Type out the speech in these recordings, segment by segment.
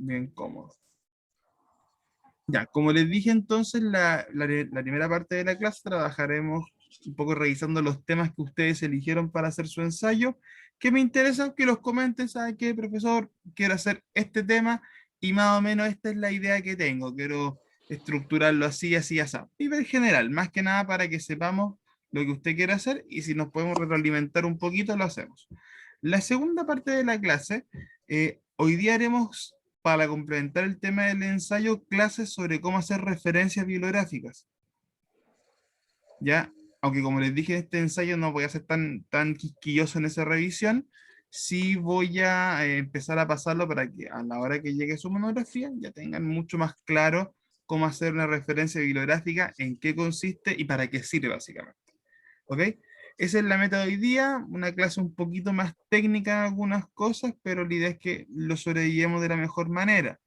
bien cómodo. Ya, como les dije entonces, la primera parte de la clase trabajaremos un poco revisando los temas que ustedes eligieron para hacer su ensayo. Que me interesa que los comenten, ¿sabe qué, profesor? Quiero hacer este tema y más o menos esta es la idea que tengo. Quiero estructurarlo así, así, así. Nivel general, más que nada para que sepamos lo que usted quiere hacer y si nos podemos retroalimentar un poquito, lo hacemos. La segunda parte de la clase, hoy día haremos, para complementar el tema del ensayo, clases sobre cómo hacer referencias bibliográficas. ¿Ya? Aunque como les dije, este ensayo no voy a ser tan quisquilloso en esa revisión, sí voy a empezar a pasarlo para que a la hora que llegue su monografía ya tengan mucho más claro cómo hacer una referencia bibliográfica, en qué consiste y para qué sirve básicamente. ¿Ok? Esa es la meta de hoy día, una clase un poquito más técnica en algunas cosas, pero la idea es que lo sobrellevemos de la mejor manera.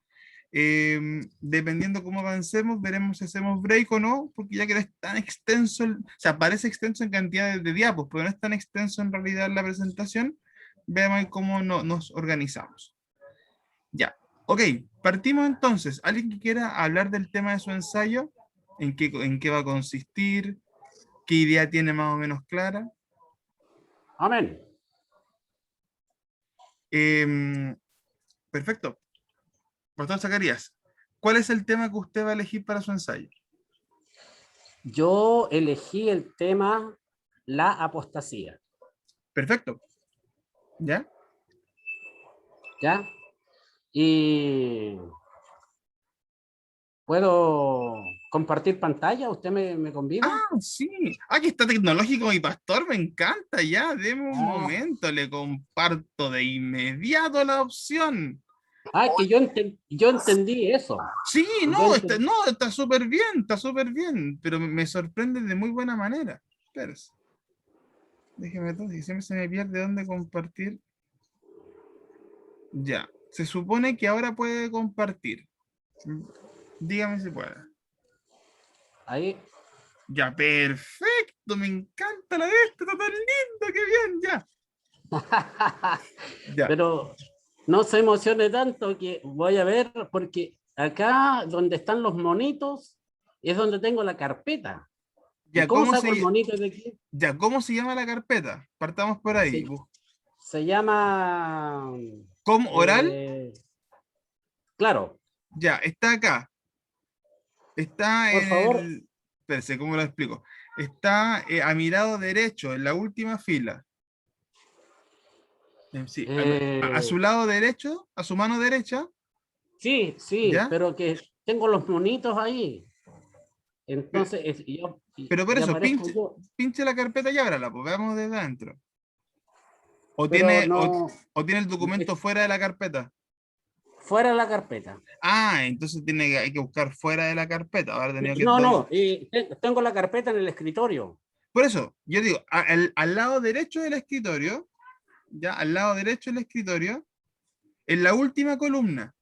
Dependiendo cómo avancemos, veremos si hacemos break o no, porque ya que no es tan extenso, o sea, parece extenso en cantidad de diapos, pero no es tan extenso en realidad la presentación, veamos cómo nos organizamos. Ya, ok, partimos entonces. ¿Alguien que quiera hablar del tema de su ensayo? ¿En qué va a consistir? ¿Qué idea tiene más o menos clara? Amén. Em, Perfecto. Pastor Zacarías, ¿cuál es el tema que usted va a elegir para su ensayo? Yo elegí el tema la apostasía. Perfecto. ¿Ya? ¿Ya? Y ¿puedo compartir pantalla? ¿Usted me convida? Ah, sí. Aquí está tecnológico mi pastor, me encanta. Ya, deme un Ah, momento, le comparto de inmediato la opción. que yo entendí eso. Sí, Yo no, está, enten- no, está súper bien, pero me sorprende de muy buena manera. Espérese, déjeme todo, si siempre se me pierde dónde compartir. Ya, se supone que ahora puede compartir. Dígame si puede. Ahí. Ya, perfecto, me encanta la de este, está tan lindo, qué bien, ya. Ya, Pero no se emocione tanto que voy a ver, porque acá donde están los monitos es donde tengo la carpeta. ¿Y ya, cómo saco el monito de aquí? ¿cómo se llama la carpeta? Partamos por ahí. Se, se llama, ¿Com oral? eh, claro, Ya, está acá. Está por en favor. el... Espérese, ¿cómo lo explico? Está a mi lado derecho, en la última fila. Sí, a eh, su lado derecho, a su mano derecha, sí, sí, ¿ya? pero que tengo los monitos ahí. Pe- Entonces, Pero por y eso, aparezco yo, pinche la carpeta y ábrala, pues veamos desde adentro. O pero tiene, o, no, o tiene el documento es fuera de la carpeta. fuera de la carpeta. Ah, entonces hay que buscar fuera de la carpeta. Ahora he tenido que No, no, y tengo la carpeta en el escritorio. Por eso, yo digo, al lado derecho del escritorio, ya, al lado derecho del escritorio, en la última columna.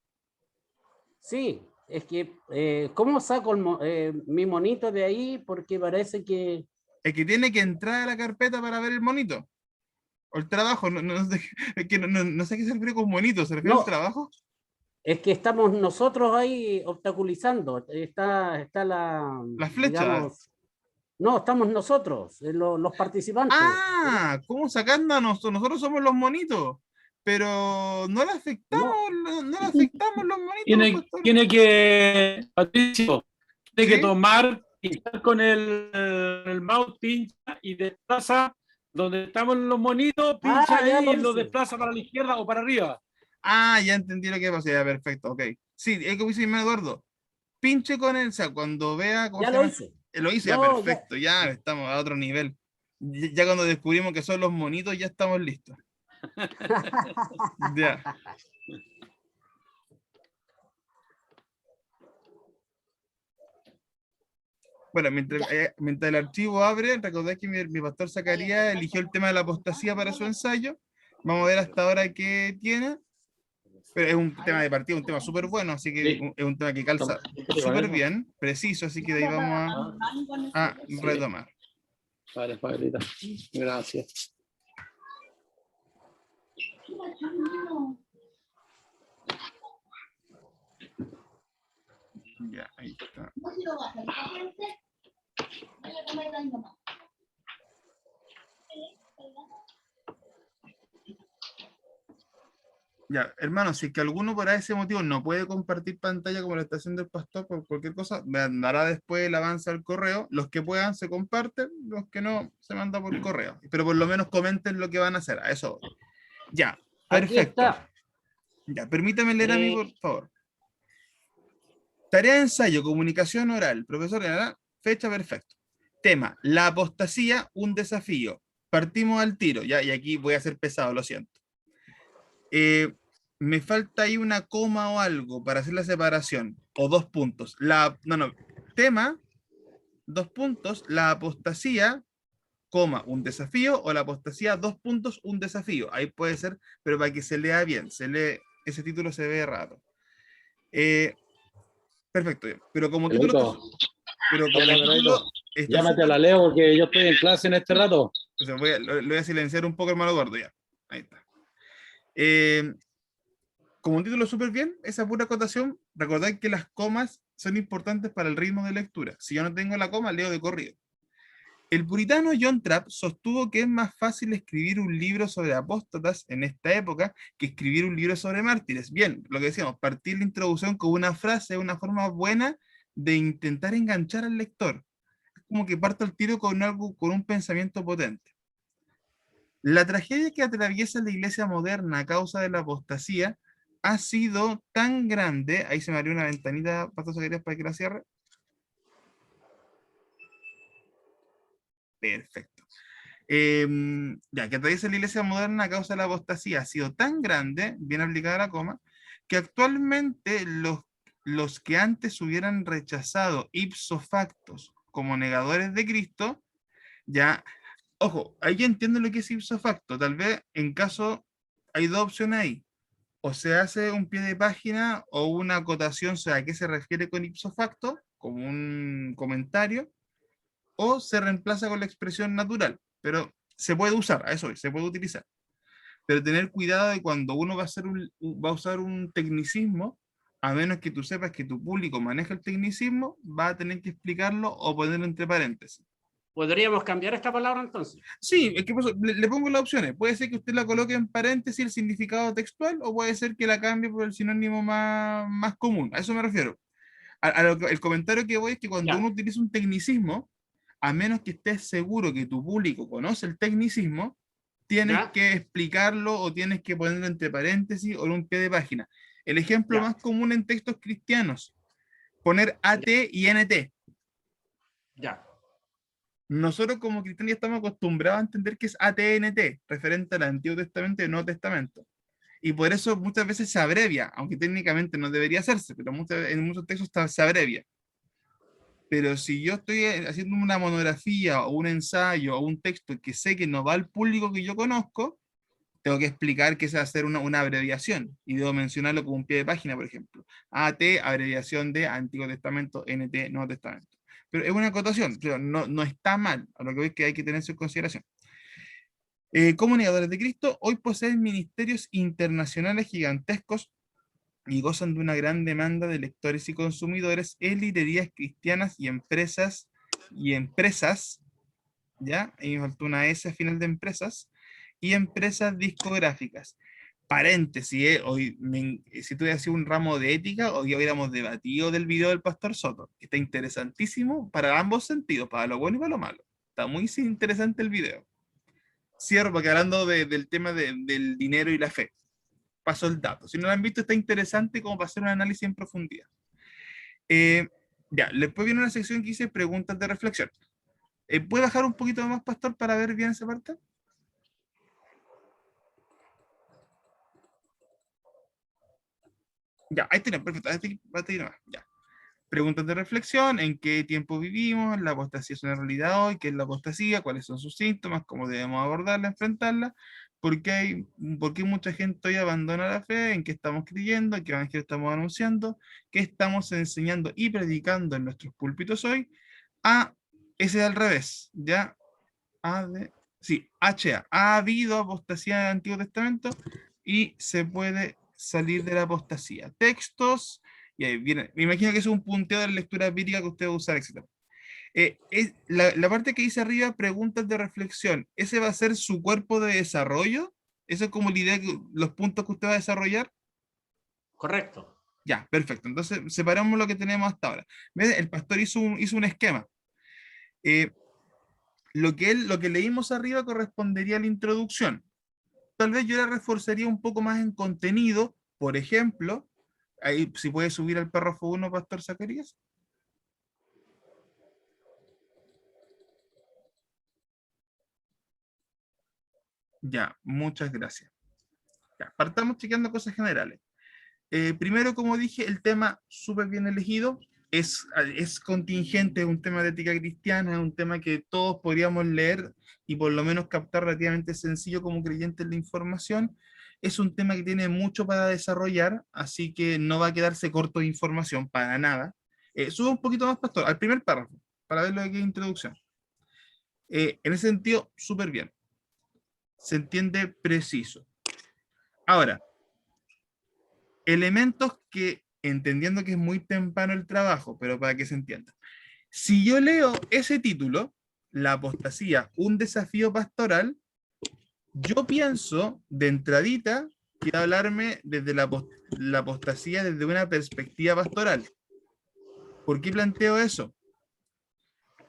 Sí, es que, ¿cómo saco mi monito de ahí? Porque parece que, El que tiene que entrar a la carpeta para ver el monito. O el trabajo, no sé, es que no sé qué se refiere con monito, ¿se refiere al no, trabajo? es que estamos nosotros ahí obstaculizando. Está La flecha. digamos, no, estamos nosotros, los participantes. Ah, ¿cómo sacando a nosotros? Nosotros somos los monitos. Pero no le afectamos, No, no le afectamos los monitos, pastor. Patricio, tiene que ¿Sí? tomar, pinchar con el mouse, pincha y desplaza donde estamos los monitos, pincha ya ahí lo y lo hice. desplaza para la izquierda o para arriba. Ah, ya entendí lo que pasa, ya, perfecto, ok. Sí, es como dice Eduardo, pinche con él, o sea, cuando vea, ¿cómo Ya se lo llama? hice. Lo hice, ya No, ya. perfecto, ya estamos a otro nivel. Ya cuando descubrimos que son los monitos, ya estamos listos. Ya. Bueno, mientras el archivo abre, recordad que mi pastor Zacarías eligió el tema de la apostasía para su ensayo. Vamos a ver hasta ahora qué tiene. Pero es un tema de partida, un tema súper bueno, así que Sí, es un tema que calza con súper eso. bien, preciso, así que de ahí vamos a Sí, retomar. vale, Pablita. Gracias. Ya, ahí está. Ya, hermano, si es que alguno por ese motivo no puede compartir pantalla como lo está haciendo el pastor por cualquier cosa, me mandará después el avance al correo. Los que puedan se comparten, los que no se manda por correo. Pero por lo menos comenten lo que van a hacer. A eso voy. Ya, Aquí perfecto. está. Ya, permítame leer a mí, Eh, por favor. Tarea de ensayo, comunicación oral. Profesor, ¿verdad? Fecha, perfecto. Tema, la apostasía, un desafío. Partimos al tiro, ya, y aquí voy a ser pesado, lo siento. Me falta ahí una coma o algo para hacer la separación, o 2 puntos. Tema, 2 puntos, la apostasía, coma, un desafío, o la apostasía, 2 puntos, un desafío. Ahí puede ser, pero para que se lea bien, ese título se ve raro. Perfecto, pero como título, Pedrito, pero como hola, título Pedrito. está Llámate a súper. la Leo porque yo estoy en clase en este rato. O sea, lo voy a silenciar un poco, hermano Eduardo, ya. Ahí está. Eh, como un título súper bien, esa pura acotación, recordad que las comas son importantes para el ritmo de lectura. Si yo no tengo la coma, leo de corrido. El puritano John Trapp sostuvo que es más fácil escribir un libro sobre apóstatas en esta época que escribir un libro sobre mártires. Bien, lo que decíamos, partir la introducción con una frase, una forma buena de intentar enganchar al lector. Es como que parto el tiro con algo, con un pensamiento potente. La tragedia que atraviesa la iglesia moderna a causa de la apostasía ha sido tan grande, ahí se me abrió una ventanita, Pastor Zacarías, para que la cierre. Perfecto. Ya, que atraviesa la iglesia moderna a causa de la apostasía ha sido tan grande, bien aplicada la coma, que actualmente los que antes hubieran rechazado ipso factos como negadores de Cristo, ya, ojo, ahí entiendo lo que es ipso facto, tal vez en caso, hay 2 opciones ahí, o se hace un pie de página o una acotación sobre a qué se refiere con ipso facto, como un comentario, o se reemplaza con la expresión natural, pero se puede usar, a eso se puede utilizar. Pero tener cuidado de cuando uno va a usar un tecnicismo, a menos que tú sepas que tu público maneja el tecnicismo, va a tener que explicarlo o ponerlo entre paréntesis. ¿Podríamos cambiar esta palabra entonces? Sí, es que le pongo las opciones. Puede ser que usted la coloque en paréntesis el significado textual o puede ser que la cambie por el sinónimo más común. A eso me refiero. El comentario que voy es que cuando Ya, uno utiliza un tecnicismo, a menos que estés seguro que tu público conoce el tecnicismo, tienes ya, que explicarlo o tienes que ponerlo entre paréntesis o en un pie de página. El ejemplo ya, más común en textos cristianos, poner AT y NT. ya. Nosotros como cristianos ya estamos acostumbrados a entender que es ATNT, referente al Antiguo Testamento y el Nuevo Testamento. Y por eso muchas veces se abrevia, aunque técnicamente no debería hacerse, pero en muchos textos se abrevia. Pero si yo estoy haciendo una monografía o un ensayo o un texto que sé que no va al público que yo conozco, tengo que explicar que se va a hacer una abreviación y debo mencionarlo como un pie de página, por ejemplo. AT, abreviación de Antiguo Testamento, NT, Nuevo Testamento. Pero es una acotación, pero no está mal, a lo que veis que hay que tener en consideración. Comunicadores de Cristo hoy poseen ministerios internacionales gigantescos y gozan de una gran demanda de lectores y consumidores en librerías cristianas y empresas, ¿ya? Ahí me faltó una S al final de empresas, y empresas discográficas. Paréntesis, hoy si tuviera sido un ramo de ética, hoy hubiéramos debatido del video del Pastor Soto, que está interesantísimo para ambos sentidos, para lo bueno y para lo malo. Está muy interesante el video. Cierro, porque hablando del tema del dinero y la fe. Paso el dato. Si no lo han visto, está interesante como para hacer un análisis en profundidad. Eh, ya, después viene una sección que dice preguntas de reflexión. ¿Puede bajar un poquito más, Pastor, para ver bien esa parte? Ya, ahí tenemos, perfecto. Ahí nomás, ya. Preguntas de reflexión, ¿en qué tiempo vivimos? ¿La apostasía es una realidad hoy? ¿Qué es la apostasía? ¿Cuáles son sus síntomas? ¿Cómo debemos abordarla, enfrentarla? ¿Por qué mucha gente hoy abandona la fe? ¿En qué estamos creyendo? ¿En qué evangelio estamos anunciando? ¿Qué estamos enseñando y predicando en nuestros púlpitos hoy? Ese es al revés, ¿ya? Sí, HA. Ha habido apostasía en el Antiguo Testamento y se puede salir de la apostasía. Textos Y ahí viene, me imagino que eso es un punteo de la lectura bíblica que usted va a usar, etc. La parte que dice arriba, preguntas de reflexión, ¿ese va a ser su cuerpo de desarrollo? ¿Eso es como la idea, los puntos que usted va a desarrollar? Correcto. Ya, perfecto. Entonces, separamos lo que tenemos hasta ahora. ¿Ves? El pastor hizo un esquema. Eh, lo que leímos arriba correspondería a la introducción. Tal vez yo la reforzaría un poco más en contenido. Por ejemplo, ahí si puede subir al párrafo 1, Pastor Zacarías. Ya, muchas gracias. Ya, partamos chequeando cosas generales. Primero, como dije, el tema súper bien elegido, es contingente, es un tema de ética cristiana, es un tema que todos podríamos leer y por lo menos captar relativamente sencillo como creyentes la información. Es un tema que tiene mucho para desarrollar, así que no va a quedarse corto de información para nada. Sube un poquito más, Pastor, al primer párrafo, para ver lo que es introducción. En ese sentido, súper bien. Se entiende preciso. Ahora, elementos que, entendiendo que es muy temprano el trabajo, pero para que se entienda. Si yo leo ese título, La apostasía, un desafío pastoral, yo pienso de entradita que va a hablarme desde la apostasía desde una perspectiva pastoral. ¿Por qué planteo eso?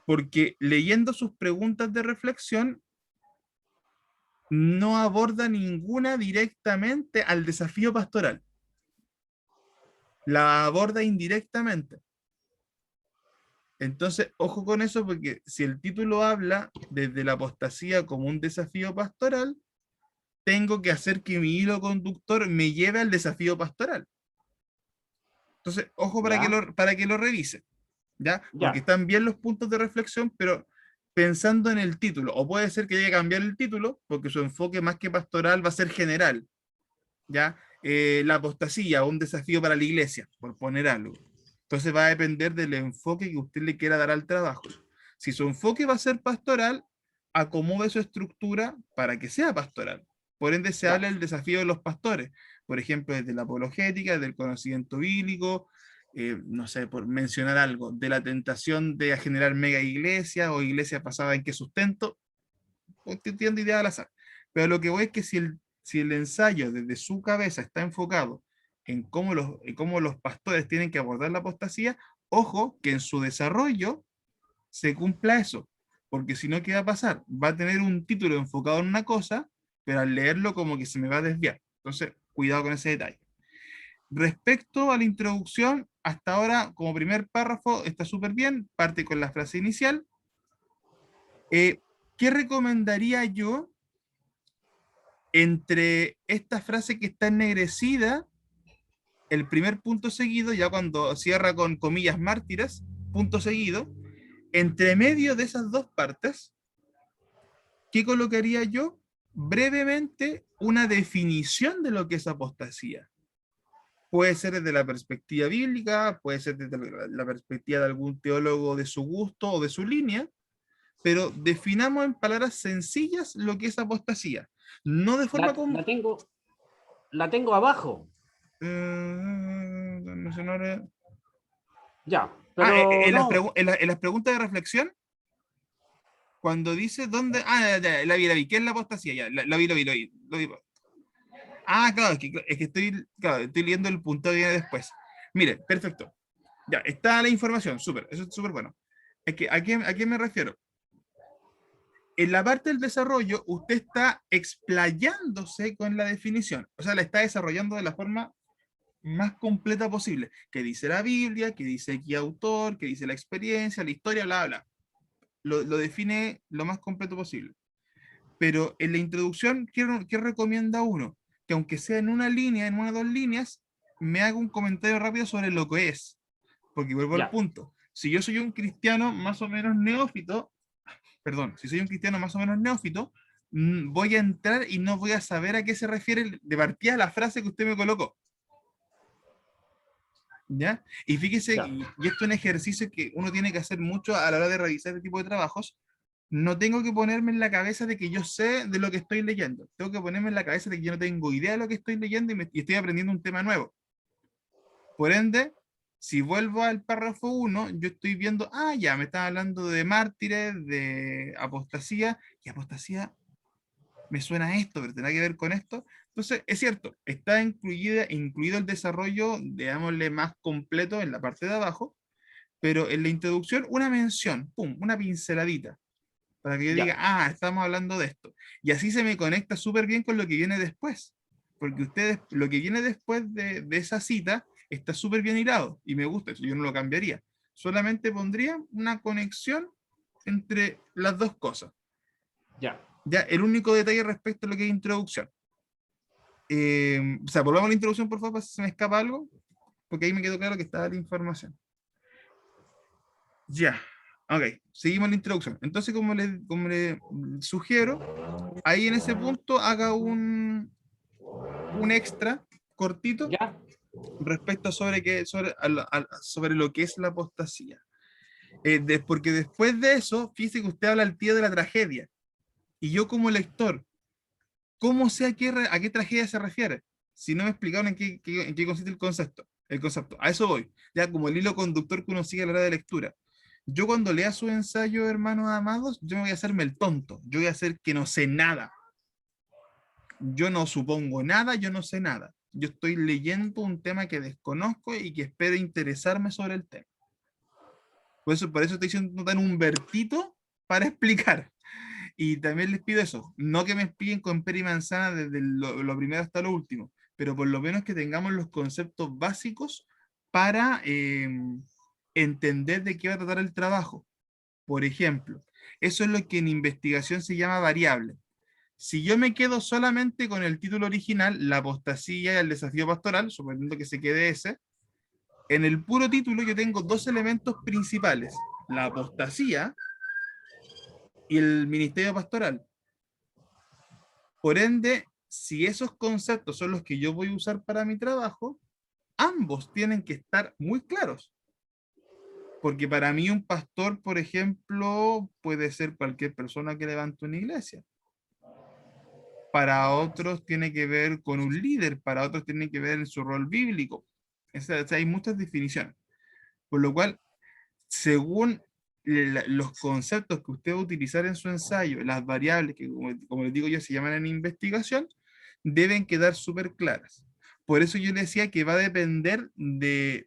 Porque leyendo sus preguntas de reflexión, no aborda ninguna directamente al desafío pastoral. La aborda indirectamente. Entonces, ojo con eso, porque si el título habla desde la apostasía como un desafío pastoral, tengo que hacer que mi hilo conductor me lleve al desafío pastoral. Entonces, ojo para que lo revise, ¿ya? Porque Ya. están bien los puntos de reflexión, pero pensando en el título, o puede ser que llegue a cambiar el título, porque su enfoque más que pastoral va a ser general, ¿ya? La apostasía, un desafío para la iglesia, por poner algo. Entonces va a depender del enfoque que usted le quiera dar al trabajo. Si su enfoque va a ser pastoral, acomode su estructura para que sea pastoral. Por ende, se habla Ya. del desafío de los pastores, por ejemplo, desde la apologética, del conocimiento bíblico, no sé, por mencionar algo, de la tentación de generar mega iglesia o iglesia pasada en que sustento, entiendo idea al azar. Pero lo que voy es que si el ensayo desde su cabeza está enfocado en cómo los pastores tienen que abordar la apostasía, ojo que en su desarrollo se cumpla eso, porque si no, ¿qué va a pasar? Va a tener un título enfocado en una cosa, pero al leerlo como que se me va a desviar. Entonces, cuidado con ese detalle. Respecto a la introducción, hasta ahora, como primer párrafo, está súper bien, parte con la frase inicial. ¿Qué recomendaría yo entre esta frase que está ennegrecida, el primer punto seguido, ya cuando cierra con comillas mártires, punto seguido, entre medio de esas dos partes, ¿qué colocaría yo? Brevemente, una definición de lo que es apostasía. Puede ser desde la perspectiva bíblica, puede ser desde la perspectiva de algún teólogo de su gusto o de su línea, pero definamos en palabras sencillas lo que es apostasía. No de forma como... La tengo abajo. Ya, pero no. En las preguntas de reflexión, cuando dice dónde. Ah, ya, la vi. ¿Qué es la apostasía? Ya, la vi. Ah, claro, es que estoy leyendo el punto que viene después. Mire, perfecto. Ya, está la información, súper, eso es súper bueno. Es que, ¿a qué me refiero? En la parte del desarrollo, usted está explayándose con la definición, o sea, la está desarrollando de la forma más completa posible. ¿Qué dice la Biblia? ¿Qué dice aquí autor? ¿Qué dice la experiencia? La historia, bla, bla. Lo define lo más completo posible. Pero en la introducción, ¿qué recomienda uno? Que aunque sea en una línea, en una o dos líneas, me haga un comentario rápido sobre lo que es. Porque vuelvo al Ya. punto. Si yo soy un cristiano más o menos neófito, si soy un cristiano más o menos neófito, voy a entrar y no voy a saber a qué se refiere de partida la frase que usted me colocó. ¿Ya? Y fíjese, Ya. y esto es un ejercicio que uno tiene que hacer mucho a la hora de revisar este tipo de trabajos. No tengo que ponerme en la cabeza de que yo sé de lo que estoy leyendo. Tengo que ponerme en la cabeza de que yo no tengo idea de lo que estoy leyendo y estoy aprendiendo un tema nuevo. Por ende, Si vuelvo al párrafo 1, yo estoy viendo, ya, me están hablando de mártires, de apostasía, y apostasía me suena a esto, pero tendrá que ver con esto. Entonces, es cierto, está incluido el desarrollo, digámosle, más completo en la parte de abajo, pero en la introducción una mención, pum, una pinceladita, para que yo Ya. diga, estamos hablando de esto. Y así se me conecta súper bien con lo que viene después, porque ustedes, lo que viene después de esa cita está súper bien hilado, y me gusta eso, yo no lo cambiaría. Solamente pondría una conexión entre las dos cosas. Ya. Ya, el único detalle respecto a lo que es introducción. O sea, volvamos a la introducción, por favor, para si se me escapa algo, porque ahí me quedó claro que estaba la información. Ya, ok, seguimos la introducción. Entonces, como le sugiero, ahí en ese punto haga un extra cortito Ya. respecto sobre lo que es la apostasía. Porque después de eso, fíjese que usted habla al tío de la tragedia. Y yo como lector, ¿cómo sé a qué tragedia se refiere? Si no me explicaron en qué consiste el concepto. A eso voy. Ya como el hilo conductor que uno sigue a la hora de lectura. Yo cuando lea su ensayo, hermanos amados, yo me voy a hacerme el tonto. Yo voy a hacer que no sé nada. Yo no supongo nada, yo no sé nada. Yo estoy leyendo un tema que desconozco y que espero interesarme sobre el tema. Por eso estoy siendo tan Humbertito para explicar. Y también les pido eso, no que me expliquen con pera y manzana desde lo primero hasta lo último, pero por lo menos que tengamos los conceptos básicos para entender de qué va a tratar el trabajo. Por ejemplo, eso es lo que en investigación se llama variable. Si yo me quedo solamente con el título original, la apostasía y el desafío pastoral, suponiendo que se quede ese, en el puro título yo tengo dos elementos principales, la apostasía y el ministerio pastoral. Por ende, si esos conceptos son los que yo voy a usar para mi trabajo, ambos tienen que estar muy claros. Porque para mí un pastor, por ejemplo, puede ser cualquier persona que levante una iglesia. Para otros tiene que ver con un líder, para otros tiene que ver en su rol bíblico. O sea, hay muchas definiciones. Por lo cual, según los conceptos que usted va a utilizar en su ensayo, las variables que, como les digo yo, se llaman en investigación, deben quedar súper claras. Por eso yo le decía que va a depender del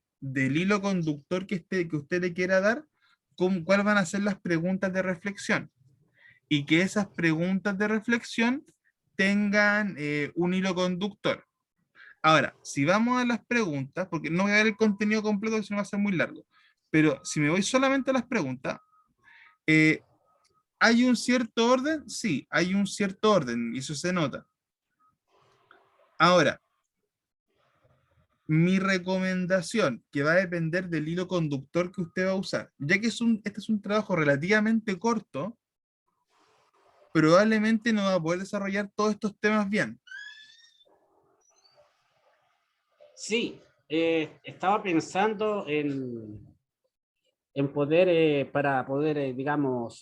hilo conductor que usted le quiera dar, cuáles van a ser las preguntas de reflexión. Y que esas preguntas de reflexión tengan un hilo conductor. Ahora, si vamos a las preguntas, porque no voy a ver el contenido completo, porque si no va a ser muy largo, pero si me voy solamente a las preguntas, ¿hay un cierto orden? Sí, hay un cierto orden, y eso se nota. Ahora, mi recomendación, que va a depender del hilo conductor que usted va a usar, ya que este es un trabajo relativamente corto, probablemente no va a poder desarrollar todos estos temas bien. Sí, estaba pensando en poder, para poder, digamos,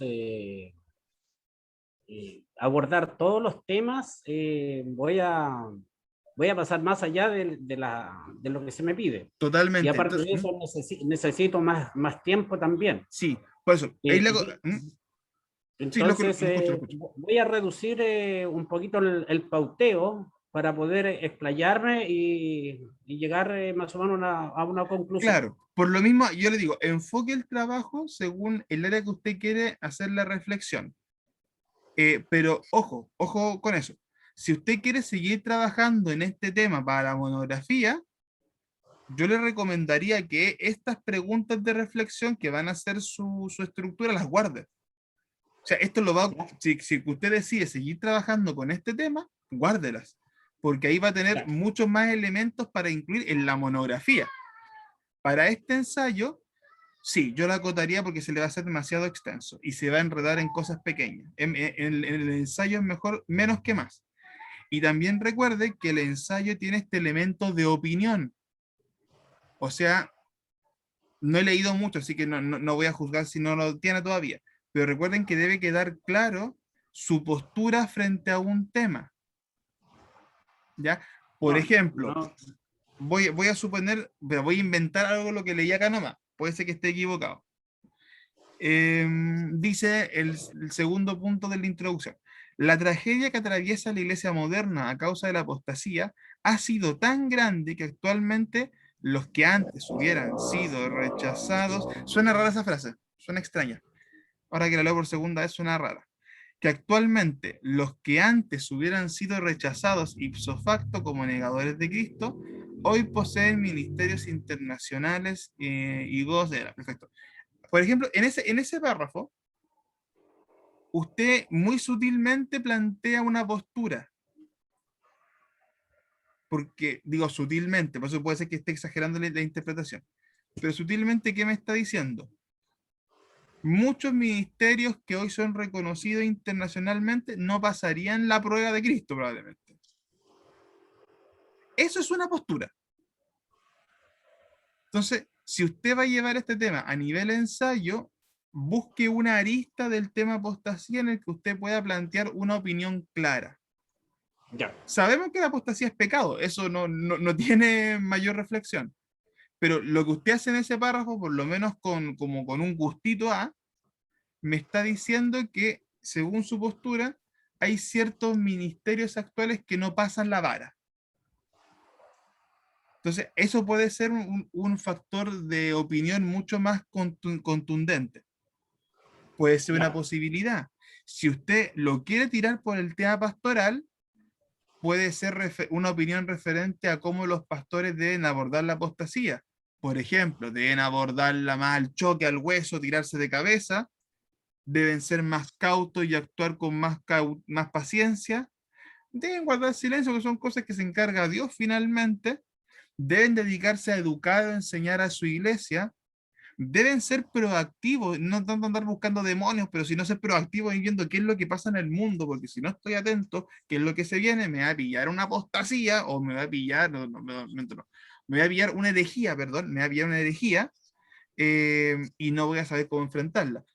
abordar todos los temas, voy a pasar más allá de lo que se me pide. Y Totalmente. aparte Entonces, de eso, necesito más tiempo también. sí, por eso. Ahí Eh, sí, entonces, lo escucho. voy a reducir un poquito el pauteo para poder explayarme y llegar más o menos a una conclusión. Claro, por lo mismo, yo le digo, enfoque el trabajo según el área que usted quiere hacer la reflexión. Pero ojo con eso. Si usted quiere seguir trabajando en este tema para la monografía, yo le recomendaría que estas preguntas de reflexión que van a ser su estructura las guarde. O sea, esto lo va, si usted decide seguir trabajando con este tema, guárdelas, porque ahí va a tener muchos más elementos para incluir en la monografía. Para este ensayo, sí, yo la acotaría porque se le va a hacer demasiado extenso y se va a enredar en cosas pequeñas. En el ensayo es mejor menos que más. Y también recuerde que el ensayo tiene este elemento de opinión. O sea, no he leído mucho, así que no voy a juzgar si no lo tiene todavía. Pero recuerden que debe quedar claro su postura frente a un tema. ¿Ya? Por No, ejemplo, no. voy a suponer, voy a inventar algo lo que leí acá nomás, puede ser que esté equivocado. Dice el segundo punto de la introducción. La tragedia que atraviesa la iglesia moderna a causa de la apostasía ha sido tan grande que actualmente los que antes hubieran sido rechazados, suena rara esa frase, suena extraña. Ahora que la leo por segunda vez suena rara. Que actualmente los que antes hubieran sido rechazados ipso facto como negadores de Cristo, hoy poseen ministerios internacionales y gozan. Perfecto. Por ejemplo, en ese párrafo, usted muy sutilmente plantea una postura. Porque, digo sutilmente, por eso puede ser que esté exagerando la interpretación. Pero sutilmente, ¿qué me está diciendo? Muchos ministerios que hoy son reconocidos internacionalmente no pasarían la prueba de Cristo, probablemente. Eso es una postura. Entonces, si usted va a llevar este tema a nivel ensayo, busque una arista del tema apostasía en el que usted pueda plantear una opinión clara. Ya. Sabemos que la apostasía es pecado, eso no tiene mayor reflexión. Pero lo que usted hace en ese párrafo, por lo menos como con un gustito A, me está diciendo que, según su postura, hay ciertos ministerios actuales que no pasan la vara. Entonces, eso puede ser un factor de opinión mucho más contundente. Puede ser una posibilidad. Si usted lo quiere tirar por el tema pastoral, puede ser una opinión referente a cómo los pastores deben abordar la apostasía. Por ejemplo, deben abordarla más al choque, al hueso, tirarse de cabeza, deben ser más cautos y actuar con más paciencia, deben guardar silencio, que son cosas que se encarga Dios finalmente, deben dedicarse a educar o enseñar a su iglesia, deben ser proactivos, no tanto andar buscando demonios, pero sino ser proactivos y viendo qué es lo que pasa en el mundo, porque si no estoy atento, qué es lo que se viene, me va a pillar una apostasía o me va a pillar, me va a pillar una herejía, perdón, me va a pillar una herejía y no voy a saber cómo enfrentarla.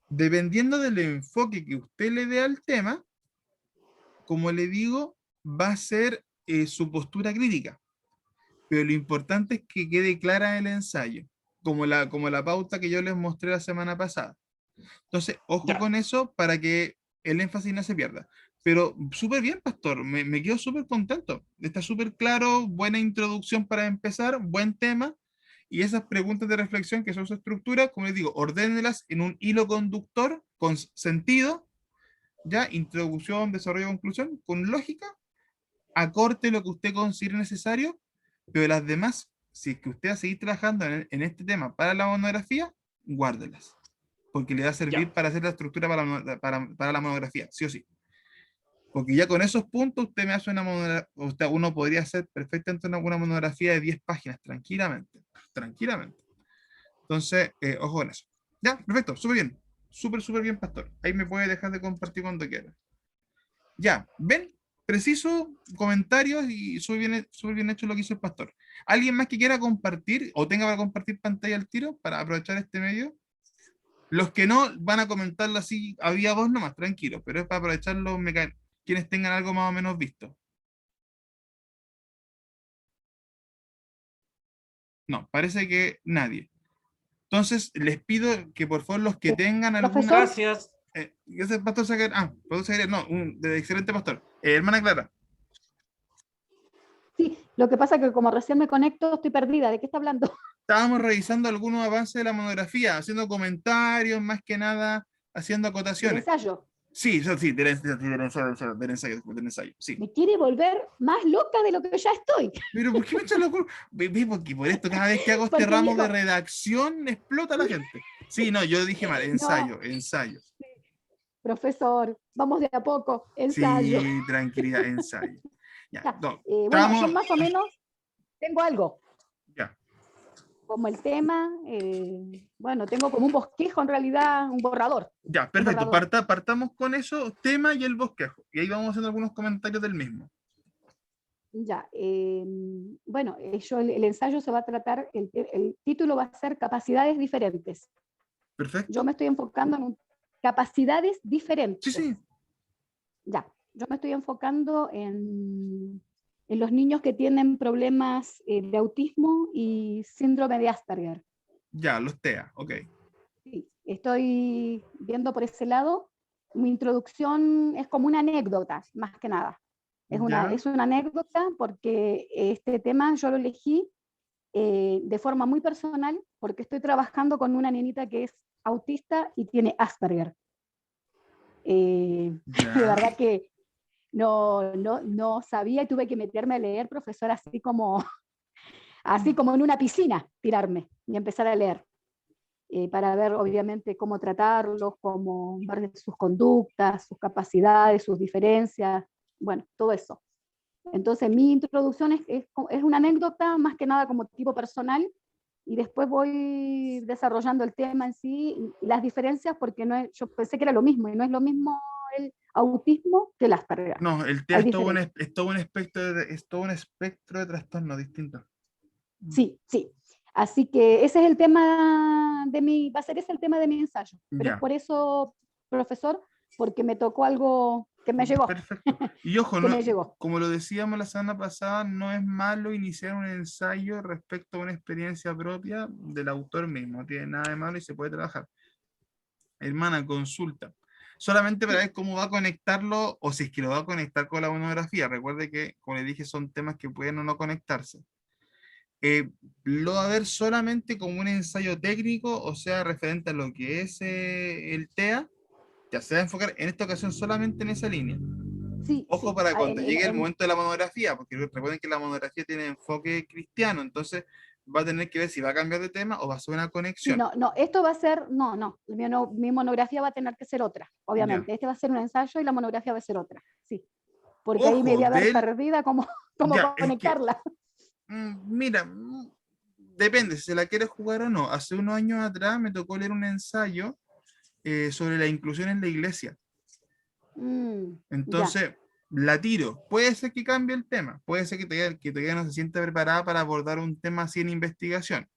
Dependiendo del enfoque que usted le dé al tema, como le digo, va a ser su postura crítica. Pero lo importante es que quede clara en el ensayo, como la pauta que yo les mostré la semana pasada. Entonces, ojo con eso para que el énfasis no se pierda. Pero súper bien, pastor, me quedo súper contento. Está súper claro, buena introducción para empezar, buen tema. Y esas preguntas de reflexión que son su estructura, como les digo, ordénelas en un hilo conductor con sentido, ya, introducción, desarrollo, conclusión, con lógica, acorte lo que usted considere necesario, pero las demás, si es que usted va a seguir trabajando en este tema para la monografía, guárdelas, porque le va a servir para hacer la estructura para la monografía, sí o sí. Porque ya con esos puntos usted me hace una monografía, uno podría hacer perfectamente una monografía de 10 páginas, tranquilamente, tranquilamente. Entonces, ojo con eso. Ya, perfecto, súper bien. Súper bien, pastor. Ahí me puede dejar de compartir cuando quiera. Ya, ven, preciso, comentarios y súper bien hecho lo que hizo el pastor. ¿Alguien más que quiera compartir o tenga para compartir pantalla al tiro para aprovechar este medio? Los que no van a comentarlo así, había voz nomás, tranquilo, pero es para aprovechar quienes tengan algo más o menos visto. No, parece que nadie. Entonces, les pido que por favor los que tengan alguna... Gracias. Gracias, pastor Zacarías. Pastor Zacarías, no, excelente pastor. Hermana Clara. Sí, lo que pasa es que como recién me conecto, estoy perdida. ¿De qué está hablando? Estábamos revisando algunos avances de la monografía, haciendo comentarios, más que nada, haciendo ¿El acotaciones. ensayo? Sí, del ensayo, sí. Me quiere volver más loca de lo que ya estoy. Pero ¿por qué me echan la culpa? Porque por esto, cada vez que hago este Porque ramo dijo- de redacción, explota la gente. Sí, no, yo dije mal, ensayo. Profesor, vamos de a poco, ensayo. Sí, tranquilidad, ensayo. Ya, Ya, no, bueno, yo más o menos tengo algo. Ya. Como el tema, bueno, tengo como un bosquejo en realidad, un borrador. Ya, perfecto. Partamos con eso, tema y el bosquejo. Y ahí vamos haciendo algunos comentarios del mismo. Ya, bueno, el ensayo se va a tratar, el título va a ser Capacidades Diferentes. Perfecto. Yo me estoy enfocando en capacidades diferentes. Sí. Ya, yo me estoy enfocando en en los niños que tienen problemas de autismo y síndrome de Asperger. Ya, los TEA, ok. Sí, estoy viendo por ese lado. Mi introducción es como una anécdota, más que nada. Ya, Es una anécdota porque este tema yo lo elegí de forma muy personal porque estoy trabajando con una nenita que es autista y tiene Asperger. De ya, verdad que no sabía y tuve que meterme a leer, profesor, así como en una piscina, tirarme y empezar a leer. Para ver obviamente cómo tratarlos, cómo ver sus conductas, sus capacidades, sus diferencias, bueno, todo eso. Entonces mi introducción es una anécdota más que nada como tipo personal y después voy desarrollando el tema en sí y las diferencias porque yo pensé que era lo mismo y no es lo mismo el autismo que el Asperger. no, el TEA Hay es todo un, diferencias. es todo un espectro es todo un espectro de trastornos distintos. Sí, sí. Así que ese es el tema va a ser ese el tema de mi ensayo. Pero es Ya, por eso, profesor, porque me tocó algo que me llegó, perfecto. Y ojo, que no, me llegó. como lo decíamos la semana pasada, no es malo iniciar un ensayo respecto a una experiencia propia del autor mismo. No tiene nada de malo y se puede trabajar. Hermana, consulta. Solamente para Sí, ver cómo va a conectarlo o si es que lo va a conectar con la monografía. Recuerde que, como le dije, son temas que pueden o no conectarse. Lo va a ver solamente como un ensayo técnico, o sea, referente a lo que es el TEA, ya se va a enfocar en esta ocasión solamente en esa línea. sí, Ojo sí. para cuando llegue el momento de la monografía, porque recuerden que la monografía tiene enfoque cristiano, entonces va a tener que ver si va a cambiar de tema o va a hacer una Sí, conexión. no, esto va a ser, mi monografía va a tener que ser otra, Ya. obviamente. Este va a ser un ensayo y la monografía va a ser otra, sí. Porque ahí me Ojo, voy a ver del, perdida cómo ya, es que conectarla. Mira, depende si se la quiere jugar o no. Hace unos años atrás me tocó leer un ensayo sobre la inclusión en la iglesia. Ya, Entonces, la tiro. Puede ser que cambie el tema, puede ser que todavía no se sienta preparada para abordar un tema así en investigación,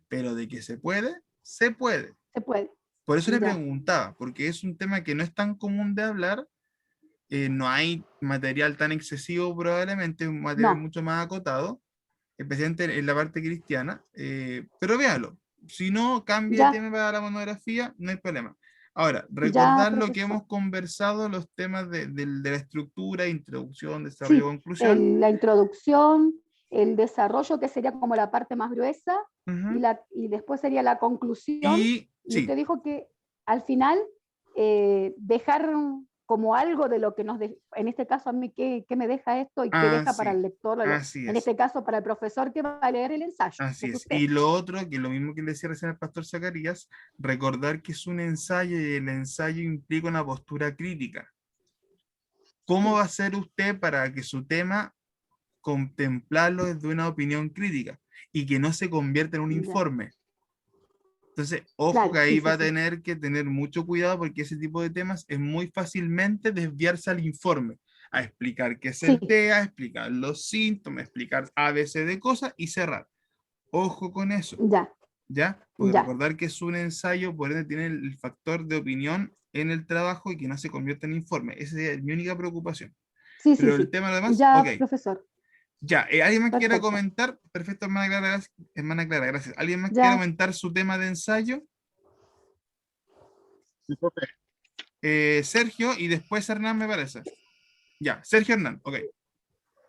pero de que se puede, se puede. se puede. Por eso le Ya, preguntaba, porque es un tema que no es tan común de hablar, no hay material tan excesivo probablemente, un material no, mucho más acotado, especialmente en la parte cristiana, pero véalo. Si no cambia de ya, tema para la monografía, no hay problema. Ahora, ya, recordar lo que profesor. hemos conversado, los temas de la estructura, introducción, desarrollo, Sí, conclusión. la introducción, el desarrollo, que sería como la parte más gruesa, Ujú. y después sería la conclusión. Y Y sí, usted dijo que al final dejar como algo de lo que en este caso a mí, ¿qué me deja esto y qué deja para así, el lector? así En es. este caso para el profesor que va a leer el ensayo, que Así es es. usted. Y lo otro, que lo mismo que le decía recién al pastor Zacarías, recordar que es un ensayo y el ensayo implica una postura crítica. ¿Cómo va Sí, a ser usted para que su tema contemplarlo desde una opinión crítica y que no se convierta en un ya, informe? Entonces, ojo que claro, sí, ahí va sí, a sí, tener que tener mucho cuidado porque ese tipo de temas es muy fácilmente desviarse al informe, a explicar qué es el sí, TEA, a explicar los síntomas, explicar ABC de cosas y cerrar. Ojo con eso, ya, ¿ya? Porque ya, recordar que es un ensayo, por ende tiene el factor de opinión en el trabajo y que no se convierta en informe. Esa es mi única preocupación. sí, sí, Pero el sí, tema además, ok. ya, profesor, Ya, ¿alguien más quiera perfecto, comentar? Perfecto, hermana Clara, hermana Clara, gracias. ¿Alguien más quiere ya, comentar su tema de ensayo? Sí, profe. Sergio y después Hernán, me parece. Ya, Sergio Hernán, ok.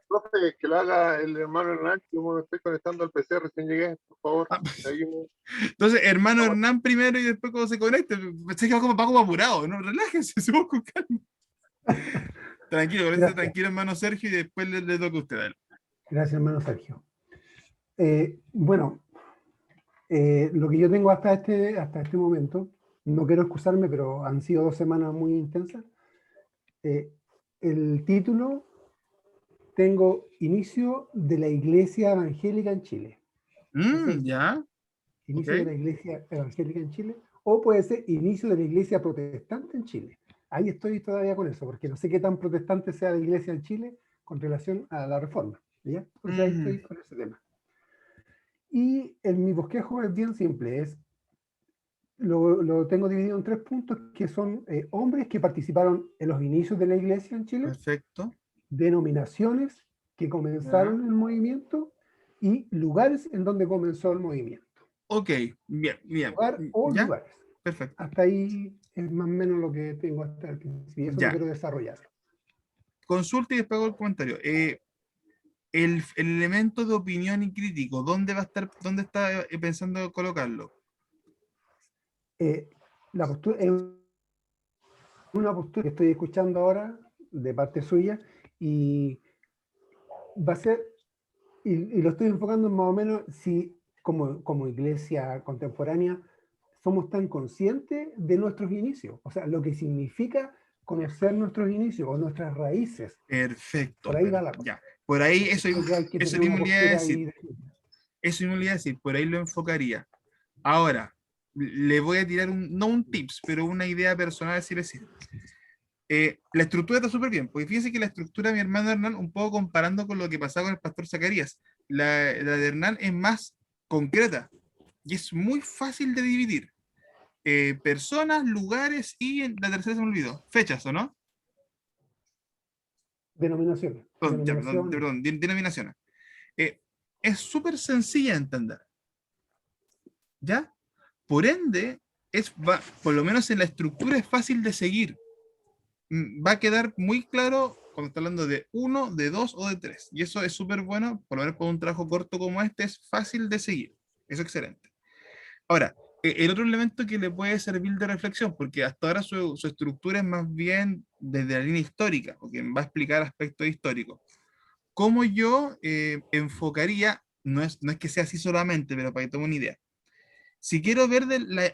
Profe, que lo haga el hermano Hernán, que yo me estoy conectando al PC, recién llegué, por favor. Ah, Seguimos. entonces, hermano Hernán primero y después cuando se conecte. Sergio va como apurado, ¿no? Relájese, se va con calma. Tranquilo, Gracias, tranquilo, hermano Sergio, y después le toca a usted. Dale. gracias hermano Sergio. Bueno, lo que yo tengo hasta este momento, no quiero excusarme, pero han sido 2 semanas muy intensas. El título, tengo inicio de la Iglesia Evangélica en Chile. Ese es Ya, ok. inicio de la Iglesia Evangélica en Chile, o puede ser inicio de la Iglesia Protestante en Chile. Ahí estoy todavía con eso, porque no sé qué tan protestante sea la Iglesia en Chile con relación a la Reforma, ¿ya? Entonces ahí estoy con ese tema. Y mi bosquejo es bien simple, lo tengo dividido en 3 puntos, que son hombres que participaron en los inicios de la Iglesia en Chile, Perfecto. denominaciones que comenzaron el movimiento y lugares en donde comenzó el movimiento. Ok, bien, bien. Lugar o ¿Ya? lugares. Perfecto. Hasta ahí es más o menos lo que tengo hasta el principio. Eso Ya. lo quiero desarrollar. Consulta y después hago el comentario. El elemento de opinión y crítico, ¿dónde va a estar, dónde está pensando colocarlo? La postura es una postura que estoy escuchando ahora de parte suya y va a ser, y lo estoy enfocando más o menos si como iglesia contemporánea somos tan conscientes de nuestros inicios, o sea, lo que significa conocer nuestros inicios o nuestras raíces. Perfecto. Por ahí va la cosa. Ya. Por ahí eso, Creo que hay que eso tener mismo una le iba a postura decir. ahí definida. Eso mismo le iba a decir, por ahí lo enfocaría. Ahora, le voy a tirar no un tips, pero una idea personal, así decir. La estructura está súper bien, porque fíjense que la estructura de mi hermano Hernán, un poco comparando con lo que pasaba con el pastor Zacarías, la de Hernán es más concreta y es muy fácil de dividir. Personas, lugares y la tercera se me olvidó, fechas, ¿o no? Denominaciones. Denominaciones. Es súper sencilla de entender. ¿Ya? Por ende, por lo menos en la estructura es fácil de seguir. Va a quedar muy claro cuando está hablando de 1, de 2 o de 3. Y eso es súper bueno, por lo menos por un trabajo corto como este, es fácil de seguir. Eso es excelente. Ahora, el otro elemento que le puede servir de reflexión, porque hasta ahora su estructura es más bien desde la línea histórica, porque va a explicar aspectos históricos. ¿Cómo yo enfocaría? No es que sea así solamente, pero para que tome una idea. Si quiero ver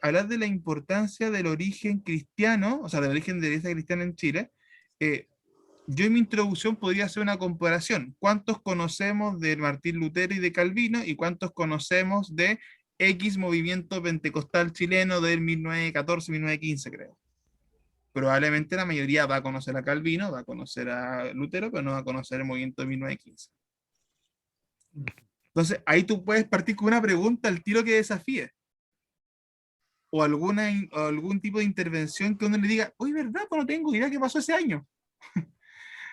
hablar de la importancia del origen cristiano, o sea, del origen de la iglesia cristiana en Chile, yo en mi introducción podría hacer una comparación. ¿Cuántos conocemos de Martín Lutero y de Calvino y cuántos conocemos de X movimiento pentecostal chileno del 1914, 1915, creo? Probablemente la mayoría va a conocer a Calvino, va a conocer a Lutero, pero no va a conocer el movimiento de 1915. Entonces, ahí tú puedes partir con una pregunta al tiro que desafíe. O algún tipo de intervención que uno le diga, oye, ¿verdad? Pues no tengo idea qué pasó ese año.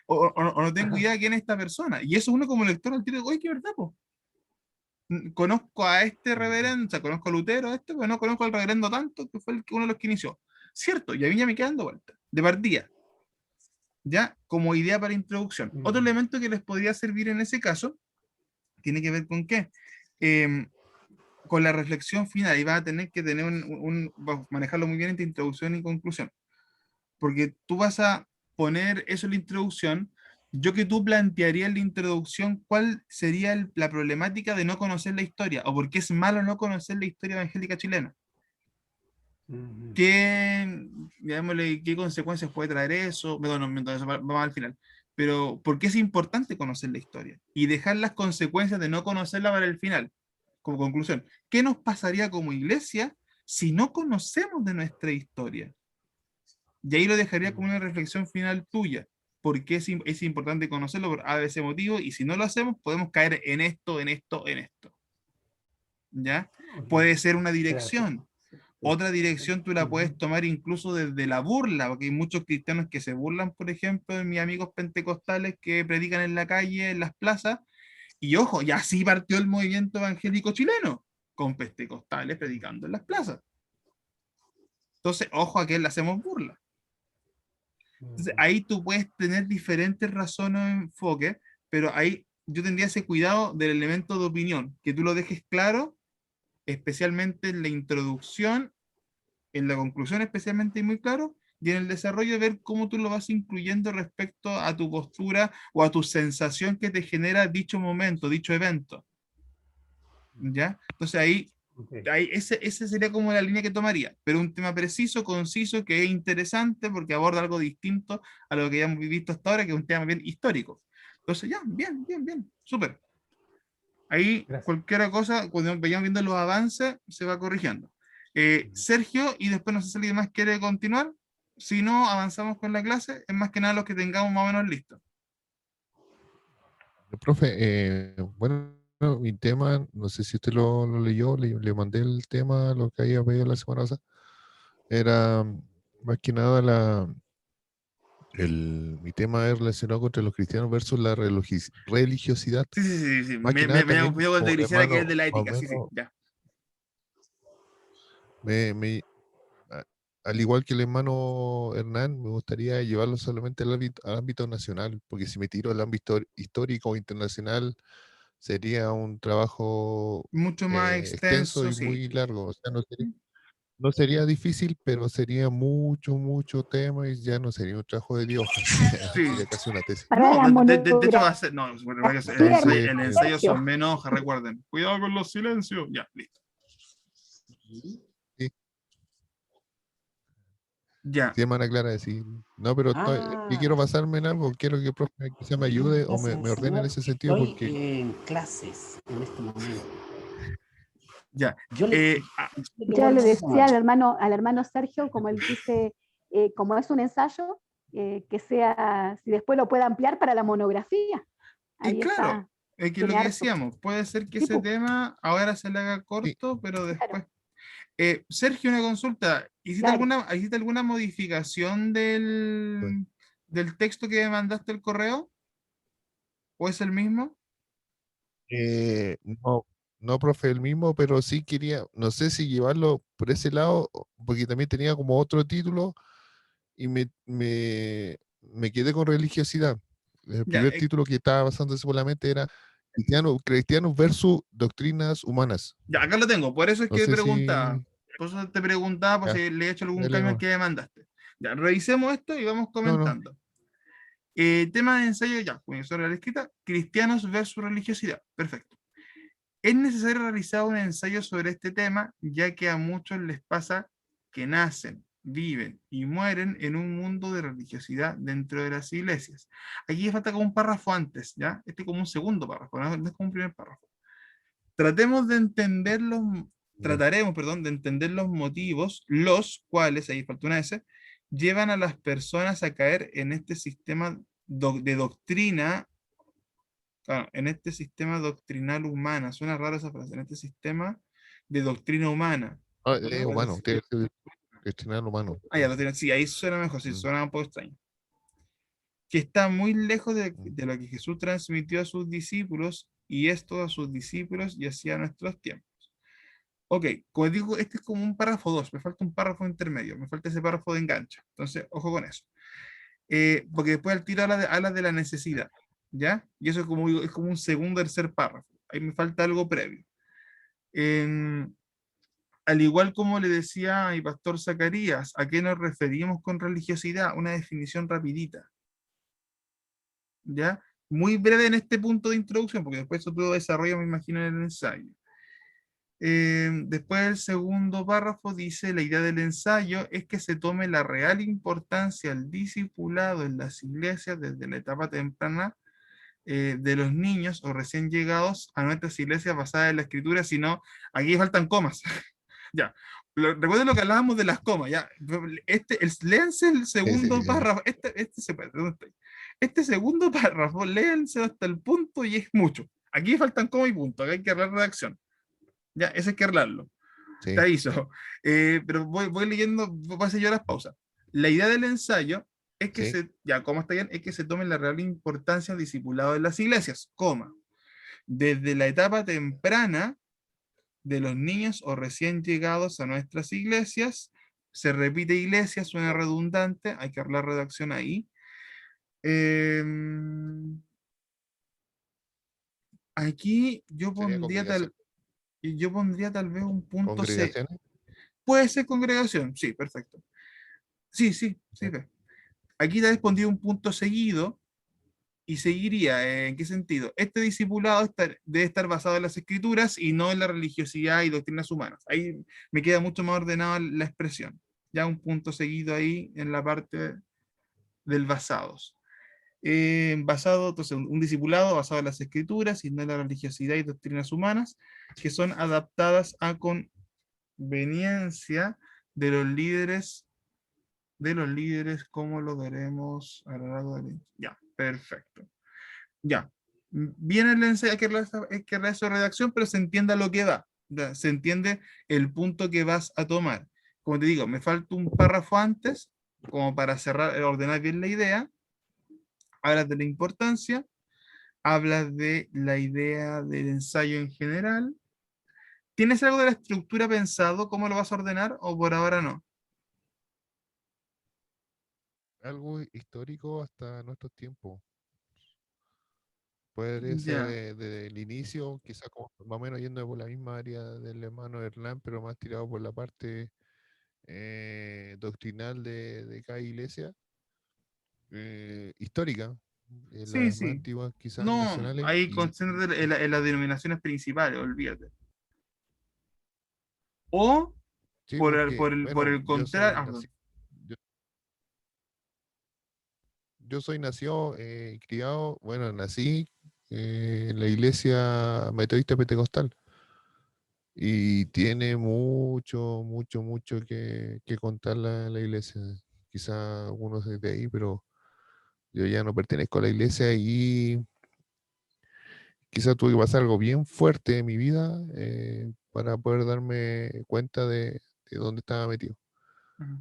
o no tengo idea quién es esta persona. Y eso uno como lector al tiro, oye, ¿qué verdad? Pues? Conozco a este reverendo, o sea, conozco a Lutero, pero no conozco al reverendo tanto, que fue uno de los que inició. Cierto, y a mí ya me quedan dando vuelta, de partida. Ya, como idea para introducción. Otro elemento que les podría servir en ese caso, tiene que ver con qué. Con la reflexión final, y vas a tener que tener manejarlo muy bien entre introducción y conclusión. Porque tú vas a poner eso en la introducción. Yo que tú plantearías en la introducción cuál sería la problemática de no conocer la historia, o por qué es malo no conocer la historia evangélica chilena. ¿Qué consecuencias puede traer eso? Eso vamos al final. Pero ¿por qué es importante conocer la historia? Y dejar las consecuencias de no conocerla para el final. Como conclusión, ¿qué nos pasaría como iglesia si no conocemos de nuestra historia? Y ahí lo dejaría como una reflexión final tuya. ¿Por qué es importante conocerlo por ese motivo? Y si no lo hacemos, podemos caer en esto, en esto, en esto. ¿Ya? Puede ser una dirección. Otra dirección tú la puedes tomar incluso desde la burla, porque hay muchos cristianos que se burlan, por ejemplo, de mis amigos pentecostales que predican en la calle, en las plazas. Y ojo, y así partió el movimiento evangélico chileno, con pentecostales predicando en las plazas. Entonces, ojo a que le hacemos burla. Entonces, ahí tú puedes tener diferentes razones de enfoque, pero ahí yo tendría ese cuidado del elemento de opinión, que tú lo dejes claro, especialmente en la introducción, en la conclusión especialmente y muy claro, y en el desarrollo ver cómo tú lo vas incluyendo respecto a tu postura o a tu sensación que te genera dicho momento, dicho evento. ¿Ya? Entonces ahí ese sería como la línea que tomaría, pero un tema preciso, conciso, que es interesante porque aborda algo distinto a lo que ya hemos visto hasta ahora, que es un tema bien histórico. Entonces ya, bien, súper. Ahí Gracias. cualquier cosa, cuando vayamos viendo los avances, se va corrigiendo. Sergio, y después no sé si alguien más quiere continuar. Si no, avanzamos con la clase. Es más que nada los que tengamos más o menos listos. Profe, bueno, mi tema, no sé si usted lo leyó, le mandé el tema, lo que había pedido la semana pasada. Era más que nada Mi tema es relacionado contra los cristianos versus la religiosidad. Sí. Más que Me nada había también, confundido cuando como dijera que es hermano, de la más o ética, sí, menos, ya. a- al igual que el hermano Hernán, me gustaría llevarlo solamente al ámbito nacional, porque si me tiro al ámbito histórico o internacional, sería un trabajo Mucho más extenso extenso, y sí. muy largo. O sea, no sería difícil, pero sería mucho tema y ya no sería un trabajo de Dios. Sí. Sería casi una tesis. Para No, la de hecho va a ser, no, Entonces, el ensayo son menos hojas, recuerden. Cuidado con los silencios. Ya, listo. sí, Ya. sí, hermana Clara, decir, no, pero yo quiero basarme en algo, quiero que el profe quizá me ayude o me ordene en ese sentido, Estoy porque en clases en este momento. Ya. Yo le, Eh, Yo le decía al hermano Sergio, como él dice, como es un ensayo, que sea, si después lo puede ampliar para la monografía. y Ahí claro, está, es que lo tiene que harto. decíamos, puede ser que Sí, ese pues, tema ahora se le haga sí, corto, pero después. claro, Sergio, una consulta. claro. ¿Hiciste alguna modificación bueno, del texto que me mandaste el correo? ¿O es el mismo? no, no, profe, el mismo, pero sí quería, no sé si llevarlo por ese lado, porque también tenía como otro título y me quedé con religiosidad. El Ya, primer título que estaba basándose por la mente era cristianos versus doctrinas humanas. ya, acá lo tengo. Por eso es No que sé preguntaba. si... Por eso te preguntaba por Ya, si le he hecho algún dale cambio al nomás. que me mandaste. Ya, revisemos esto y vamos No, no. comentando. Tema de ensayo, ya, pues sobre la escrita, cristianos versus religiosidad. Perfecto. Es necesario realizar un ensayo sobre este tema, ya que a muchos les pasa que nacen, viven y mueren en un mundo de religiosidad dentro de las iglesias. Aquí falta como un párrafo antes, ¿ya? Este como un segundo párrafo, no es como un primer párrafo. Tratemos de entender los, Ya. Trataremos, perdón, de entender los motivos, los cuales, ahí falta una S, llevan a las personas a caer en este sistema de doctrina, claro, en este sistema doctrinal humana. Suena raro esa frase, en este sistema de doctrina humana. Ah, ¿No te es parece humano, así? tiene que ser cristiano humano. Ah, ya, doctrina, sí, ahí suena mejor, sí, Mm, suena un poco extraño. Que está muy lejos mm. de lo que Jesús transmitió a sus discípulos y esto a sus discípulos y así a nuestros tiempos. Ok, como digo, este es como un párrafo 2, me falta un párrafo intermedio, me falta ese párrafo de engancha. Entonces, ojo con eso. Porque después al tiro habla de la necesidad, ¿ya? Y eso es como un segundo, tercer párrafo. Ahí me falta algo previo. En- Al igual como le decía a mi pastor Zacarías, ¿a qué nos referimos con religiosidad? Una definición rapidita, ¿ya? Muy breve en este punto de introducción, porque después eso todo desarrollo me imagino en el ensayo. Después el segundo párrafo dice, la idea del ensayo es que se tome la real importancia al discipulado en las iglesias desde la etapa temprana de los niños o recién llegados a nuestras iglesias basadas en la escritura, sino aquí faltan comas. Ya, recuerden lo que hablábamos de las comas, ya. Léanse el Sí, sí, segundo párrafo, ¿dónde estoy? Este segundo párrafo, léanse hasta el punto y es mucho. Aquí faltan coma y punto, acá hay que hablar redacción. Ya, ese hay que arreglarlo. Te sí, aviso. Pero voy leyendo, voy a hacer yo las pausas. La idea del ensayo es que sí. ya, como está bien, es que se tome la real importancia del discipulado en las iglesias, coma. Desde la etapa temprana de los niños o recién llegados a nuestras iglesias, se repite iglesia, suena redundante, hay que arreglar redacción ahí. Aquí Sería congregación. yo pondría tal vez un punto C. Congregaciones. Puede ser congregación, sí, perfecto. Sí, Ya. ve. Aquí te respondido un punto seguido y seguiría, ¿en qué sentido? Este discipulado debe estar basado en las escrituras y no en la religiosidad y doctrinas humanas. Ahí me queda mucho más ordenada la expresión. Ya un punto seguido ahí en la parte del basados. Basado, entonces, un discipulado basado en las escrituras y no en la religiosidad y doctrinas humanas, que son adaptadas a conveniencia de los líderes, como lo veremos a lo largo del... Ya, perfecto. Ya. Viene el ensayo, hay que leer su redacción, pero se entienda lo que va. Ya, se entiende el punto que vas a tomar. Como te digo, me falta un párrafo antes como para cerrar, ordenar bien la idea, hablas de la importancia, hablas de la idea del ensayo en general. ¿Tienes algo de la estructura pensado? ¿Cómo lo vas a ordenar o por ahora no? Algo histórico hasta nuestros tiempos. Puede ser Ya, desde el inicio, quizás como más o menos yendo por la misma área del hermano Hernán, pero más tirado por la parte doctrinal de cada iglesia, histórica, sí, las más sí. antiguas quizás No, nacionales, ahí y concéntrate en las denominaciones principales, olvídate. O sí, por porque, por bueno, el contrario, perdón. yo, yo soy nacido y criado, bueno, nací en la iglesia metodista pentecostal. Y tiene mucho, mucho, mucho que contar la iglesia. Quizá algunos desde ahí, pero yo ya no pertenezco a la iglesia y quizá tuve que pasar algo bien fuerte en mi vida para poder darme cuenta de dónde estaba metido. Ujú.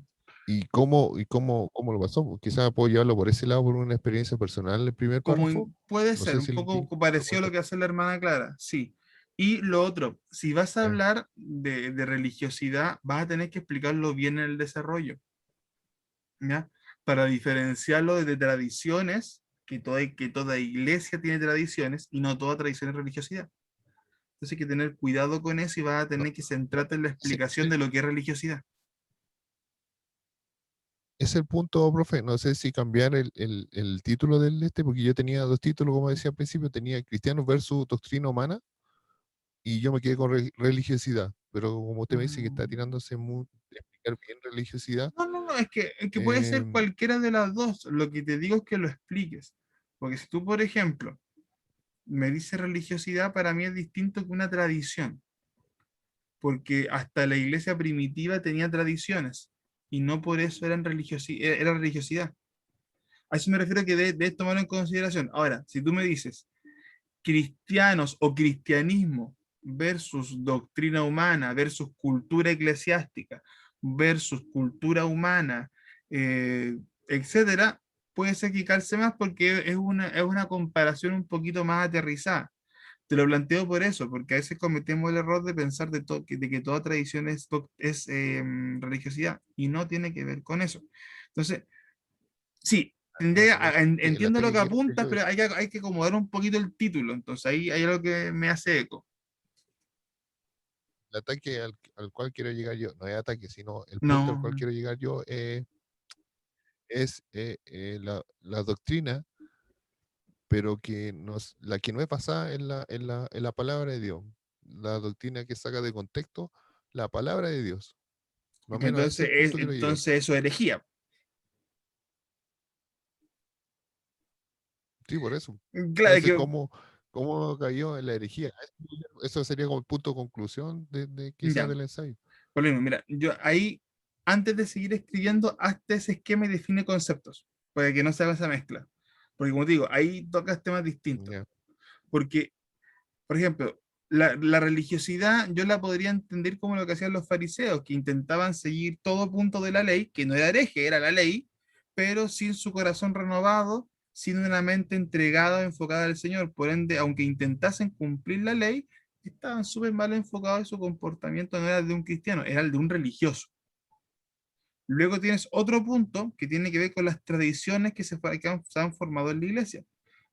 Cómo lo pasó. Pues quizá puedo llevarlo por ese lado, por una experiencia personal, el primer Como párrafo. puede No ser, sé un si el poco link lo parecido a lo cuenta. que hace la hermana Clara, sí. Y lo otro, si vas a Ya. hablar de religiosidad, vas a tener que explicarlo bien en el desarrollo, ¿ya? Para diferenciarlo de tradiciones, que toda iglesia tiene tradiciones y no toda tradición es religiosidad. Entonces hay que tener cuidado con eso y vas a No, tener que centrarte en la sí, explicación de lo que es religiosidad. es el punto, profe. No sé si cambiar el título del porque yo tenía dos títulos, como decía al principio, tenía Cristianos versus Doctrina Humana, y yo me quedé con religiosidad. Pero como usted me dice que está Mm. tirándose de explicar bien religiosidad, No, no, no, es que puede ser em, cualquiera de las dos. Lo que te digo es que lo expliques. Porque si tú, por ejemplo, me dices religiosidad, para mí es distinto que una tradición. Porque hasta la iglesia primitiva tenía tradiciones y no por eso era religiosidad. A eso me refiero que debes tomarlo en consideración. Ahora, si tú me dices cristianos o cristianismo versus doctrina humana versus cultura eclesiástica versus cultura humana, etcétera, puede ser que calce más porque es una comparación un poquito más aterrizada. Te lo planteo por eso, porque a veces cometemos el error de pensar de que toda tradición es religiosidad y no tiene que ver con eso. Entonces, sí, el entiendo lo ataque que que quiero hacer apuntas, yo pero es hay que acomodar un poquito el título. Entonces ahí hay algo que me hace eco. el ataque al cual quiero llegar yo. No es ataque, sino el punto al No, cual quiero llegar yo es la doctrina, pero la que no es basada en la palabra de Dios. La doctrina que saca de contexto la palabra de Dios. Más o menos a ese punto quiero llegar. entonces eso es herejía. Sí, por eso. Claro Entonces, que, ¿cómo cayó en la herejía? Eso sería como el punto de conclusión quizás ya, del ensayo. por lo mismo, mira, yo ahí, antes de seguir escribiendo, hazte ese esquema y define conceptos, para que no se haga esa mezcla. Porque como te digo, ahí tocas temas distintos. Ya. Porque, por ejemplo, la religiosidad yo la podría entender como lo que hacían los fariseos, que intentaban seguir todo punto de la ley, que no era hereje, era la ley, pero sin su corazón renovado, sin una mente entregada, enfocada al Señor. Por ende, aunque intentasen cumplir la ley, estaban súper mal enfocados y su comportamiento no era el de un cristiano, era el de un religioso. Luego tienes otro punto que tiene que ver con las tradiciones se han formado en la iglesia.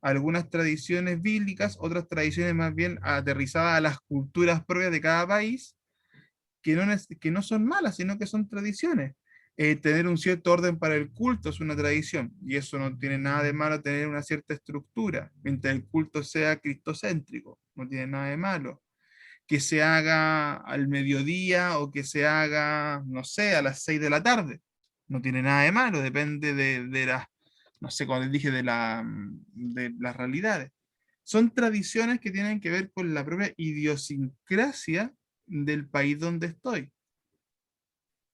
Algunas tradiciones bíblicas, otras tradiciones más bien aterrizadas a las culturas propias de cada país, que no son malas, sino que son tradiciones. Tener un cierto orden para el culto es una tradición, y eso no tiene nada de malo tener una cierta estructura, mientras el culto sea cristocéntrico, no tiene nada de malo que se haga al mediodía o que se haga, no sé, a las 6 de la tarde. No tiene nada de malo, depende de las, no sé, como les dije, de las realidades. Son tradiciones que tienen que ver con la propia idiosincrasia del país donde estoy.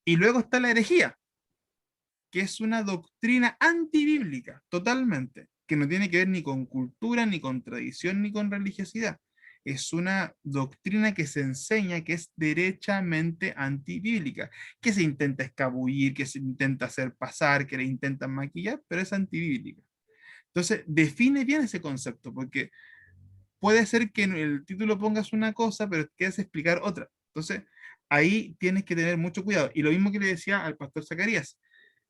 Y luego está la herejía, que es una doctrina antibíblica, totalmente, que no tiene que ver ni con cultura, ni con tradición, ni con religiosidad. es una doctrina que se enseña que es derechamente antibíblica, que se intenta escabullir, que se intenta hacer pasar, que le intentan maquillar, pero es antibíblica. Entonces, define bien ese concepto, porque puede ser que en el título pongas una cosa, pero quieres explicar otra. Entonces, ahí tienes que tener mucho cuidado. Y lo mismo que le decía al pastor Zacarías,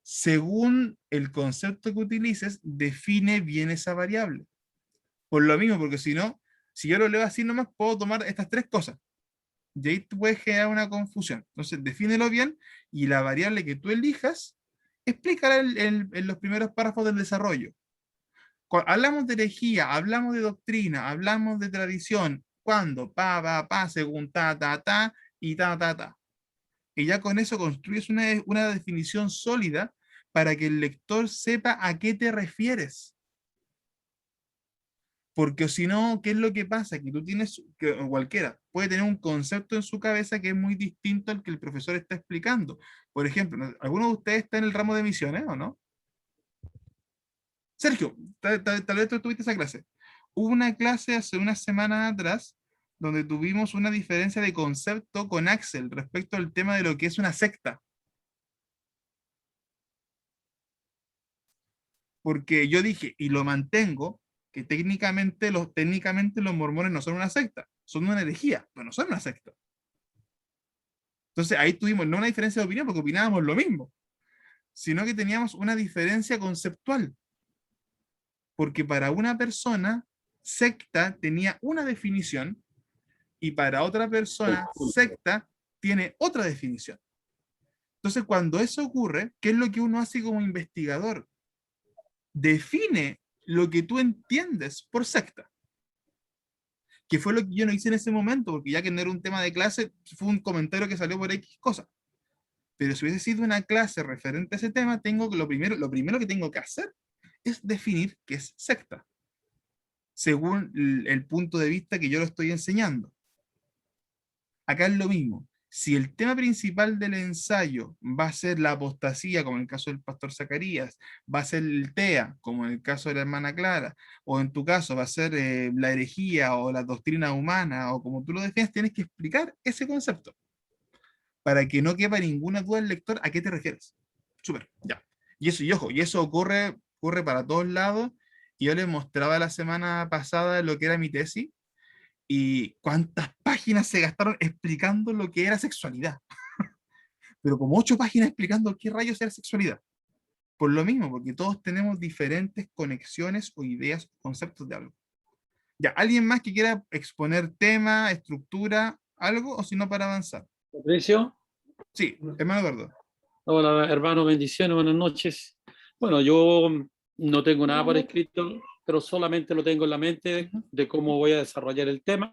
según el concepto que utilices, define bien esa variable. Por lo mismo, porque si no, si yo lo leo así nomás, puedo tomar estas tres cosas. Y ahí tú puedes generar una confusión. Entonces, defínelo bien y la variable que tú elijas, explícala en los primeros párrafos del desarrollo. Hablamos de herejía, hablamos de doctrina, hablamos de tradición. ¿Cuándo? Pa, según ta, y ta. Y ya con eso construyes una definición sólida para que el lector sepa a qué te refieres. Porque si no, ¿qué es lo que pasa? Que tú tienes, que cualquiera puede tener un concepto en su cabeza que es muy distinto al que el profesor está explicando. Por ejemplo, ¿alguno de ustedes está en el ramo de misiones o no? Sergio, tal vez tú tuviste esa clase. Hubo una clase hace unas semanas atrás donde tuvimos una diferencia de concepto con Axel respecto al tema de lo que es una secta. Porque yo dije, y lo mantengo, que técnicamente los mormones no son una secta, son una herejía, pero no son una secta. Entonces ahí tuvimos no una diferencia de opinión porque opinábamos lo mismo, sino que teníamos una diferencia conceptual. Porque para una persona, secta tenía una definición y para otra persona, secta tiene otra definición. Entonces, cuando eso ocurre, ¿qué es lo que uno hace como investigador? Define lo que tú entiendes por secta. Que fue lo que yo no hice en ese momento, porque ya que no era un tema de clase, fue un comentario que salió por X cosa. Pero si hubiese sido una clase referente a ese tema, lo primero que tengo que hacer es definir qué es secta, según el punto de vista que yo lo estoy enseñando. Acá es lo mismo. Si el tema principal del ensayo va a ser la apostasía, como en el caso del pastor Zacarías, va a ser el TEA, como en el caso de la hermana Clara, o en tu caso va a ser la herejía o la doctrina humana, o como tú lo defines, tienes que explicar ese concepto, para que no quepa ninguna duda el lector a qué te refieres. Súper, ya. Y ojo, y eso ocurre para todos lados. Y yo les mostraba la semana pasada lo que era mi tesis, y cuántas páginas se gastaron explicando lo que era sexualidad. Pero como 8 páginas explicando qué rayos era sexualidad. Por lo mismo, porque todos tenemos diferentes conexiones o ideas, conceptos de algo. Ya, ¿alguien más que quiera exponer tema, estructura, algo, o si no para avanzar? Patricio. Sí, hermano Eduardo. Hola, hermano, bendiciones, buenas noches. Bueno, yo no tengo nada por escrito, pero solamente lo tengo en la mente de cómo voy a desarrollar el tema.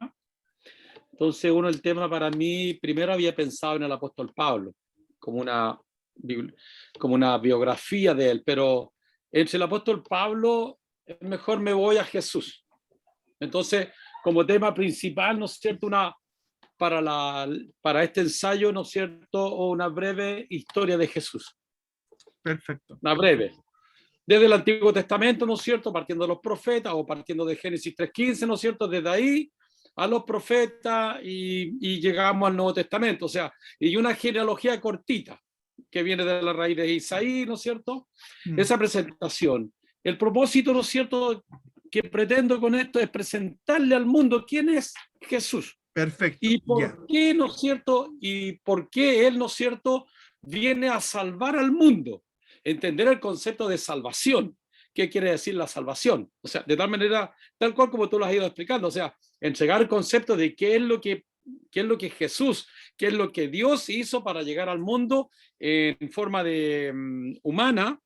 Entonces, el tema para mí, primero había pensado en el apóstol Pablo, como una biografía de él, pero entre el apóstol Pablo, mejor me voy a Jesús. Entonces, como tema principal, ¿no es cierto?, para este ensayo, ¿no es cierto?, una breve historia de Jesús. Perfecto. Una breve. Desde el Antiguo Testamento, ¿no es cierto?, partiendo de los profetas o partiendo de Génesis 3:15, ¿no es cierto?, desde ahí a los profetas y llegamos al Nuevo Testamento, o sea, y una genealogía cortita que viene de la raíz de Isaí, ¿no es cierto? Esa presentación. El propósito, ¿no es cierto?, que pretendo con esto es presentarle al mundo quién es Jesús. Perfecto. Y por qué, ¿no es cierto?, y por qué Él, ¿no es cierto?, viene a salvar al mundo. Entender el concepto de salvación. ¿Qué quiere decir la salvación? O sea, de tal manera, tal cual como tú lo has ido explicando, o sea, entregar el concepto de qué es lo que Jesús, qué es lo que Dios hizo para llegar al mundo en forma de humana,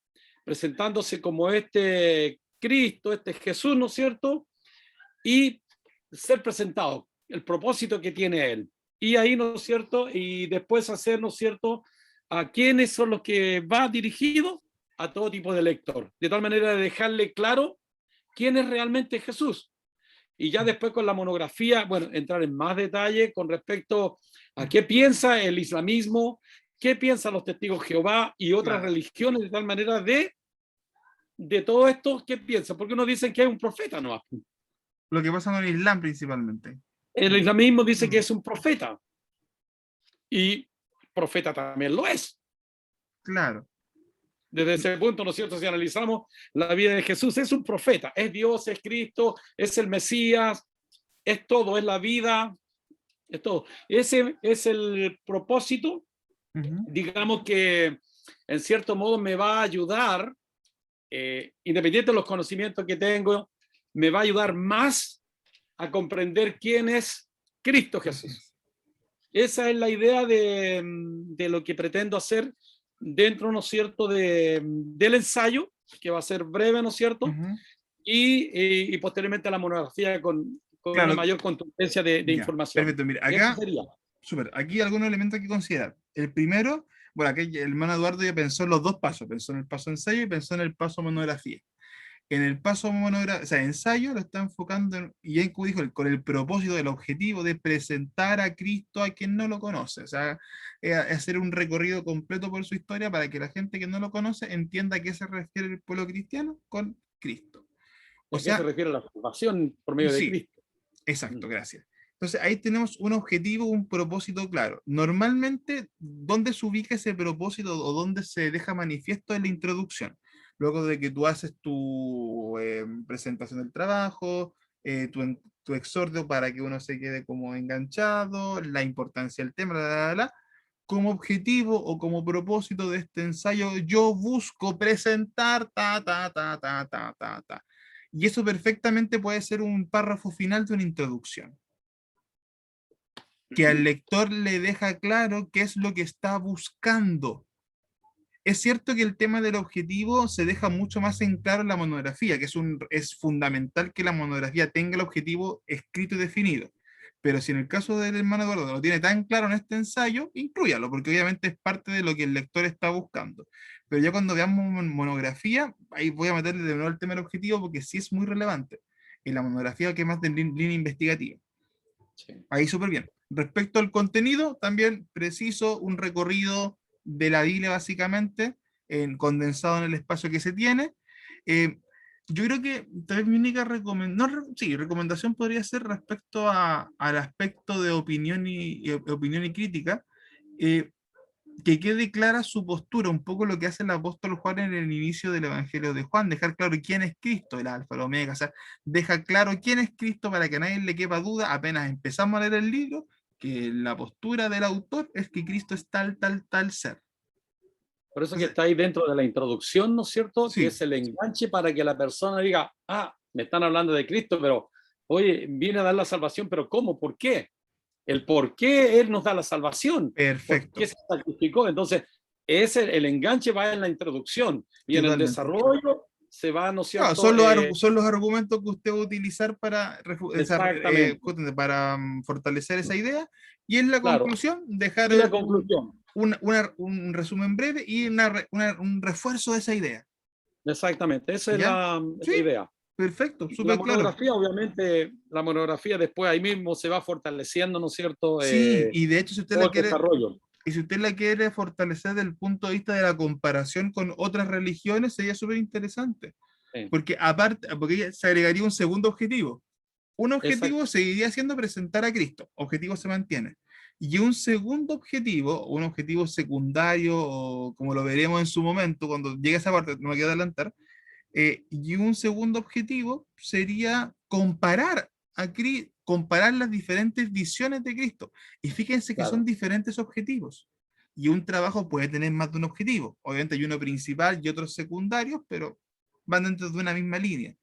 presentándose como este Cristo, este Jesús, ¿no es cierto? Y ser presentado, el propósito que tiene Él. Y ahí, ¿no es cierto? Y después hacer, ¿no es cierto?, a quiénes son los que va dirigido, a todo tipo de lector, de tal manera de dejarle claro quién es realmente Jesús. Y ya después con la monografía, bueno, entrar en más detalle con respecto a qué piensa el islamismo, qué piensan los testigos de Jehová y otras religiones, de tal manera de todo esto, ¿qué piensan? Porque unos dicen que hay un profeta, ¿no? Lo que pasa con el Islam principalmente. El islamismo dice que es un profeta. Y profeta también lo es. Claro. Desde ese punto, ¿no es cierto? Si analizamos la vida de Jesús, es un profeta, es Dios, es Cristo, es el Mesías, es todo, es la vida, es todo. Ese es el propósito, Ujú. digamos que en cierto modo me va a ayudar, independiente de los conocimientos que tengo, me va a ayudar más a comprender quién es Cristo Jesús. Esa es la idea de lo que pretendo hacer dentro, ¿no es cierto?, del ensayo, que va a ser breve, ¿no es cierto?, Ujú. y posteriormente la monografía con Claro. una mayor contundencia de Ya, información. perfecto, mira, Eso acá, sería. súper, aquí algunos elementos que considerar. El primero, bueno, aquí el hermano Eduardo ya pensó en los dos pasos, pensó en el paso ensayo y pensó en el paso monografía. En el paso monografía, o sea, ensayo lo está enfocando, y ya como dijo, con el propósito, del objetivo de presentar a Cristo a quien no lo conoce, o sea, hacer un recorrido completo por su historia para que la gente que no lo conoce entienda a qué se refiere el pueblo cristiano con Cristo. O ¿A qué se sea, refiere la salvación por medio de sí, Cristo? exacto, gracias. Entonces ahí tenemos un objetivo, un propósito claro. Normalmente, ¿dónde se ubica ese propósito o dónde se deja manifiesto en la introducción? Luego de que tú haces tu presentación del trabajo, tu exordio para que uno se quede como enganchado, la importancia del tema, como objetivo o como propósito de este ensayo, yo busco presentar ta, ta, ta, ta, ta, ta, ta. Y eso perfectamente puede ser un párrafo final de una introducción, que al lector le deja claro qué es lo que está buscando. Es cierto que el tema del objetivo se deja mucho más en claro en la monografía, que es fundamental que la monografía tenga el objetivo escrito y definido. Pero si en el caso del hermano Eduardo lo tiene tan claro en este ensayo, inclúyalo, porque obviamente es parte de lo que el lector está buscando. Pero ya cuando veamos monografía, ahí voy a meterle de nuevo el tema del objetivo, porque sí es muy relevante. En la monografía, que es más de línea investigativa. Sí. Ahí súper bien. Respecto al contenido, también preciso un recorrido de la Biblia básicamente, condensado en el espacio que se tiene. Yo creo que tal vez mi única recomendación podría ser respecto al aspecto de opinión y crítica, eh, que quede clara su postura, un poco lo que hace el apóstol Juan en el inicio del Evangelio de Juan, dejar claro quién es Cristo, el alfa, el omega, o sea, deja claro quién es Cristo para que a nadie le quepa duda, apenas empezamos a leer el libro, que la postura del autor es que Cristo es tal, tal, tal ser. Por eso que Entonces, está ahí dentro de la introducción, ¿no es cierto?, sí. que es el enganche para que la persona diga, ah, me están hablando de Cristo, pero, oye, viene a dar la salvación, pero ¿cómo? ¿Por qué? El por qué Él nos da la salvación. Perfecto. ¿Por qué se sacrificó? Entonces, el enganche va en la introducción y en el Totalmente. desarrollo se va, ¿no es Claro, cierto? son los argumentos que usted va a utilizar para, Exactamente. para fortalecer esa idea, y en la Claro. conclusión dejar Y la conclusión. un resumen breve y un refuerzo de esa idea. Exactamente, esa es ¿Ya? la Sí, idea. perfecto, La súper claro. monografía, obviamente, la monografía después ahí mismo se va fortaleciendo, ¿no es cierto? Sí, y de hecho, Todo el desarrollo. y si usted la quiere fortalecer desde el punto de vista de la comparación con otras religiones, sería súper interesante. Sí. Porque aparte, porque se agregaría un segundo objetivo. Un objetivo Exacto. seguiría siendo presentar a Cristo. Objetivo se mantiene. Y un segundo objetivo, un objetivo secundario, o como lo veremos en su momento, cuando llegue a esa parte, no me quiero adelantar, y un segundo objetivo sería comparar las diferentes visiones de Cristo. Y fíjense que Claro. son diferentes objetivos. Y un trabajo puede tener más de un objetivo. Obviamente hay uno principal y otros secundarios, pero van dentro de una misma línea.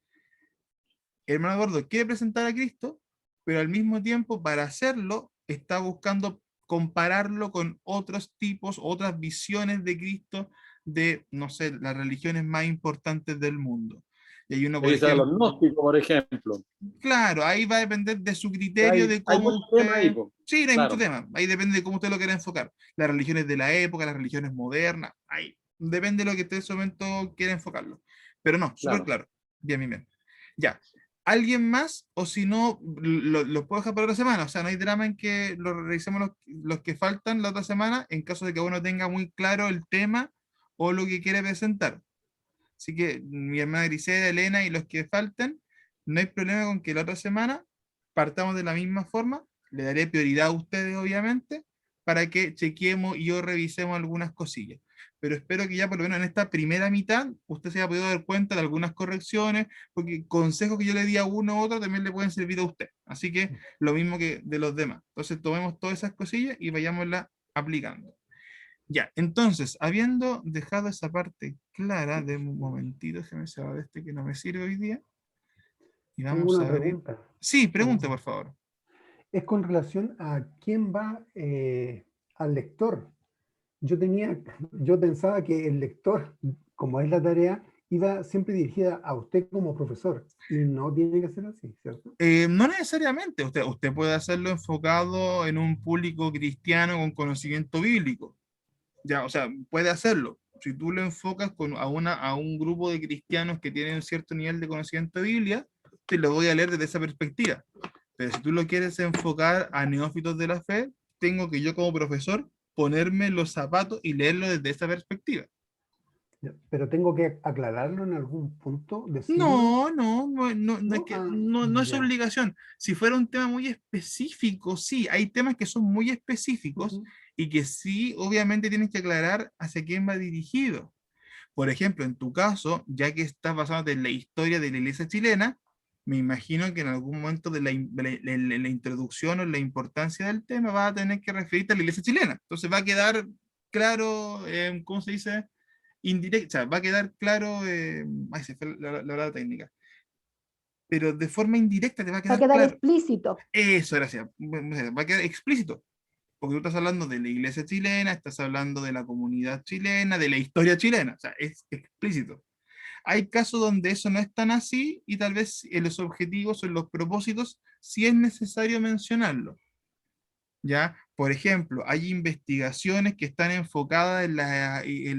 El hermano Eduardo quiere presentar a Cristo, pero al mismo tiempo, para hacerlo, está buscando compararlo con otros tipos, otras visiones de Cristo de, no sé, las religiones más importantes del mundo. Y hay uno, por Dice a ejemplo, los gnósticos, por ejemplo. claro, ahí va a depender de su criterio, de Hay cómo muchos temas ahí, usted... po. Sí, no hay mucho Claro. tema. Ahí depende de cómo usted lo quiera enfocar. Las religiones de la época, las religiones modernas, ahí depende de lo que usted en ese momento quiera enfocarlo. Pero no, súper Claro. claro. Bien, bien, bien. Ya. ¿Alguien más? O si no, lo puedo dejar para otra semana. O sea, no hay drama en que lo revisemos los que faltan la otra semana, en caso de que uno tenga muy claro el tema o lo que quiere presentar. Así que mi hermana Grisela, Elena y los que falten, no hay problema con que la otra semana partamos de la misma forma, le daré prioridad a ustedes, obviamente, para que chequeemos y yo revisemos algunas cosillas. Pero espero que ya por lo menos en esta primera mitad usted se haya podido dar cuenta de algunas correcciones, porque consejos que yo le di a uno u otro también le pueden servir a usted. Así que lo mismo que de los demás. Entonces tomemos todas esas cosillas y vayámoslas aplicando. Ya, entonces, habiendo dejado esa parte clara, de un momentito, déjeme saber este que no me sirve hoy día. Y Tengo vamos una a abrir. pregunta. Sí, pregunte, por favor. Es con relación a quién va al lector. Yo pensaba que el lector, como es la tarea, iba siempre dirigida a usted como profesor, y no tiene que ser así, ¿cierto? No necesariamente, usted puede hacerlo enfocado en un público cristiano con conocimiento bíblico. Ya, o sea, puede hacerlo. Si tú lo enfocas a un grupo de cristianos que tienen un cierto nivel de conocimiento de Biblia, te lo voy a leer desde esa perspectiva. Pero si tú lo quieres enfocar a neófitos de la fe, tengo que yo como profesor ponerme los zapatos y leerlo desde esa perspectiva. Ya, pero tengo que aclararlo en algún punto, decirlo. No, es que no es ya. obligación. Si fuera un tema muy específico, sí, hay temas que son muy específicos Ujú. y que sí, obviamente tienes que aclarar hacia quién va dirigido. Por ejemplo, en tu caso, ya que estás basado en la historia de la iglesia chilena, me imagino que en algún momento de la introducción o la importancia del tema vas a tener que referirte a la iglesia chilena. Entonces va a quedar claro, ¿cómo se dice? Indirecto, o sea, va a quedar claro, ay, se fue la palabra técnica, pero de forma indirecta te va a Va a quedar quedar claro. explícito. Eso, gracias. Va a quedar explícito. Porque tú estás hablando de la iglesia chilena, estás hablando de la comunidad chilena, de la historia chilena. O sea, es explícito. Hay casos donde eso no es tan así y tal vez en los objetivos o en los propósitos sí es necesario mencionarlo. ¿Ya? Por ejemplo, hay investigaciones que están enfocadas en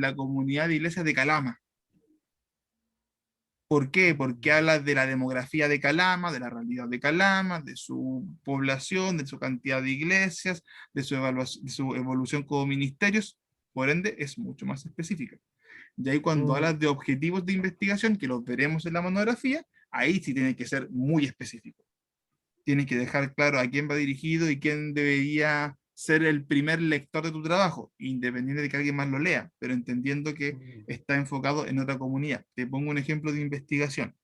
la comunidad de iglesias de Calama. ¿Por qué? Porque habla de la demografía de Calama, de la realidad de Calama, de su población, de su cantidad de iglesias, de su evolución como ministerios, por ende es mucho más específica. Y ahí cuando hablas de objetivos de investigación, que los veremos en la monografía, ahí sí tiene que ser muy específico. Tienes que dejar claro a quién va dirigido y quién debería ser el primer lector de tu trabajo, independiente de que alguien más lo lea, pero entendiendo que está enfocado en otra comunidad. Te pongo un ejemplo de investigación.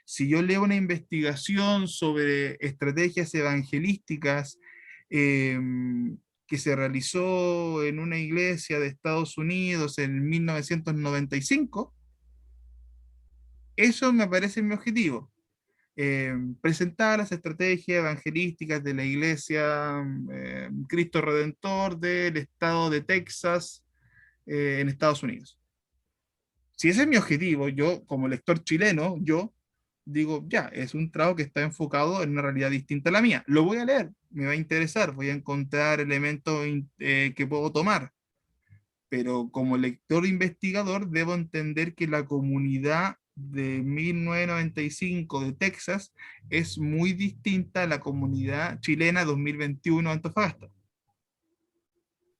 Si yo leo una investigación sobre estrategias evangelísticas que se realizó en una iglesia de Estados Unidos en 1995, eso me parece mi objetivo. Presentar las estrategias evangelísticas de la iglesia Cristo Redentor del estado de Texas en Estados Unidos. Si ese es mi objetivo, yo como lector chileno, yo digo, ya, es un trabajo que está enfocado en una realidad distinta a la mía. Lo voy a leer, me va a interesar, voy a encontrar elementos que puedo tomar, pero como lector investigador debo entender que la comunidad de 1995 de Texas es muy distinta a la comunidad chilena 2021 de Antofagasta.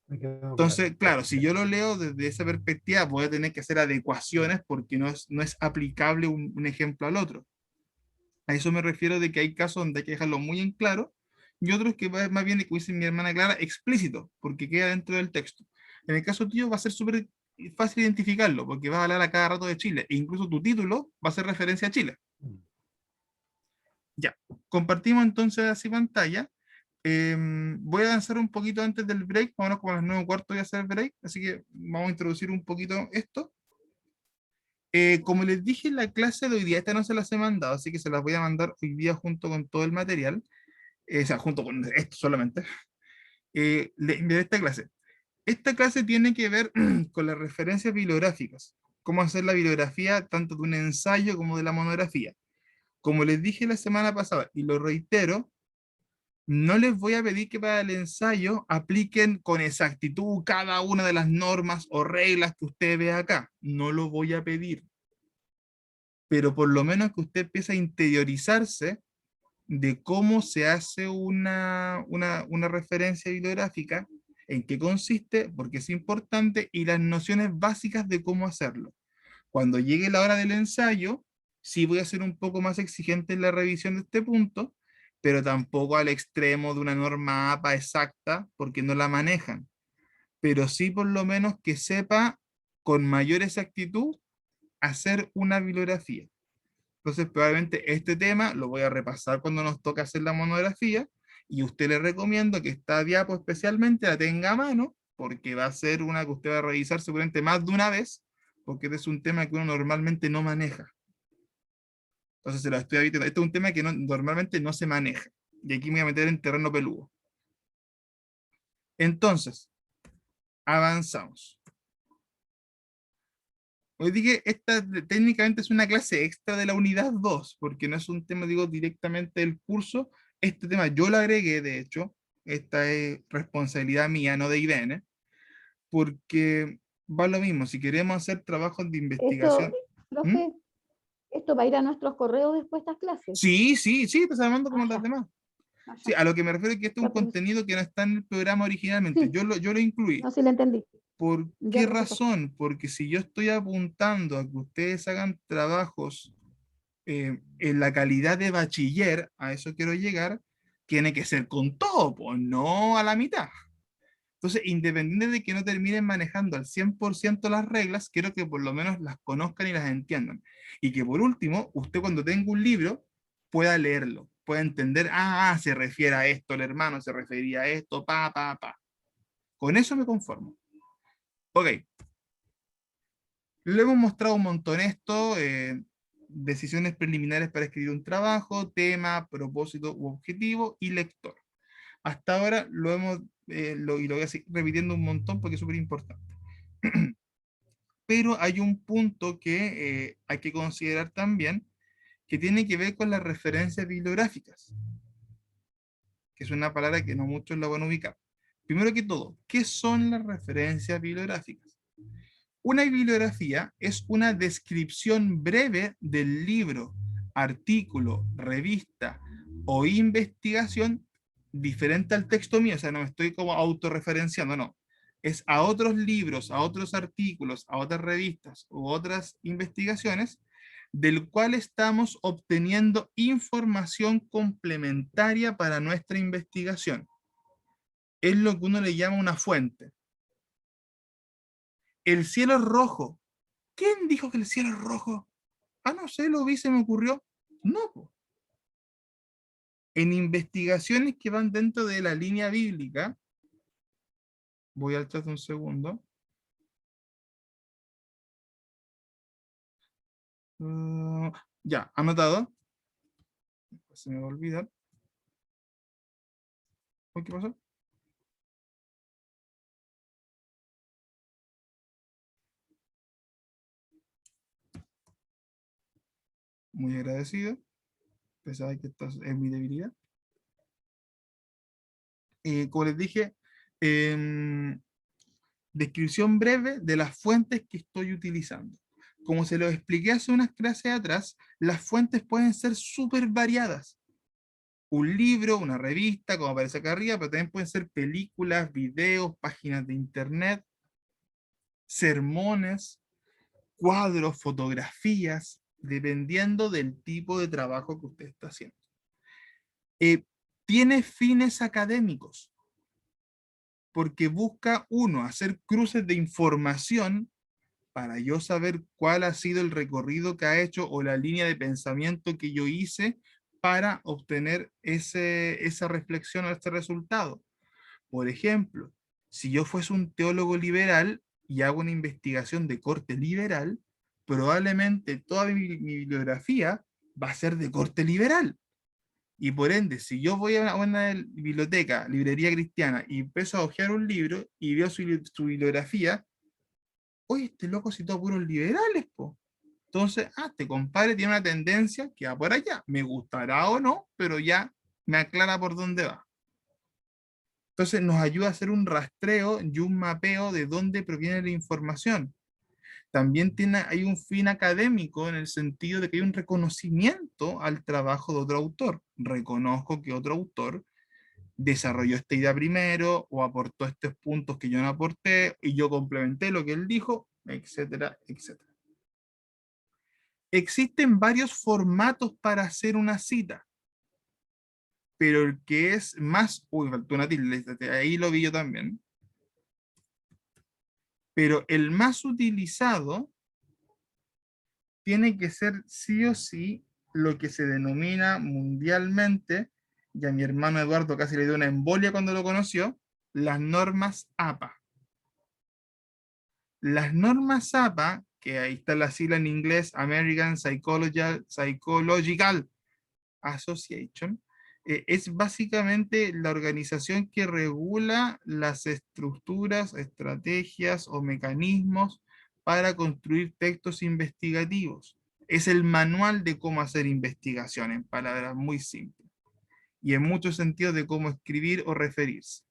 Me quedó claro. Entonces, claro, si yo lo leo desde esa perspectiva, voy a tener que hacer adecuaciones porque no es aplicable un ejemplo al otro. A eso me refiero de que hay casos donde hay que dejarlo muy en claro y otros que más bien, como dice mi hermana Clara, explícito, porque queda dentro del texto. En el caso tuyo va a ser súper fácil identificarlo, porque vas a hablar a cada rato de Chile, e incluso tu título va a hacer referencia a Chile. Ya, compartimos entonces así pantalla. Voy a avanzar un poquito antes del break, vámonos como a las 9:15 voy a hacer el break, así que vamos a introducir un poquito esto. Como les dije en la clase de hoy día, esta no se las he mandado, así que se las voy a mandar hoy día junto con todo el material, o sea, junto con esto solamente, de esta clase. Esta clase tiene que ver con las referencias bibliográficas, cómo hacer la bibliografía tanto de un ensayo como de la monografía. Como les dije la semana pasada, y lo reitero, no les voy a pedir que para el ensayo apliquen con exactitud cada una de las normas o reglas que usted ve acá. No lo voy a pedir. Pero por lo menos que usted empiece a interiorizarse de cómo se hace una referencia bibliográfica, en qué consiste, porque es importante, y las nociones básicas de cómo hacerlo. Cuando llegue la hora del ensayo, sí voy a ser un poco más exigente en la revisión de este punto, pero tampoco al extremo de una norma APA exacta, porque no la manejan. Pero sí por lo menos que sepa con mayor exactitud hacer una bibliografía. Entonces probablemente este tema lo voy a repasar cuando nos toque hacer la monografía, y usted le recomiendo que esta diapo especialmente la tenga a mano, porque va a ser una que usted va a revisar seguramente más de una vez, porque este es un tema que uno normalmente no maneja. Entonces se lo estoy evitando. Este es un tema que normalmente no se maneja. Y aquí me voy a meter en terreno peludo. Entonces, avanzamos. Hoy dije, esta técnicamente es una clase extra de la unidad 2, porque no es un tema, digo, directamente del curso. Este tema yo lo agregué, de hecho. Esta es responsabilidad mía, no de IBN, porque va lo mismo. Si queremos hacer trabajos de Esto, investigación... ¿Mm? profe, esto va a ir a nuestros correos después de estas clases. Sí, sí, sí, pues hablando como Ah, las ya. demás. Ah, Sí, ya. a lo que me refiero es que este es un Ya, profesor. contenido que no está en el programa originalmente. Sí. Yo lo incluí. No, sí lo entendí. ¿Por Ya, qué profesor. razón? Porque si yo estoy apuntando a que ustedes hagan trabajos en la calidad de bachiller, a eso quiero llegar, tiene que ser con todo, pues no a la mitad. Entonces, independiente de que no terminen manejando al 100% las reglas, quiero que por lo menos las conozcan y las entiendan. Y que por último, usted cuando tenga un libro, pueda leerlo, pueda entender, se refiere a esto, el hermano se refería a esto, pa. Con eso me conformo. Ok. Le hemos mostrado un montón esto, decisiones preliminares para escribir un trabajo, tema, propósito u objetivo y lector. Hasta ahora lo hemos, y lo voy a seguir repitiendo un montón porque es súper importante. Pero hay un punto que hay que considerar también, que tiene que ver con las referencias bibliográficas, que es una palabra que no muchos la van a ubicar. Primero que todo, ¿qué son las referencias bibliográficas? Una bibliografía es una descripción breve del libro, artículo, revista o investigación diferente al texto mío, o sea, no me estoy como autorreferenciando, no. Es a otros libros, a otros artículos, a otras revistas u otras investigaciones, del cual estamos obteniendo información complementaria para nuestra investigación. Es lo que uno le llama una fuente. El cielo es rojo. ¿Quién dijo que el cielo es rojo? No sé, lo vi, se me ocurrió. No, po. En investigaciones que van dentro de la línea bíblica, voy al chat un segundo. Ya, anotado. Se me va a olvidar. ¿Qué pasó? Muy agradecido. Pensaba que esto es mi debilidad. Como les dije, descripción breve de las fuentes que estoy utilizando. Como se lo expliqué hace unas clases atrás, las fuentes pueden ser súper variadas. Un libro, una revista, como aparece acá arriba, pero también pueden ser películas, videos, páginas de internet, sermones, cuadros, fotografías, dependiendo del tipo de trabajo que usted está haciendo. Tiene fines académicos, porque busca, uno, hacer cruces de información para yo saber cuál ha sido el recorrido que ha hecho o la línea de pensamiento que yo hice para obtener esa reflexión o este resultado. Por ejemplo, si yo fuese un teólogo liberal y hago una investigación de corte liberal, probablemente toda mi bibliografía va a ser de corte liberal. Y por ende, si yo voy a una biblioteca, librería cristiana, y empiezo a hojear un libro y veo su bibliografía, oye, este loco citó puros liberales, po. Entonces, este compadre tiene una tendencia que va por allá. Me gustará o no, pero ya me aclara por dónde va. Entonces nos ayuda a hacer un rastreo y un mapeo de dónde proviene la información. También hay un fin académico en el sentido de que hay un reconocimiento al trabajo de otro autor. Reconozco que otro autor desarrolló esta idea primero o aportó estos puntos que yo no aporté y yo complementé lo que él dijo, etcétera, etcétera. Existen varios formatos para hacer una cita. pero el que es más, uy, faltó una tilde, ahí lo vi yo también, pero el más utilizado tiene que ser sí o sí lo que se denomina mundialmente, y a mi hermano Eduardo casi le dio una embolia cuando lo conoció, las normas APA. Las normas APA, que ahí está la sigla en inglés, American Psychological Association, es básicamente la organización que regula las estructuras, estrategias o mecanismos para construir textos investigativos. Es el manual de cómo hacer investigación, en palabras muy simples, y en muchos sentidos de cómo escribir o referirse.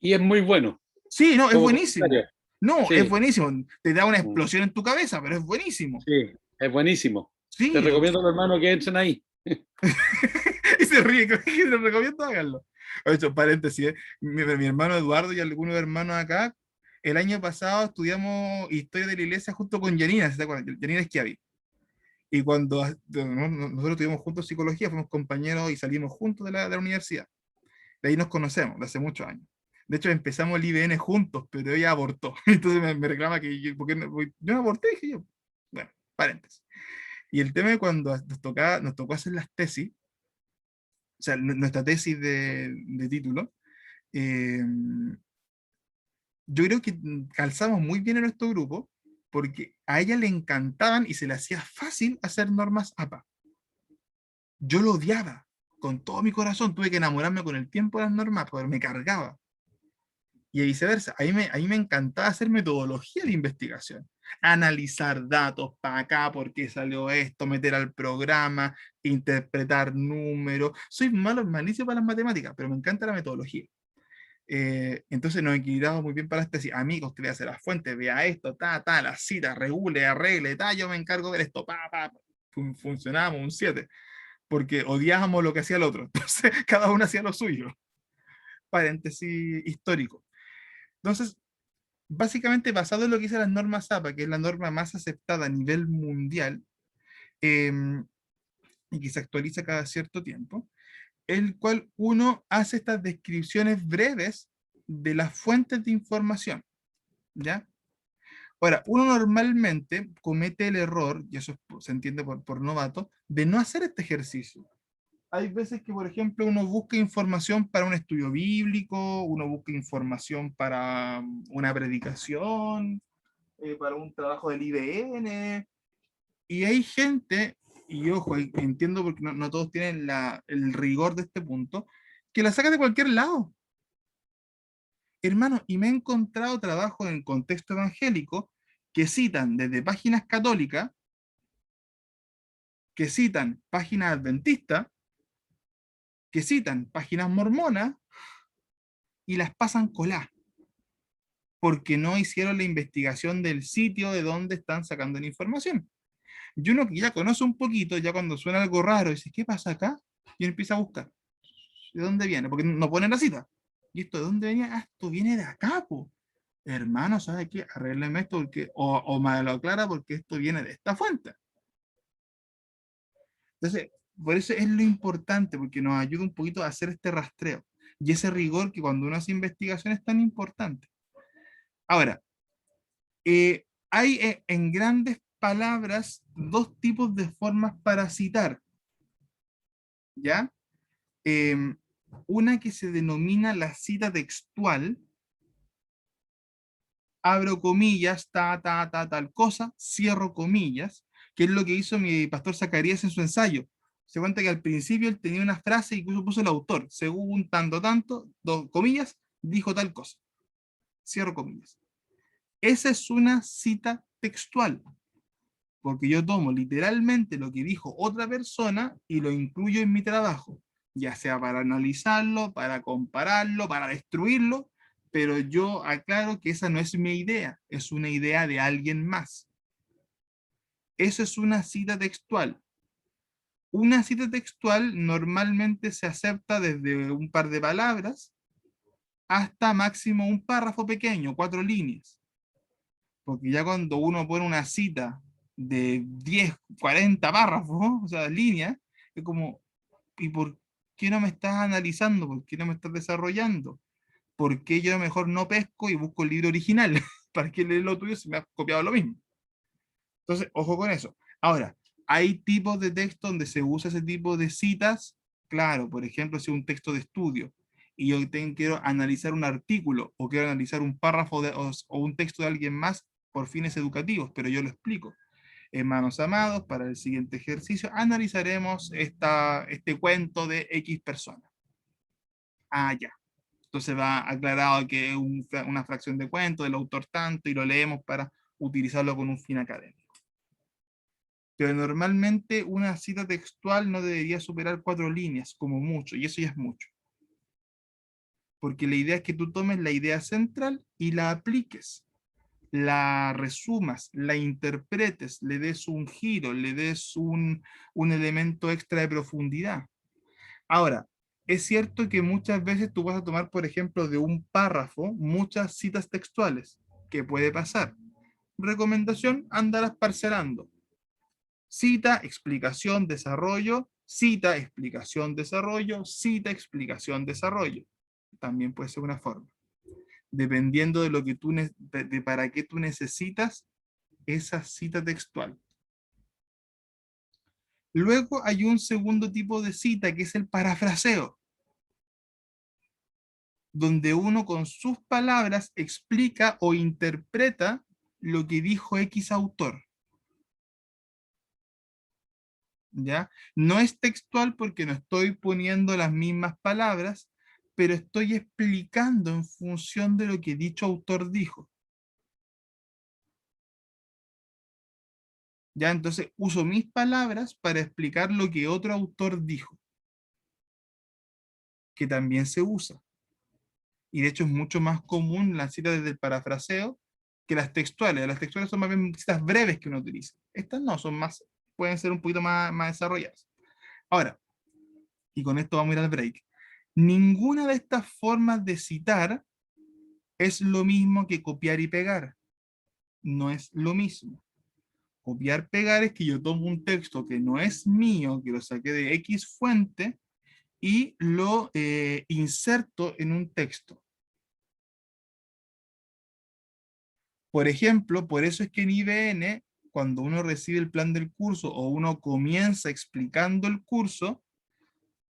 Y es muy bueno. Sí, no, es Como buenísimo. comentario. No, Sí. es buenísimo. Te da una explosión en tu cabeza, pero es buenísimo. Sí, es buenísimo. Sí, Te recomiendo a los hermanos que entren ahí. y se ríe, creo que les recomiendo háganlo. De hecho, paréntesis, mi hermano Eduardo y algunos hermanos acá, el año pasado estudiamos historia de la iglesia junto con Janina, ¿se acuerdan? Janina Schiavi. Y cuando nosotros estuvimos juntos psicología, fuimos compañeros y salimos juntos de la universidad. De ahí nos conocemos, de hace muchos años. De hecho, empezamos el IBN juntos, pero ella abortó. Entonces me reclama que yo, porque yo no aborté, dije yo. Bueno, paréntesis. Y el tema es cuando nos tocó hacer las tesis, o sea, nuestra tesis de título, eh, yo creo que calzamos muy bien en nuestro grupo, porque a ella le encantaban y se le hacía fácil hacer normas APA. Yo lo odiaba con todo mi corazón, tuve que enamorarme con el tiempo de las normas, porque me cargaba. Y viceversa, a mí me encantaba hacer metodología de investigación, analizar datos para acá, por qué salió esto, meter al programa, interpretar números. Soy malísimo para las matemáticas, pero me encanta la metodología. Entonces nos equilibramos muy bien para las tesis. Amigos, te voy a hacer las fuentes, vea esto, las citas, regule, arregle, yo me encargo de esto, funcionábamos un 7, porque odiábamos lo que hacía el otro. Entonces cada uno hacía lo suyo. Paréntesis histórico. Entonces, básicamente basado en lo que dice las normas APA, que es la norma más aceptada a nivel mundial, y que se actualiza cada cierto tiempo, el cual uno hace estas descripciones breves de las fuentes de información, ¿ya? Ahora, uno normalmente comete el error, y eso se entiende por novato, de no hacer este ejercicio. Hay veces que, por ejemplo, uno busca información para un estudio bíblico, uno busca información para una predicación, para un trabajo del IBN, y hay gente, y ojo, entiendo porque no todos tienen el rigor de este punto, que la saca de cualquier lado. Hermano, y me he encontrado trabajos en contexto evangélico que citan desde páginas católicas, que citan páginas adventistas, que citan páginas mormonas y las pasan coladas, porque no hicieron la investigación del sitio de donde están sacando la información. Y uno que ya conoce un poquito, ya cuando suena algo raro, dice, ¿qué pasa acá? Y uno empieza a buscar. ¿De dónde viene? Porque no ponen la cita. ¿Y esto de dónde venía? Ah, esto viene de acá, po. Hermano, ¿sabes qué? Arrégleme esto porque, o me lo aclara porque esto viene de esta fuente. Entonces, por eso es lo importante, porque nos ayuda un poquito a hacer este rastreo. Y ese rigor que cuando uno hace investigación es tan importante. Ahora, hay en grandes palabras dos tipos de formas para citar. ¿Ya? Una que se denomina la cita textual, abro comillas, tal cosa, cierro comillas, que es lo que hizo mi pastor Zacarías en su ensayo. Se cuenta que al principio él tenía una frase y incluso puso el autor, según tanto, dos comillas, dijo tal cosa. Cierro comillas. Esa es una cita textual, porque yo tomo literalmente lo que dijo otra persona y lo incluyo en mi trabajo, ya sea para analizarlo, para compararlo, para destruirlo, pero yo aclaro que esa no es mi idea, es una idea de alguien más. Eso es una cita textual. Una cita textual normalmente se acepta desde un par de palabras hasta máximo un párrafo pequeño, 4 líneas. Porque ya cuando uno pone una cita de 10, 40 párrafos, o sea, líneas, es como, ¿y por qué no me estás analizando? ¿Por qué no me estás desarrollando? ¿Por qué yo a lo mejor no pesco y busco el libro original? ¿Para qué leer lo tuyo si me has copiado lo mismo? Entonces, ojo con eso. Ahora, hay tipos de texto donde se usa ese tipo de citas. Claro, por ejemplo, si es un texto de estudio y yo quiero analizar un artículo o quiero analizar un párrafo o un texto de alguien más por fines educativos, pero yo lo explico. Hermanos amados, para el siguiente ejercicio analizaremos este cuento de X persona. Ah, ya. Entonces va aclarado que es una fracción de cuento del autor tanto y lo leemos para utilizarlo con un fin académico. Pero normalmente una cita textual no debería superar 4 líneas, como mucho, y eso ya es mucho. Porque la idea es que tú tomes la idea central y la apliques, la resumas, la interpretes, le des un giro, le des un elemento extra de profundidad. Ahora, es cierto que muchas veces tú vas a tomar, por ejemplo, de un párrafo, muchas citas textuales, que puede pasar. Recomendación, andarlas parcelando. Cita, explicación, desarrollo, cita, explicación, desarrollo, cita, explicación, desarrollo. También puede ser una forma. Dependiendo de lo que tú de para qué tú necesitas esa cita textual. Luego hay un segundo tipo de cita que es el parafraseo, donde uno con sus palabras explica o interpreta lo que dijo X autor. ¿Ya? No es textual porque no estoy poniendo las mismas palabras, pero estoy explicando en función de lo que dicho autor dijo. ¿Ya? Entonces uso mis palabras para explicar lo que otro autor dijo, que también se usa. Y de hecho es mucho más común las citas desde el parafraseo que las textuales. Las textuales son más bien citas breves que uno utiliza. Estas no, son más, pueden ser un poquito más desarrolladas. Ahora, y con esto vamos a ir al break. Ninguna de estas formas de citar es lo mismo que copiar y pegar. No es lo mismo. Copiar, pegar es que yo tomo un texto que no es mío, que lo saqué de X fuente, y lo inserto en un texto. Por ejemplo, por eso es que en IBN, cuando uno recibe el plan del curso o uno comienza explicando el curso,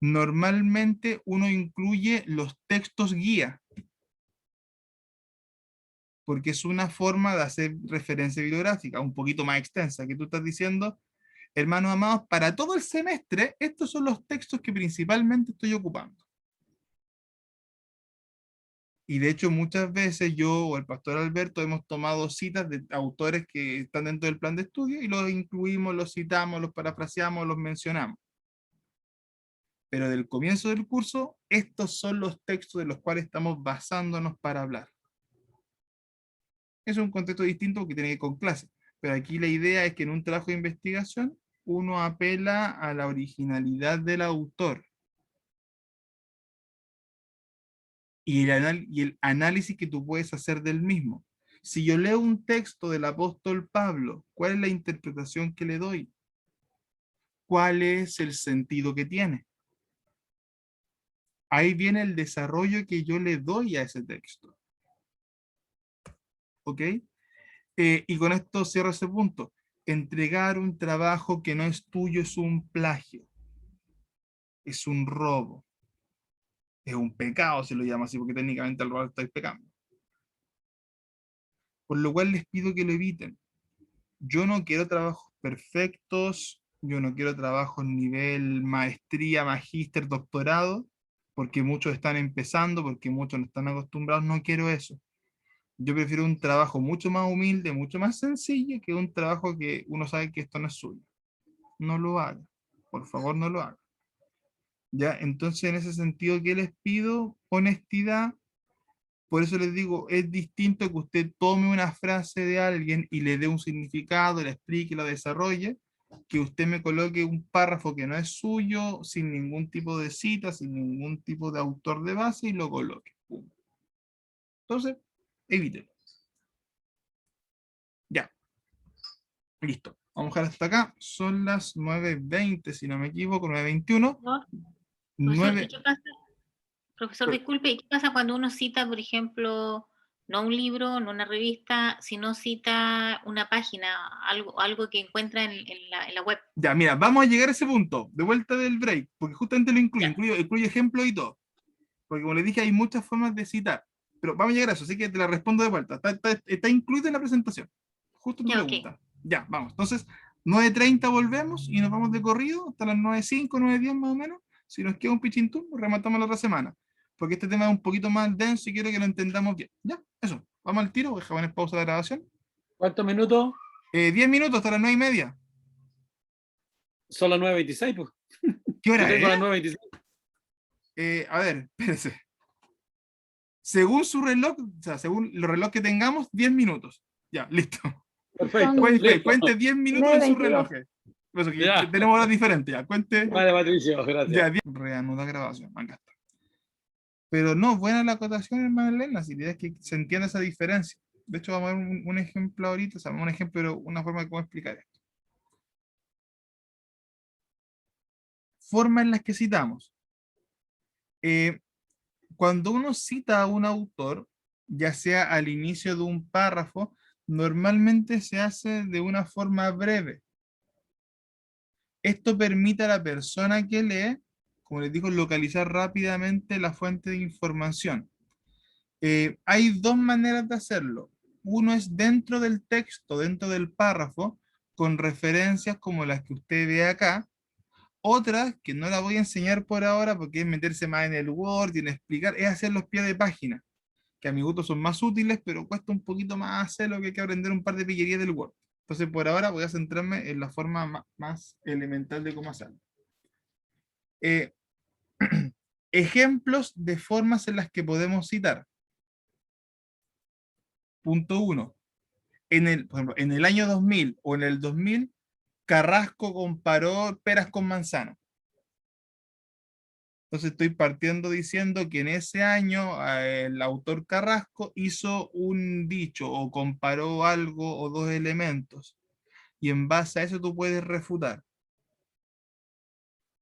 normalmente uno incluye los textos guía, porque es una forma de hacer referencia bibliográfica un poquito más extensa, que tú estás diciendo, hermanos amados, para todo el semestre, estos son los textos que principalmente estoy ocupando. Y de hecho muchas veces yo o el pastor Alberto hemos tomado citas de autores que están dentro del plan de estudio y los incluimos, los citamos, los parafraseamos, los mencionamos. Pero del comienzo del curso, estos son los textos de los cuales estamos basándonos para hablar. Es un contexto distinto porque tiene que ver con clase. Pero aquí la idea es que en un trabajo de investigación uno apela a la originalidad del autor. Y el análisis que tú puedes hacer del mismo. Si yo leo un texto del apóstol Pablo, ¿cuál es la interpretación que le doy? ¿Cuál es el sentido que tiene? Ahí viene el desarrollo que yo le doy a ese texto. ¿Ok? Y con esto cierro ese punto. Entregar un trabajo que no es tuyo es un plagio. Es un robo. Es un pecado, se lo llama así, porque técnicamente al robar estáis pecando. Por lo cual les pido que lo eviten. Yo no quiero trabajos perfectos, yo no quiero trabajos nivel maestría, magíster, doctorado, porque muchos están empezando, porque muchos no están acostumbrados, no quiero eso. Yo prefiero un trabajo mucho más humilde, mucho más sencillo, que un trabajo que uno sabe que esto no es suyo. No lo haga, por favor no lo haga. ¿Ya? Entonces en ese sentido, ¿qué les pido? Honestidad. Por eso les digo, es distinto que usted tome una frase de alguien y le dé un significado, la explique, la desarrolle, que usted me coloque un párrafo que no es suyo, sin ningún tipo de cita, sin ningún tipo de autor de base y lo coloque. Pum. Entonces, evítelo. Ya. Listo. Vamos a dejar hasta acá. Son las 9:20, si no me equivoco, 9:21. Profesor, ¿y 9, qué pasa? Profesor, disculpe, ¿y qué pasa cuando uno cita, por ejemplo, no un libro, no una revista, sino cita una página, algo que encuentra en la web? ya, mira, vamos a llegar a ese punto, de vuelta del break, porque justamente lo Ya. incluye ejemplos y todo. Porque como les dije, hay muchas formas de citar. Pero vamos a llegar a eso, así que te la respondo de vuelta. Está incluido en la presentación. Justo tu Ya, ok. pregunta. Ya, vamos. Entonces, 9:30 volvemos y nos vamos de corrido hasta las 9:05, 9:10 más o menos. Si nos queda un pichintún, rematamos la otra semana. Porque este tema es un poquito más denso y quiero que lo entendamos bien. Ya, eso. Vamos al tiro, dejamos en pausa la grabación. ¿Cuántos minutos? 10 minutos hasta las 9:30. Son las 9:26, pues. ¿Qué Yo hora tengo las es? 9:26. A ver, espérese. Según su reloj, o sea, según los relojes que tengamos, 10 minutos. Ya, listo. Perfecto. Son Listo. Cuente 10 minutos en su 9:22. reloj. Por eso que Ya. tenemos horas diferentes. Ya, cuente. Vale, Patricio, gracias. Ya, 10. Reanuda grabación. Acá está. Pero no, buena la acotación, hermana Elena. La idea es que se entienda esa diferencia. De hecho, vamos a ver un ejemplo ahorita. O sea, un ejemplo, pero una forma de cómo explicar esto. Forma en las que citamos. Cuando uno cita a un autor, ya sea al inicio de un párrafo, normalmente se hace de una forma breve. Esto permite a la persona que lee, como les digo, localizar rápidamente la fuente de información. Hay dos maneras de hacerlo. Uno es dentro del texto, dentro del párrafo, con referencias como las que usted ve acá. Otra, que no la voy a enseñar por ahora porque es meterse más en el Word y en explicar, es hacer los pies de página, que a mi gusto son más útiles, pero cuesta un poquito más hacerlo, que hay que aprender un par de pillerías del Word. Entonces, por ahora voy a centrarme en la forma más elemental de cómo hacerlo. Ejemplos de formas en las que podemos citar. Punto 1. Por ejemplo, en el año 2000 o en el 2000, Carrasco comparó peras con manzanas. Entonces estoy partiendo diciendo que en ese año el autor Carrasco hizo un dicho o comparó algo o dos elementos. Y en base a eso tú puedes refutar.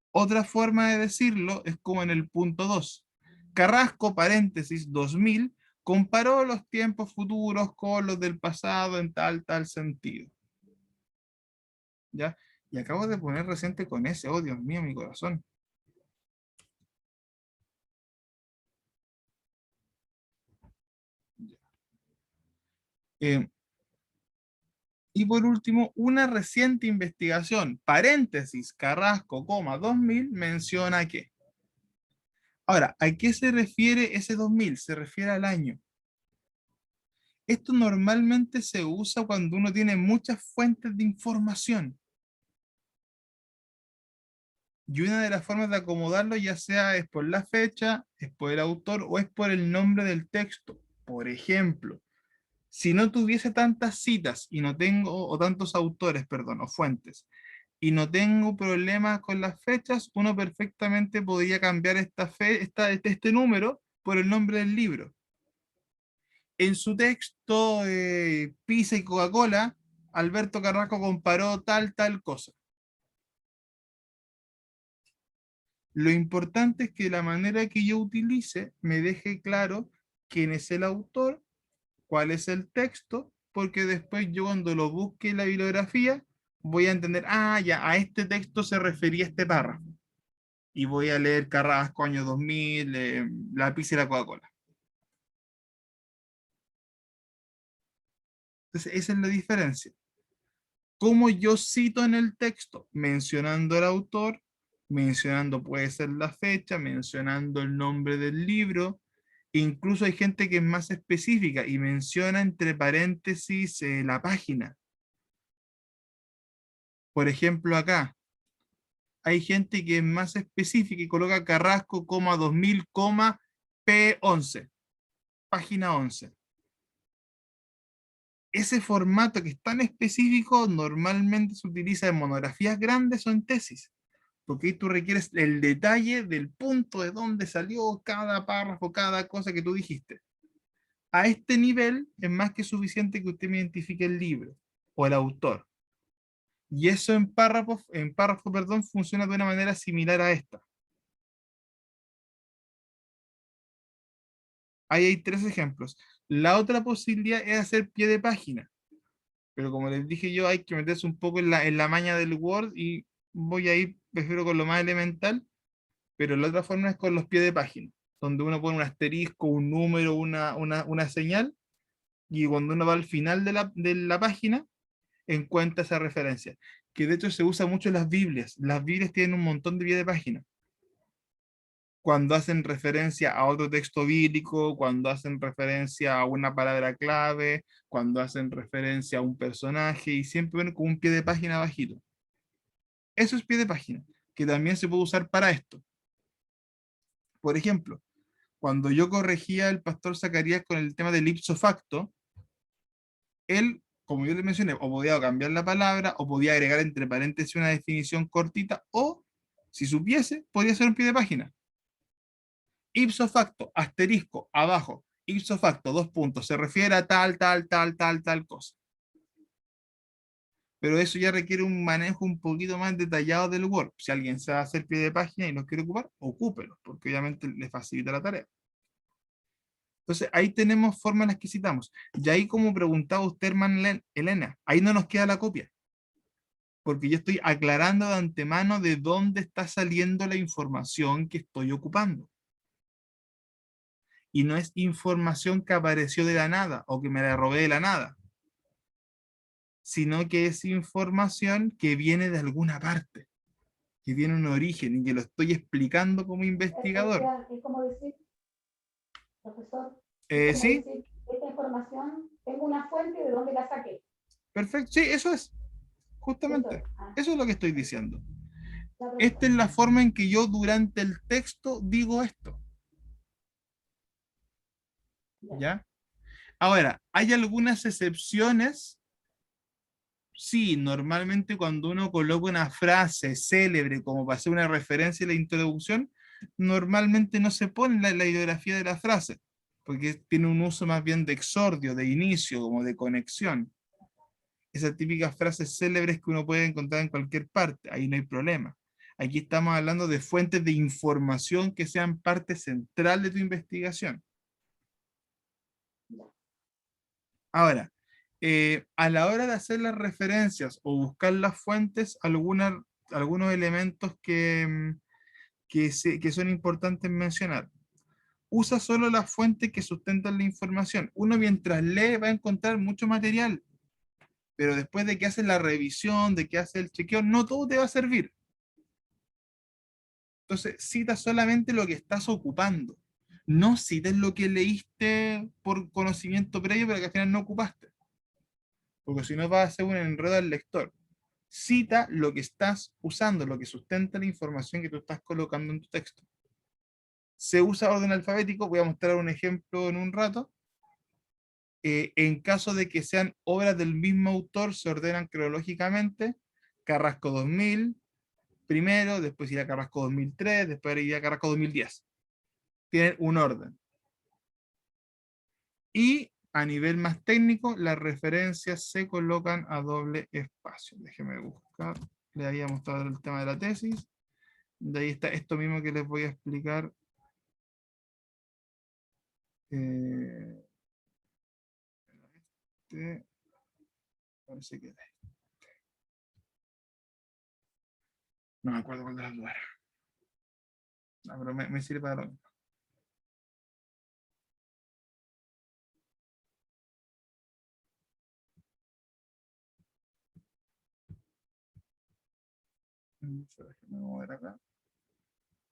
Otra forma de decirlo es como en el punto 2. Carrasco, paréntesis, 2000, comparó los tiempos futuros con los del pasado en tal sentido. ¿Ya? Y acabo de poner reciente con ese, oh Dios mío, mi corazón. Y por último, una reciente investigación, paréntesis, Carrasco, 2000, menciona que. Ahora, ¿a qué se refiere ese 2000? Se refiere al año. Esto normalmente se usa cuando uno tiene muchas fuentes de información. Y una de las formas de acomodarlo ya sea es por la fecha, es por el autor o es por el nombre del texto. Por ejemplo, si no tuviese tantas citas y no tengo, o tantos autores, perdón, o fuentes, y no tengo problemas con las fechas, uno perfectamente podría cambiar este número por el nombre del libro. En su texto, Pizza y Coca-Cola, Alberto Carrasco comparó tal cosa. Lo importante es que la manera que yo utilice me deje claro quién es el autor, cuál es el texto, porque después yo cuando lo busque en la bibliografía voy a entender, ya, a este texto se refería este párrafo. Y voy a leer Carrasco, año 2000, la pizza y la Coca-Cola. Entonces, esa es la diferencia. ¿Cómo yo cito en el texto? Mencionando el autor, mencionando puede ser la fecha, mencionando el nombre del libro. Incluso hay gente que es más específica y menciona entre paréntesis la página. Por ejemplo, acá hay gente que es más específica y coloca Carrasco, 2000, P11, página 11. Ese formato que es tan específico normalmente se utiliza en monografías grandes o en tesis, porque ahí tú requieres el detalle del punto de dónde salió cada párrafo, cada cosa que tú dijiste. A este nivel es más que suficiente que usted me identifique el libro o el autor. Y eso en párrafo, funciona de una manera similar a esta. Ahí hay 3 ejemplos. La otra posibilidad es hacer pie de página. Pero como les dije yo, hay que meterse un poco en la maña del Word y voy a ir, prefiero con lo más elemental, pero la otra forma es con los pies de página, donde uno pone un asterisco, un número, una señal, y cuando uno va al final de la página, encuentra esa referencia, que de hecho se usa mucho en las Biblias. Las Biblias tienen un montón de pies de página. Cuando hacen referencia a otro texto bíblico, cuando hacen referencia a una palabra clave, cuando hacen referencia a un personaje, y siempre ven con un pie de página bajito. Eso es pie de página, que también se puede usar para esto. Por ejemplo, cuando yo corregía al pastor Zacarías con el tema del ipso facto, él, como yo le mencioné, o podía cambiar la palabra, o podía agregar entre paréntesis una definición cortita, o, si supiese, podría ser un pie de página. Ipso facto, asterisco, abajo, ipso facto, 2 puntos, se refiere a tal cosa. Pero eso ya requiere un manejo un poquito más detallado del Word. Si alguien sabe hacer pie de página y no quiere ocupar, ocúpelo, porque obviamente le facilita la tarea. Entonces, ahí tenemos formas en las que citamos. Y ahí, como preguntaba usted, hermana Elena, ahí no nos queda la copia. Porque yo estoy aclarando de antemano de dónde está saliendo la información que estoy ocupando. Y no es información que apareció de la nada o que me la robé de la nada, sino que es información que viene de alguna parte, que tiene un origen y que lo estoy explicando como investigador. Es como decir, profesor, Sí, decir, esta información, tengo una fuente de donde la saqué. perfecto, sí, eso es, justamente, eso es lo que estoy diciendo. La Esta es la forma en que yo durante el texto digo esto. ¿Ya? Ahora, ¿hay algunas excepciones? Sí, normalmente cuando uno coloca una frase célebre como para hacer una referencia en la introducción, normalmente no se pone la ideografía de la frase, porque tiene un uso más bien de exordio, de inicio, como de conexión. Esas típicas frases célebres que uno puede encontrar en cualquier parte, ahí no hay problema. Aquí estamos hablando de fuentes de información que sean parte central de tu investigación. Ahora, a la hora de hacer las referencias o buscar las fuentes, algunos elementos que son importantes mencionar. Usa solo las fuentes que sustentan la información. Uno mientras lee va a encontrar mucho material, pero después de que haces la revisión, de que haces el chequeo, no todo te va a servir. Entonces, cita solamente lo que estás ocupando. No cites lo que leíste por conocimiento previo, pero que al final no ocupaste. Porque si no va a ser un enredo al lector. Cita lo que estás usando, lo que sustenta la información que tú estás colocando en tu texto. Se usa orden alfabético, voy a mostrar un ejemplo en un rato. En caso de que sean obras del mismo autor, se ordenan cronológicamente. Carrasco 2000, primero, después irá Carrasco 2003, después irá Carrasco 2010. Tienen un orden. Y a nivel más técnico, las referencias se colocan a doble espacio. Déjenme buscar. Le había mostrado el tema de la tesis. De ahí está esto mismo que les voy a explicar. Parece que no me acuerdo cuál de las dos era. No, pero me sirve para lo mismo. Déjame mover acá.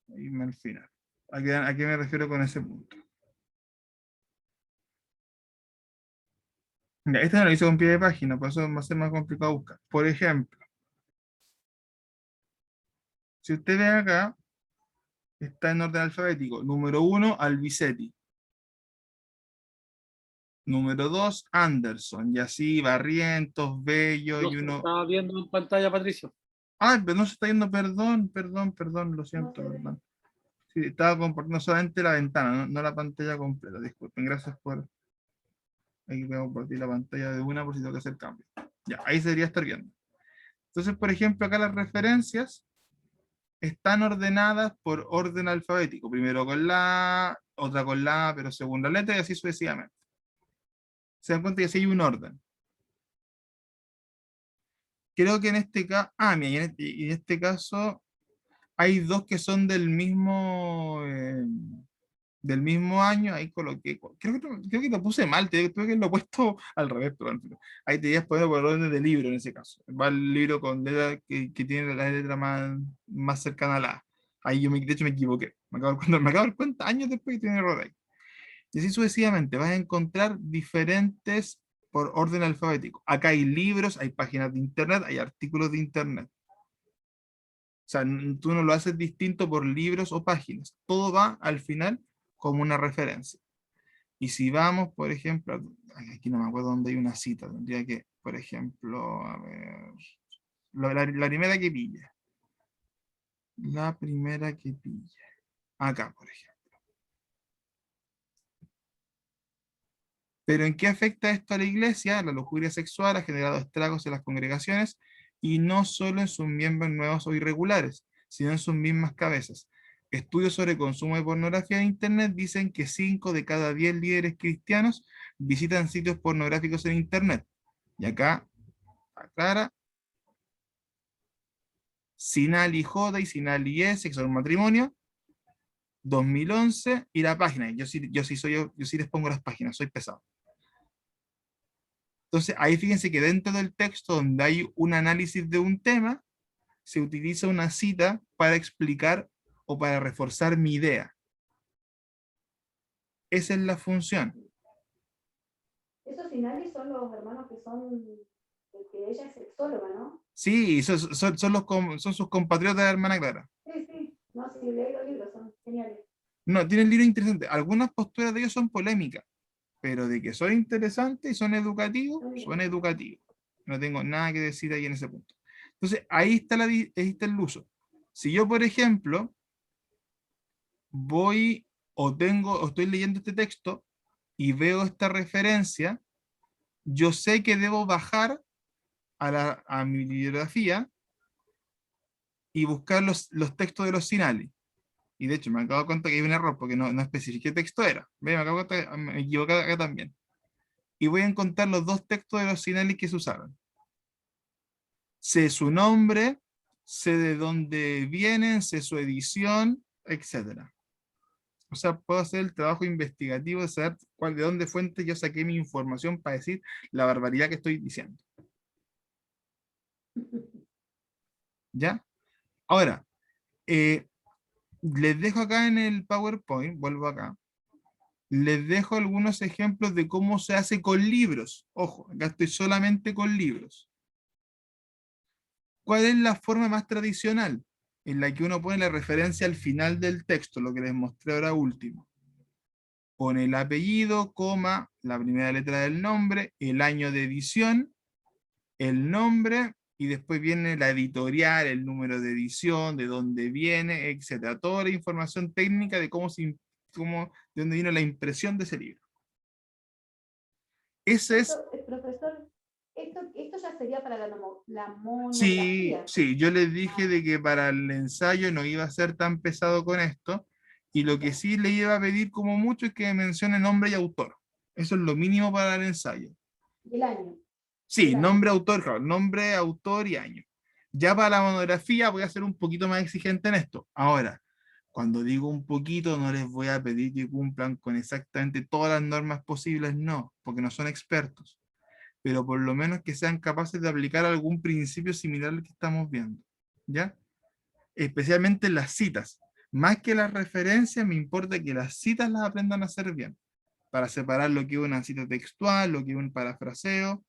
Y me al final. ¿A qué me refiero con ese punto? Ya, este no lo hice con pie de página, por eso va a ser más complicado buscar. Por ejemplo, si usted ve acá, está en orden alfabético. Número 1, Albisetti. Número 2, Anderson. Y así, Barrientos, Bello No y se uno. estaba viendo en pantalla, Patricio. Ay, pero no se está yendo, perdón, lo siento, perdón. Sí, estaba compartiendo solamente la ventana, no la pantalla completa. Disculpen, gracias por. Aquí voy a compartir la pantalla de una por si tengo que hacer cambio. Ya, ahí se debería estar viendo. Entonces, por ejemplo, acá las referencias están ordenadas por orden alfabético. Primero con la A, otra con la A, pero según la letra, y así sucesivamente. Se dan cuenta que así hay un orden. Creo que en este caso, mira, y en este caso hay dos que son del mismo año. Ahí coloqué, creo que lo puse mal, creo que lo he puesto al revés, pero bueno, ahí te ibas poniendo por orden de libro en ese caso. Va el libro con letra que tiene la letra más cercana a la A. Ahí de hecho me equivoqué. Me acabo de dar cuenta años después que tiene error ahí. Y así sucesivamente, vas a encontrar diferentes por orden alfabético. Acá hay libros, hay páginas de internet, hay artículos de internet. O sea, tú no lo haces distinto por libros o páginas. Todo va al final como una referencia. Y si vamos, por ejemplo, aquí no me acuerdo dónde hay una cita, tendría que, por ejemplo, a ver, la primera que pilla. La primera que pilla. Acá, por ejemplo. Pero ¿en qué afecta esto a la iglesia? La lujuria sexual ha generado estragos en las congregaciones y no solo en sus miembros nuevos o irregulares, sino en sus mismas cabezas. Estudios sobre consumo de pornografía en Internet dicen que 5 de cada 10 líderes cristianos visitan sitios pornográficos en Internet. Y acá aclara, Sinali J y Sinali E, sexo en un matrimonio, 2011, y la página. Yo sí les pongo las páginas, soy pesado. Entonces, ahí fíjense que dentro del texto donde hay un análisis de un tema, se utiliza una cita para explicar o para reforzar mi idea. Esa es la función. Esos finales son los hermanos que son, que ella es sexóloga, ¿no? Sí, son sus compatriotas de la hermana Clara. Sí, no, sí, leí los libros, son geniales. No, tienen libros interesantes. Algunas posturas de ellos son polémicas, pero de que son interesantes y son educativos, son educativos. No tengo nada que decir ahí en ese punto. Entonces, ahí está el uso. Si yo, por ejemplo, voy o estoy leyendo este texto y veo esta referencia, yo sé que debo bajar a mi bibliografía y buscar los textos de los Sinali. Y de hecho me acabo de dar cuenta que hay un error porque no especifiqué qué texto era. Me acabo de dar cuenta que me equivoqué acá también. Y voy a encontrar los dos textos de los Sinali que se usaron. Sé su nombre, sé de dónde vienen, sé su edición, etc. O sea, puedo hacer el trabajo investigativo de saber de dónde fuente yo saqué mi información para decir la barbaridad que estoy diciendo. ¿Ya? Ahora, les dejo acá en el PowerPoint, vuelvo acá, les dejo algunos ejemplos de cómo se hace con libros. Ojo, acá estoy solamente con libros. ¿Cuál es la forma más tradicional? En la que uno pone la referencia al final del texto, lo que les mostré ahora último. Pone el apellido, coma, la primera letra del nombre, el año de edición, el nombre, y después viene la editorial, el número de edición, de dónde viene, etc. Toda la información técnica de de dónde vino la impresión de ese libro. Ese es... Profesor, esto ya sería para la Sí, monografía. sí, yo les dije de que para el ensayo no iba a ser tan pesado con esto, y lo que sí le iba a pedir como mucho es que mencione nombre y autor. Eso es lo mínimo para el ensayo. Y el año. Sí, nombre, autor, claro, nombre, autor y año. Ya para la monografía voy a ser un poquito más exigente en esto. Ahora, cuando digo un poquito, no les voy a pedir que cumplan con exactamente todas las normas posibles, no, porque no son expertos. Pero por lo menos que sean capaces de aplicar algún principio similar al que estamos viendo. ¿Ya? Especialmente las citas. Más que las referencias, me importa que las citas las aprendan a hacer bien. Para separar lo que es una cita textual, lo que es un parafraseo.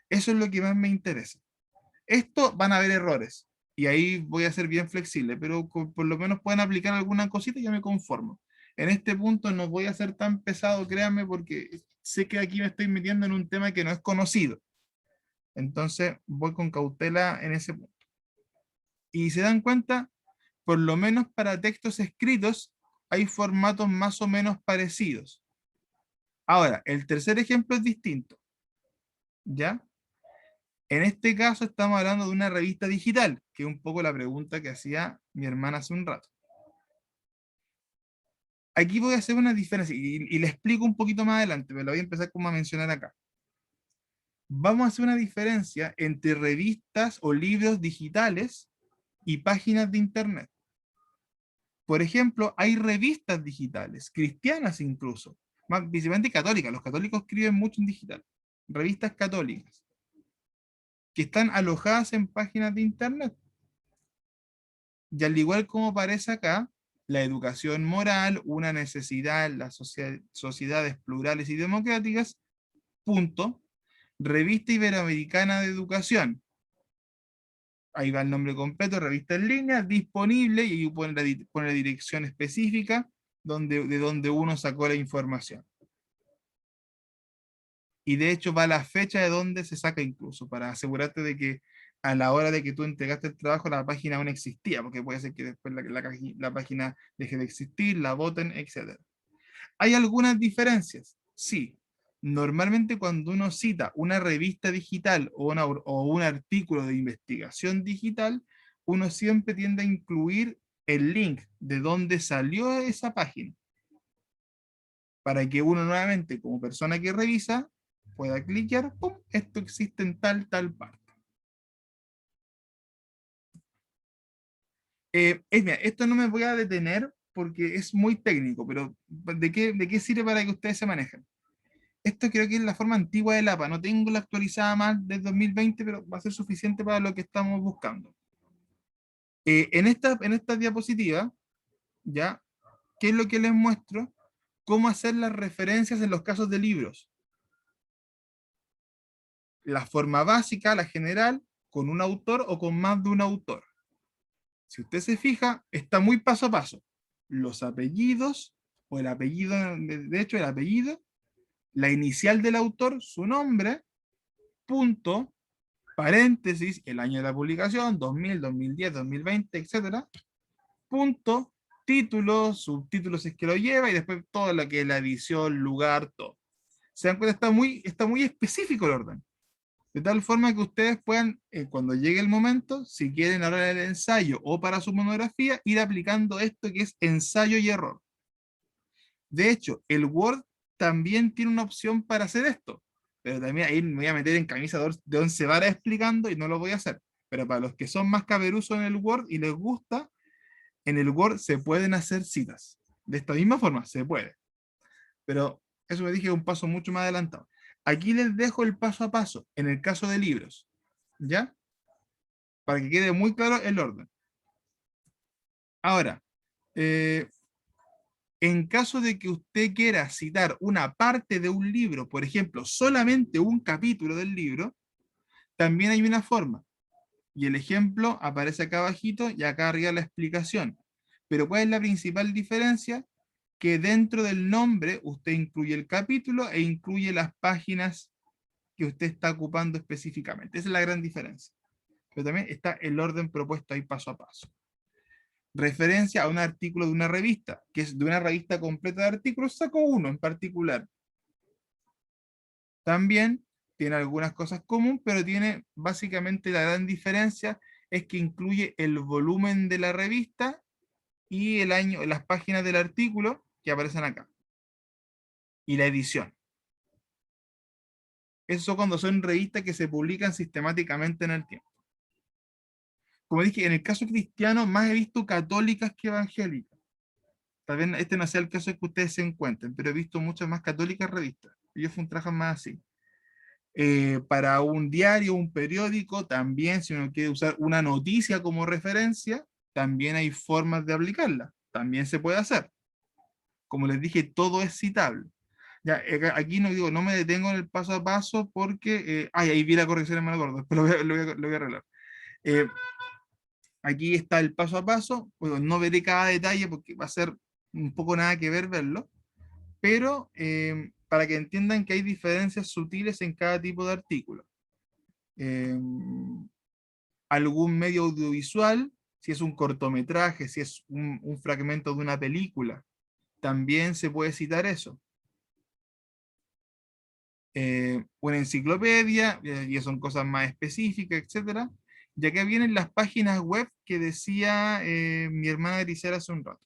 Eso es lo que más me interesa. Esto van a haber errores. Y ahí voy a ser bien flexible, pero por lo menos pueden aplicar alguna cosita y ya me conformo. En este punto no voy a ser tan pesado, créanme, porque sé que aquí me estoy metiendo en un tema que no es conocido. Entonces voy con cautela en ese punto. Y se dan cuenta, por lo menos para textos escritos, hay formatos más o menos parecidos. Ahora, el tercer ejemplo es distinto. ¿Ya? En este caso estamos hablando de una revista digital, que es un poco la pregunta que hacía mi hermana hace un rato. Aquí voy a hacer una diferencia, y le explico un poquito más adelante, pero lo voy a empezar como a mencionar acá. Vamos a hacer una diferencia entre revistas o libros digitales y páginas de internet. Por ejemplo, hay revistas digitales, cristianas incluso, más principalmente católicas. Los católicos escriben mucho en digital. Revistas católicas, que están alojadas en páginas de internet. Y al igual como aparece acá, la educación moral, una necesidad en las sociedades plurales y democráticas, punto, Revista Iberoamericana de Educación. Ahí va el nombre completo, revista en línea, disponible, y ahí pone la dirección específica de donde uno sacó la información. Y de hecho va la fecha de donde se saca incluso, para asegurarte de que a la hora de que tú entregaste el trabajo la página aún existía, porque puede ser que después la página deje de existir, la voten, etc. ¿Hay algunas diferencias? Sí. Normalmente cuando uno cita una revista digital o un artículo de investigación digital, uno siempre tiende a incluir el link de dónde salió esa página, para que uno nuevamente, como persona que revisa, pueda cliquear, ¡pum!, esto existe en tal parte. Mira, esto no me voy a detener porque es muy técnico, pero ¿de qué sirve para que ustedes se manejen? Esto creo que es la forma antigua del APA, no tengo la actualizada más del 2020, pero va a ser suficiente para lo que estamos buscando. En esta diapositiva, ¿ya? ¿Qué es lo que les muestro? Cómo hacer las referencias en los casos de libros. La forma básica, la general, con un autor o con más de un autor. Si usted se fija, está muy paso a paso. Los apellidos, o el apellido, de hecho el apellido, la inicial del autor, su nombre, punto, paréntesis, el año de la publicación, 2000, 2010, 2020, etc. Punto, título, subtítulos si es que lo lleva, y después todo lo que es la edición, lugar, todo. Se dan cuenta, está muy específico el orden. De tal forma que ustedes puedan, cuando llegue el momento, si quieren ahora el ensayo o para su monografía, ir aplicando esto que es ensayo y error. De hecho, el Word también tiene una opción para hacer esto, pero también ahí me voy a meter en camisa de 11 varas explicando y no lo voy a hacer. Pero para los que son más caberusos en el Word y les gusta, en el Word se pueden hacer citas. De esta misma forma, se puede. Pero eso me dije un paso mucho más adelantado. Aquí les dejo el paso a paso, en el caso de libros, ¿ya? Para que quede muy claro el orden. Ahora, en caso de que usted quiera citar una parte de un libro, por ejemplo, solamente un capítulo del libro, también hay una forma. Y el ejemplo aparece acá abajito y acá arriba la explicación. Pero ¿cuál es la principal diferencia? Que dentro del nombre usted incluye el capítulo e incluye las páginas que usted está ocupando específicamente. Esa es la gran diferencia. Pero también está el orden propuesto ahí paso a paso. Referencia a un artículo de una revista, que es de una revista completa de artículos, saco uno en particular. También tiene algunas cosas comunes, pero tiene básicamente la gran diferencia es que incluye el volumen de la revista y el año, las páginas del artículo que aparecen acá. Y la edición. Eso cuando son revistas que se publican sistemáticamente en el tiempo. Como dije, en el caso cristiano, más he visto católicas que evangélicas. Tal vez este no sea el caso que ustedes se encuentren, pero he visto muchas más católicas revistas. Ellos trabajan más así. Para un diario, un periódico, también si uno quiere usar una noticia como referencia, también hay formas de aplicarla. También se puede hacer. Como les dije, todo es citable. Ya, aquí no me detengo en el paso a paso porque... ahí vi la corrección en mano gordo, después lo voy a arreglar. Aquí está el paso a paso. Bueno, no veré cada detalle porque va a ser un poco nada que ver verlo, pero para que entiendan que hay diferencias sutiles en cada tipo de artículo. Algún medio audiovisual, si es un cortometraje, si es un fragmento de una película, también se puede citar eso. una enciclopedia, ya son cosas más específicas, etcétera. Y acá vienen las páginas web que decía mi hermana Grisela hace un rato.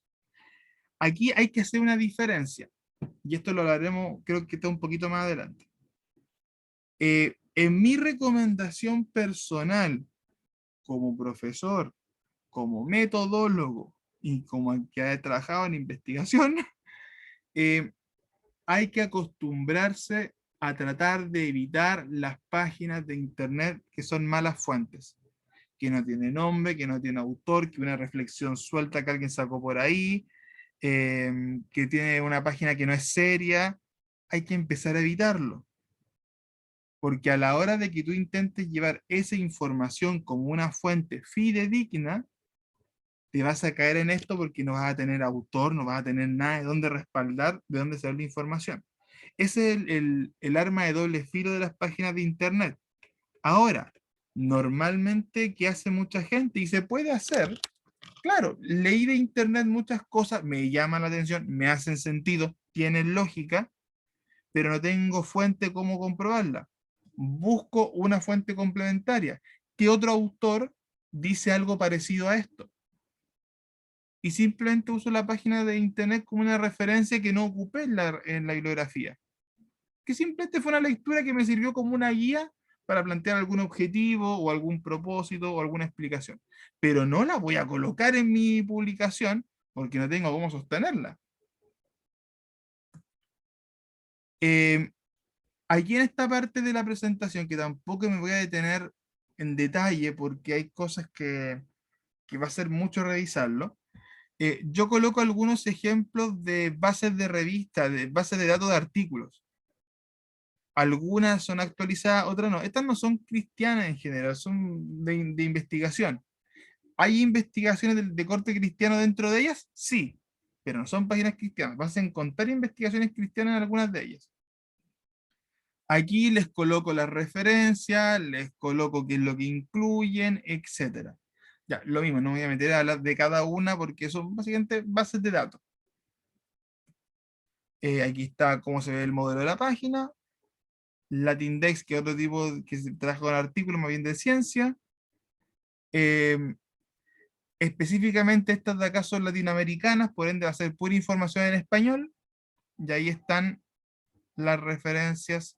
Aquí hay que hacer una diferencia, y esto lo hablaremos, creo que está un poquito más adelante. En mi recomendación personal, como profesor, como metodólogo, y como el que ha trabajado en investigación, hay que acostumbrarse a tratar de evitar las páginas de internet que son malas fuentes, que no tiene nombre, que no tiene autor, que una reflexión suelta que alguien sacó por ahí, que tiene una página que no es seria. Hay que empezar a evitarlo. Porque a la hora de que tú intentes llevar esa información como una fuente fidedigna, te vas a caer en esto porque no vas a tener autor, no vas a tener nada de dónde respaldar, de dónde saber la información. Ese es el arma de doble filo de las páginas de internet. Ahora, normalmente, ¿qué hace mucha gente? Y se puede hacer, claro, leí de internet muchas cosas, me llaman la atención, me hacen sentido, tienen lógica, pero no tengo fuente cómo comprobarla. Busco una fuente complementaria. ¿Qué otro autor dice algo parecido a esto? Y simplemente uso la página de internet como una referencia que no ocupé en la bibliografía. Que simplemente fue una lectura que me sirvió como una guía para plantear algún objetivo o algún propósito o alguna explicación. Pero no la voy a colocar en mi publicación porque no tengo cómo sostenerla. Aquí en esta parte de la presentación, que tampoco me voy a detener en detalle porque hay cosas que va a ser mucho revisarlo, yo coloco algunos ejemplos de bases de revistas, de bases de datos de artículos. Algunas son actualizadas, otras no. Estas no son cristianas en general, son de investigación. ¿Hay investigaciones de corte cristiano dentro de ellas? Sí, pero no son páginas cristianas. Vas a encontrar investigaciones cristianas en algunas de ellas. Aquí les coloco las referencias, les coloco qué es lo que incluyen, etc. Ya, lo mismo, no me voy a meter a hablar de cada una porque son básicamente bases de datos. Aquí está cómo se ve el modelo de la página. Latindex, que es otro tipo que se trabaja con artículos más bien de ciencia. Específicamente estas de acá son latinoamericanas, por ende va a ser pura información en español. Y ahí están las referencias.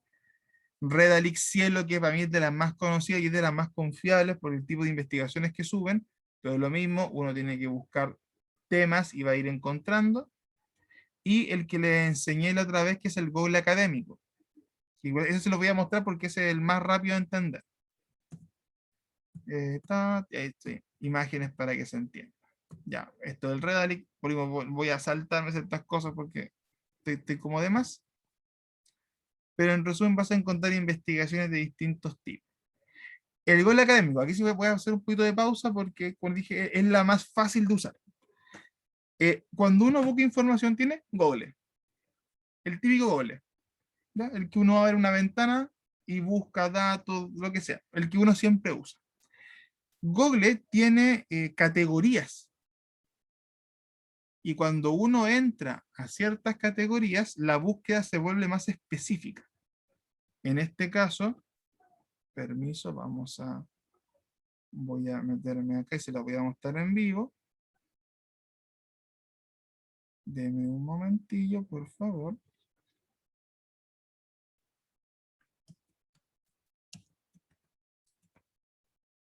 Redalix Cielo, que para mí es de las más conocidas y es de las más confiables por el tipo de investigaciones que suben, pero lo mismo, uno tiene que buscar temas y va a ir encontrando. Y el que le enseñé la otra vez, que es el Google Académico. Igual, eso se lo voy a mostrar porque ese es el más rápido de entender. Sí, imágenes para que se entienda. Ya, esto del Redalix, voy a saltarme ciertas cosas porque estoy como de más. Pero en resumen vas a encontrar investigaciones de distintos tipos. El Google Académico, aquí sí voy a hacer un poquito de pausa porque, como dije, es la más fácil de usar. Cuando uno busca información tiene Google. El típico Google. ¿Ya? El que uno va a ver una ventana y busca datos, lo que sea. El que uno siempre usa. Google tiene categorías. Y cuando uno entra a ciertas categorías, la búsqueda se vuelve más específica. En este caso, permiso, voy a meterme acá y se la voy a mostrar en vivo. Deme un momentillo, por favor.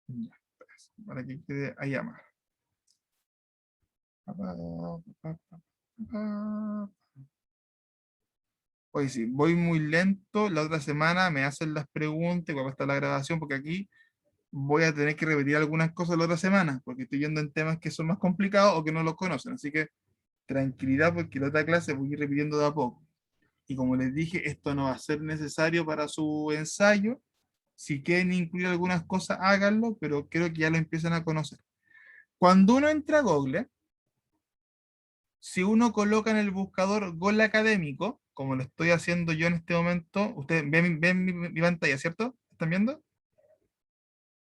Ya, para que quede ahí más. Hoy sí, voy muy lento. La otra semana me hacen las preguntas cuando está la grabación, porque aquí voy a tener que repetir algunas cosas la otra semana, porque estoy yendo en temas que son más complicados o que no los conocen. Así que tranquilidad, porque la otra clase voy a ir repitiendo de a poco. Y como les dije, esto no va a ser necesario para su ensayo. Si quieren incluir algunas cosas, háganlo, pero creo que ya lo empiezan a conocer. Cuando uno entra a Google, si uno coloca en el buscador Google Académico, como lo estoy haciendo yo en este momento, ustedes ven mi pantalla, ¿cierto? ¿Están viendo?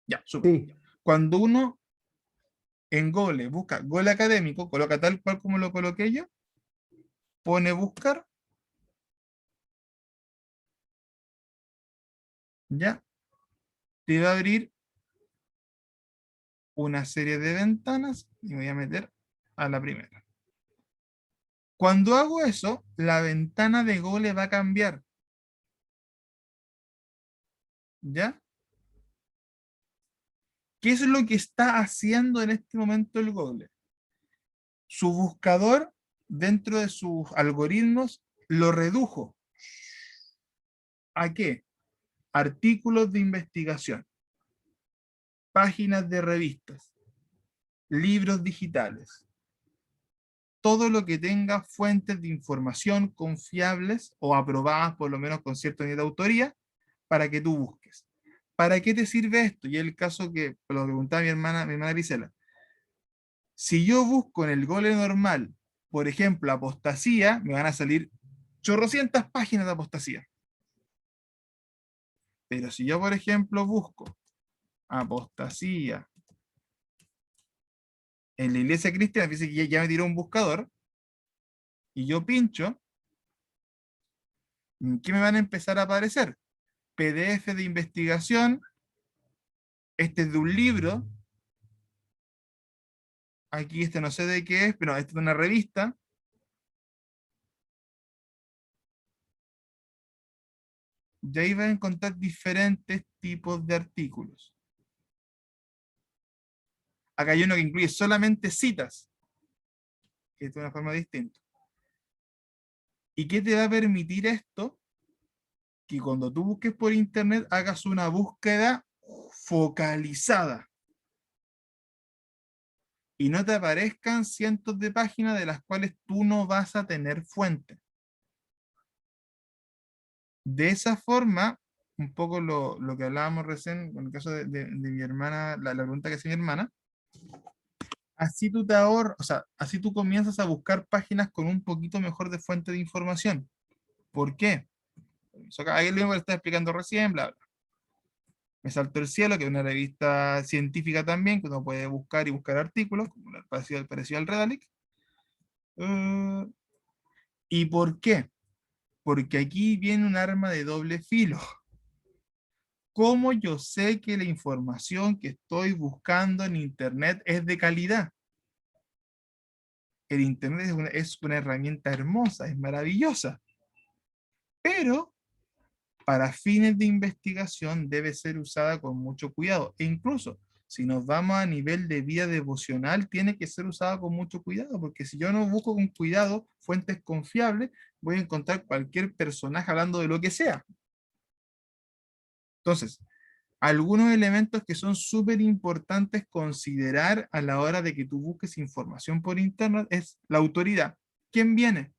Ya, súper. Sí, Cuando uno en Google busca Google Académico, coloca tal cual como lo coloqué yo, pone buscar, ¿Ya? Te va a abrir una serie de ventanas y me voy a meter a la primera. Cuando hago eso, la ventana de Google va a cambiar. ¿Ya? ¿Qué es lo que está haciendo en este momento el Google? Su buscador, dentro de sus algoritmos, lo redujo. ¿A qué? Artículos de investigación, páginas de revistas, libros digitales, todo lo que tenga fuentes de información confiables o aprobadas por lo menos con cierto nivel de autoría para que tú busques. ¿Para qué te sirve esto? Y es el caso que lo preguntaba mi hermana Grisela. Si yo busco en el Google normal, por ejemplo, apostasía, me van a salir chorrocientas páginas de apostasía. Pero si yo, por ejemplo, busco apostasía en la iglesia cristiana, fíjese que ya me tiró un buscador, y yo pincho, ¿qué me van a empezar a aparecer? PDF de investigación, este es de un libro, aquí este no sé de qué es, pero este es de una revista, y ahí van a encontrar diferentes tipos de artículos. Acá hay uno que incluye solamente citas, que es de una forma distinta. ¿Y qué te va a permitir esto? Que cuando tú busques por internet hagas una búsqueda focalizada. Y no te aparezcan cientos de páginas de las cuales tú no vas a tener fuente. De esa forma, un poco lo que hablábamos recién, con el caso de mi hermana, la pregunta que hacía mi hermana, así tú te ahorras, o sea, así tú comienzas a buscar páginas con un poquito mejor de fuente de información. ¿Por qué? Ahí es lo mismo que estaba explicando recién, bla, bla. Me saltó el cielo, que es una revista científica también, que uno puede buscar y buscar artículos, como parecido al Redalic. ¿Y por qué? Porque aquí viene un arma de doble filo. ¿Cómo yo sé que la información que estoy buscando en Internet es de calidad? El Internet es una herramienta hermosa, es maravillosa, pero para fines de investigación debe ser usada con mucho cuidado. E incluso, si nos vamos a nivel de vida devocional, tiene que ser usada con mucho cuidado, porque si yo no busco con cuidado fuentes confiables, voy a encontrar cualquier personaje hablando de lo que sea. Entonces, algunos elementos que son súper importantes considerar a la hora de que tú busques información por internet es la autoridad. ¿Quién viene?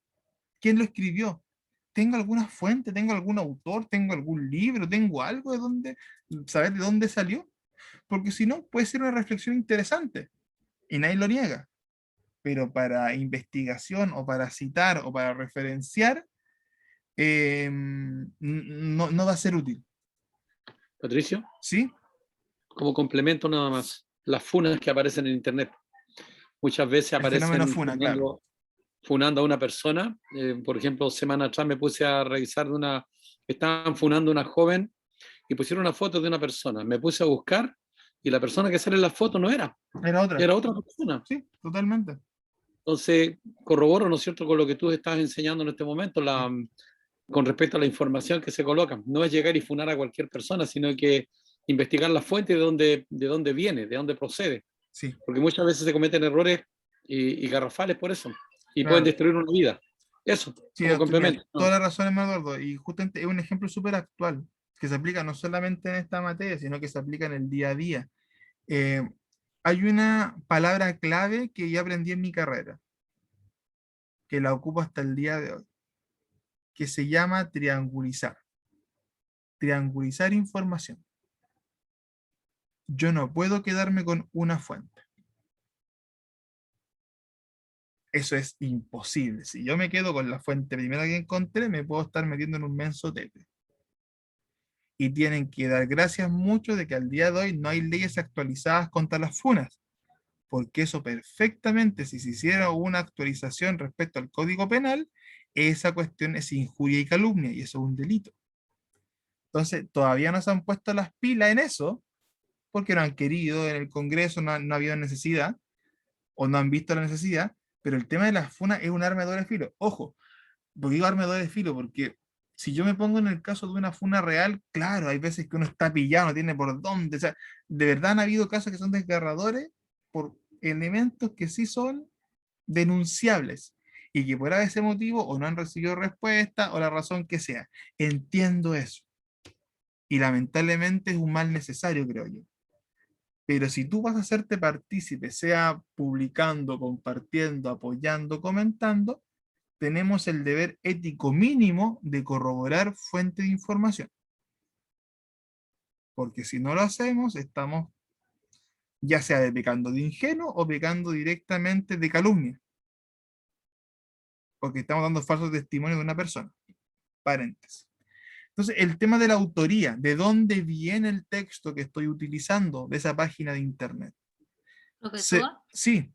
¿Quién lo escribió? ¿Tengo alguna fuente? ¿Tengo algún autor? ¿Tengo algún libro? ¿Tengo algo de dónde, saber de dónde salió? Porque si no, puede ser una reflexión interesante y nadie lo niega. Pero para investigación o para citar o para referenciar, no va a ser útil. Patricio, ¿Sí? como complemento nada más, las funas que aparecen en Internet. Muchas veces El fenómeno aparecen funa, claro. funando a una persona. Por ejemplo, semana atrás me puse a revisar estaban funando a una joven y pusieron una foto de una persona. Me puse a buscar y la persona que sale en la foto no era. Era otra. Era otra persona. Sí, totalmente. Entonces, corroboro, ¿no es cierto?, con lo que tú estás enseñando en este momento, con respecto a la información que se coloca. No es llegar y funar a cualquier persona, sino que investigar la fuente de dónde viene, de dónde procede. Sí. Porque muchas veces se cometen errores y garrafales por eso. Y Claro. pueden destruir una vida. Eso, Sí, como complemento. toda la razón, Eduardo. Y justamente es un ejemplo súper actual, que se aplica no solamente en esta materia, sino que se aplica en el día a día. Hay una palabra clave que ya aprendí en mi carrera, que la ocupo hasta el día de hoy, que se llama triangulizar. Triangulizar información. Yo no puedo quedarme con una fuente. Eso es imposible. Si yo me quedo con la fuente primera que encontré, me puedo estar metiendo en un menso tete. Y tienen que dar gracias mucho de que al día de hoy no hay leyes actualizadas contra las funas. Porque eso perfectamente, si se hiciera una actualización respecto al Código Penal, esa cuestión es injuria y calumnia, y eso es un delito. Entonces, todavía no se han puesto las pilas en eso, porque no han querido, en el Congreso no ha habido necesidad, o no han visto la necesidad, pero el tema de las funas es un arma de doble filo. Ojo, porque digo arma de doble filo, porque si yo me pongo en el caso de una funa real, claro, hay veces que uno está pillado, no tiene por dónde, o sea, de verdad han habido casos que son desgarradores por elementos que sí son denunciables y que por ese motivo o no han recibido respuesta o la razón que sea. Entiendo eso. Y lamentablemente es un mal necesario, creo yo. Pero si tú vas a hacerte partícipe, sea publicando, compartiendo, apoyando, comentando, tenemos el deber ético mínimo de corroborar fuente de información. Porque si no lo hacemos, estamos ya sea de pecando de ingenuo o pecando directamente de calumnia. Porque estamos dando falsos testimonios de una persona. Paréntesis. Entonces, el tema de la autoría, ¿de dónde viene el texto que estoy utilizando de esa página de internet? Profesor, Sí,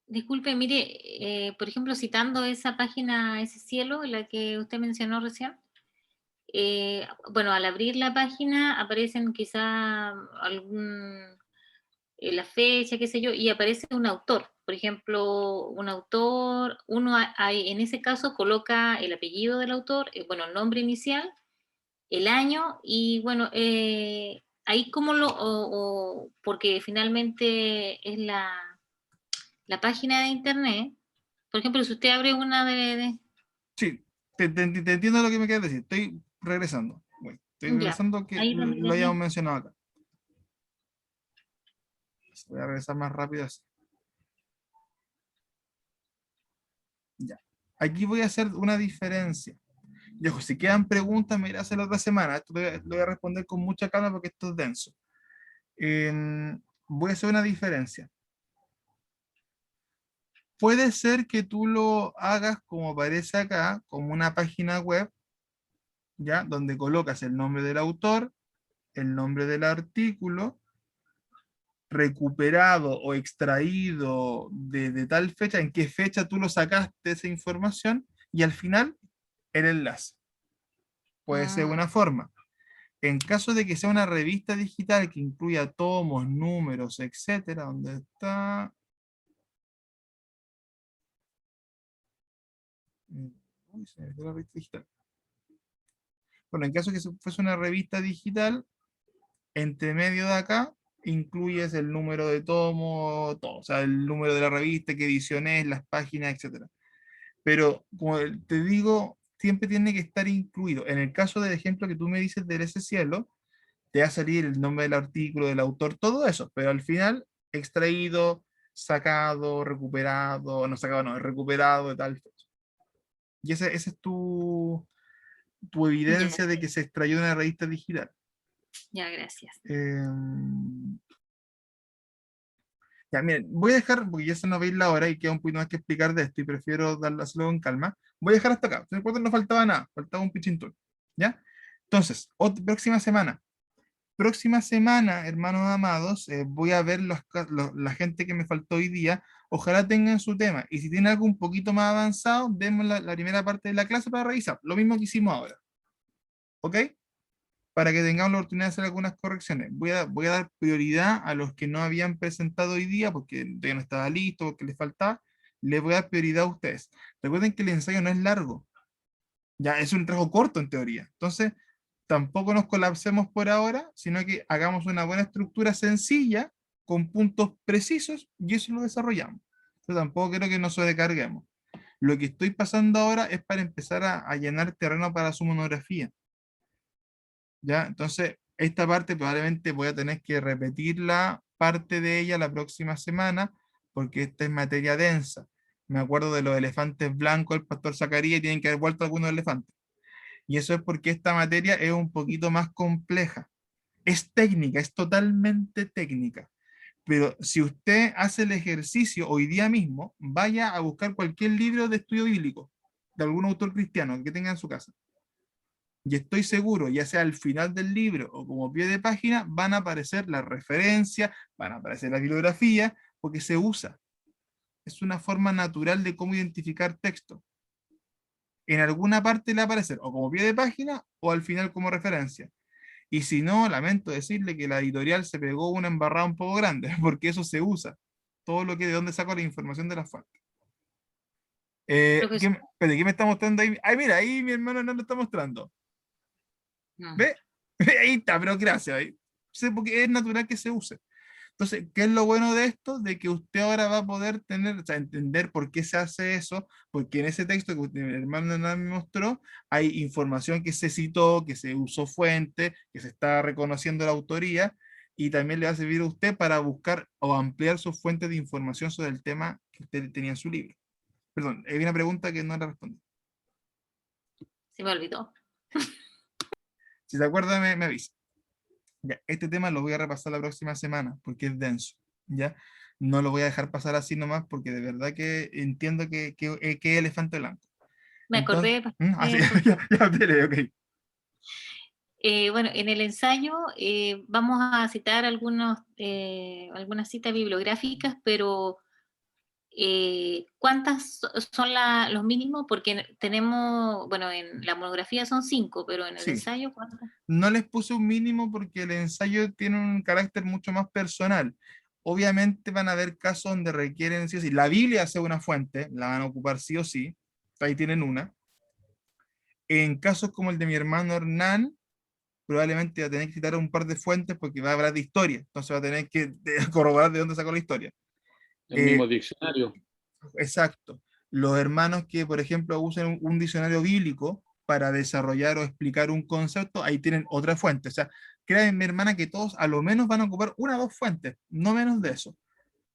disculpe, mire, por ejemplo, citando esa página, ese cielo, la que usted mencionó recién, bueno, al abrir la página aparecen quizá la fecha, qué sé yo, y aparece un autor. Por ejemplo, un autor, en ese caso coloca el apellido del autor, bueno, el nombre inicial, el año, y bueno, ahí como porque finalmente es la página de internet. Por ejemplo, si usted abre una sí, te entiendo lo que me quieres decir. Estoy regresando. Bueno, estoy ya, regresando que ahí donde lo hayamos tenía- mencionado acá. Voy a regresar más rápido así. Ya. Aquí voy a hacer una diferencia. Y ojo, si quedan preguntas, me iré a hacer la otra semana. Esto lo voy a responder con mucha calma porque esto es denso. Voy a hacer una diferencia. Puede ser que tú lo hagas como aparece acá, como una página web, ¿ya? Donde colocas el nombre del autor, el nombre del artículo, recuperado o extraído de tal fecha, en qué fecha tú lo sacaste esa información, y al final el enlace. Puede ser una forma. En caso de que sea una revista digital que incluya tomos, números, etcétera, ¿dónde está? Uy, se me fue la revista digital. Bueno, en caso de que fuese una revista digital, entre medio de acá incluyes el número de tomo, todo, o sea, el número de la revista, qué edición es, las páginas, etcétera. Pero, como te digo, siempre tiene que estar incluido. En el caso del ejemplo que tú me dices del ese cielo, te va a salir el nombre del artículo, del autor, todo eso, pero al final, extraído, sacado, recuperado, no sacado, no, recuperado de tal fecha. Y ese es tu evidencia de que se extrayó de una revista digital. Ya, gracias. Ya, miren, voy a dejar, porque ya se nos va a ir la hora y queda un poquito más que explicar de esto y prefiero hacerlo con calma. Voy a dejar hasta acá. Recuerden, no faltaba nada, faltaba un pichintón. ¿Ya? Entonces, próxima semana. Próxima semana, hermanos amados, voy a ver la gente que me faltó hoy día. Ojalá tengan su tema. Y si tienen algo un poquito más avanzado, demos la primera parte de la clase para revisar. Lo mismo que hicimos ahora. ¿Ok? Para que tengamos la oportunidad de hacer algunas correcciones. Voy a dar prioridad a los que no habían presentado hoy día, porque todavía no estaba listo, porque les faltaba. Les voy a dar prioridad a ustedes. Recuerden que el ensayo no es largo. Ya es un trabajo corto en teoría. Entonces, tampoco nos colapsemos por ahora, sino que hagamos una buena estructura sencilla, con puntos precisos, y eso lo desarrollamos. Entonces, tampoco quiero que nos sobrecarguemos. Lo que estoy pasando ahora es para empezar a llenar terreno para su monografía. ¿Ya? Entonces, esta parte probablemente voy a tener que repetir la parte de ella la próxima semana, porque esta es materia densa. Me acuerdo de los elefantes blancos, el pastor Zacarías, y tienen que haber vuelto algunos elefantes. Y eso es porque esta materia es un poquito más compleja. Es técnica, es totalmente técnica. Pero si usted hace el ejercicio hoy día mismo, vaya a buscar cualquier libro de estudio bíblico, de algún autor cristiano que tenga en su casa. Y estoy seguro, ya sea al final del libro o como pie de página, van a aparecer las referencias, van a aparecer la bibliografía, porque se usa. Es una forma natural de cómo identificar texto. en alguna parte le va a aparecer o como pie de página o al final como referencia. Y si no, lamento decirle que la editorial se pegó una embarrada un poco grande, porque eso se usa. Todo lo que de dónde saco la información de las fuentes. Profesor. ¿Qué me está mostrando ahí? Ay, mira, ahí mi hermano no lo está mostrando. No. ¿Ve? Ahí está, pero gracias. Sé porque es natural que se use. Entonces, ¿qué es lo bueno de esto? De que usted ahora va a poder tener, o sea, entender por qué se hace eso, porque en ese texto que mi hermano Hernán me mostró, hay información que se citó, que se usó fuente, que se está reconociendo la autoría, y también le va a servir a usted para buscar o ampliar sus fuentes de información sobre el tema que usted tenía en su libro. Perdón, hay una pregunta que no la respondí. Se me olvidó. Si se acuerda, me avisa. Ya, este tema lo voy a repasar la próxima semana porque es denso, ¿ya? No lo voy a dejar pasar así nomás porque de verdad que entiendo que es elefante blanco. Me acordé. Así, dele, ok. Bueno, en el ensayo vamos a citar algunas citas bibliográficas, pero ¿cuántas son los mínimos? Porque tenemos, bueno, en la monografía son 5, pero en el Sí. ensayo, ¿cuántas? No les puse un mínimo porque el ensayo tiene un carácter mucho más personal. Obviamente van a haber casos donde requieren, sí o sí, la Biblia sea una fuente, la van a ocupar sí o sí, ahí tienen una. En casos como el de mi hermano Hernán, probablemente va a tener que citar un par de fuentes porque va a hablar de historia, entonces va a tener que corroborar de dónde sacó la historia. El mismo diccionario. Exacto. Los hermanos que, por ejemplo, usen un diccionario bíblico para desarrollar o explicar un concepto, ahí tienen otra fuente. O sea, créanme, hermana, que todos a lo menos van a ocupar una o dos fuentes, no menos de eso.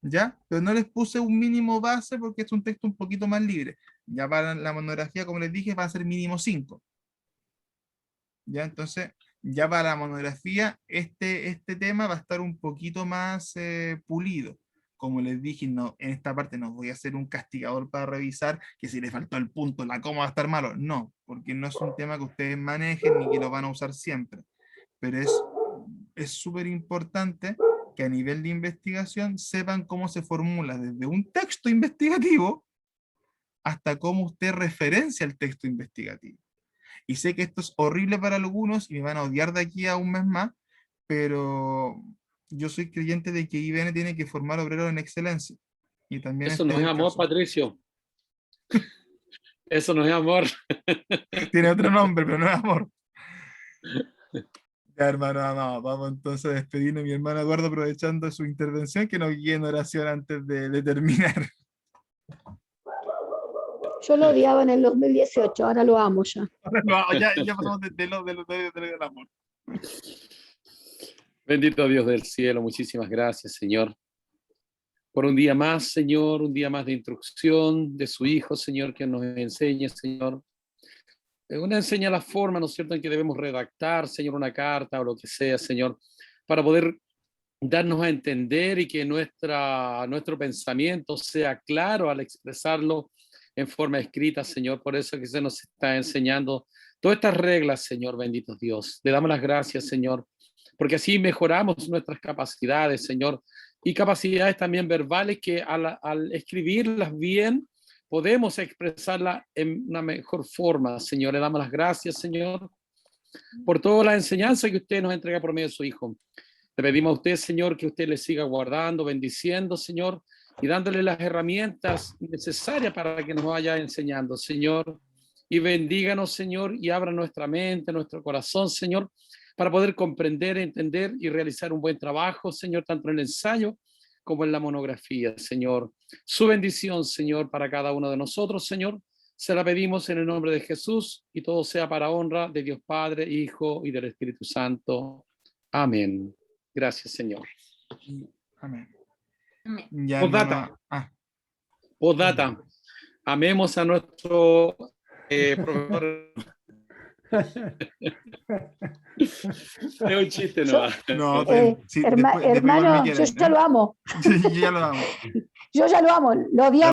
¿Ya? Pero no les puse un mínimo base porque es un texto un poquito más libre. Ya para la monografía, como les dije, va a ser mínimo 5. ¿Ya? Entonces, ya para la monografía, este tema va a estar un poquito más pulido. Como les dije, no, en esta parte no voy a hacer un castigador para revisar que si le faltó el punto, la coma va a estar malo. No, porque no es un tema que ustedes manejen ni que lo van a usar siempre. Pero es súper importante que a nivel de investigación sepan cómo se formula desde un texto investigativo hasta cómo usted referencia el texto investigativo. Y sé que esto es horrible para algunos y me van a odiar de aquí a un mes más, pero yo soy creyente de que IBN tiene que formar obreros en excelencia. Y también Eso no es amor, Patricio. Eso no es amor. Tiene otro nombre, pero no es amor. Ya, hermano, vamos entonces a despedirnos. Mi hermano Eduardo, aprovechando su intervención, que nos guíe en oración antes de terminar. Yo lo odiaba en el 2018, ahora lo amo ya. Ya pasamos del amor. Bendito Dios del cielo, muchísimas gracias, Señor, por un día más, Señor, un día más de instrucción de su Hijo, Señor, que nos enseñe, Señor. Una enseña la forma, ¿no es cierto?, en que debemos redactar, Señor, una carta o lo que sea, Señor, para poder darnos a entender y que nuestro pensamiento sea claro al expresarlo en forma escrita, Señor. Por eso que se nos está enseñando todas estas reglas, Señor, bendito Dios. Le damos las gracias, Señor, porque así mejoramos nuestras capacidades, Señor, y capacidades también verbales que al escribirlas bien podemos expresarlas en una mejor forma, Señor. Le damos las gracias, Señor, por toda la enseñanza que usted nos entrega por medio de su Hijo. Le pedimos a usted, Señor, que usted le siga guardando, bendiciendo, Señor, y dándole las herramientas necesarias para que nos vaya enseñando, Señor. Y bendíganos, Señor, y abra nuestra mente, nuestro corazón, Señor, para poder comprender, entender y realizar un buen trabajo, Señor, tanto en el ensayo como en la monografía, Señor. Su bendición, Señor, para cada uno de nosotros, Señor, se la pedimos en el nombre de Jesús, y todo sea para honra de Dios Padre, Hijo y del Espíritu Santo. Amén. Gracias, Señor. Amén. Amén. Ya, Postdata. hermano. Postdata. Amemos a nuestro profesor. Es un chiste, ¿no? No, sí, hermano, después igual me yo quieren, ya lo amo. Yo ya lo amo. Yo ya lo amo. Lo odiaba.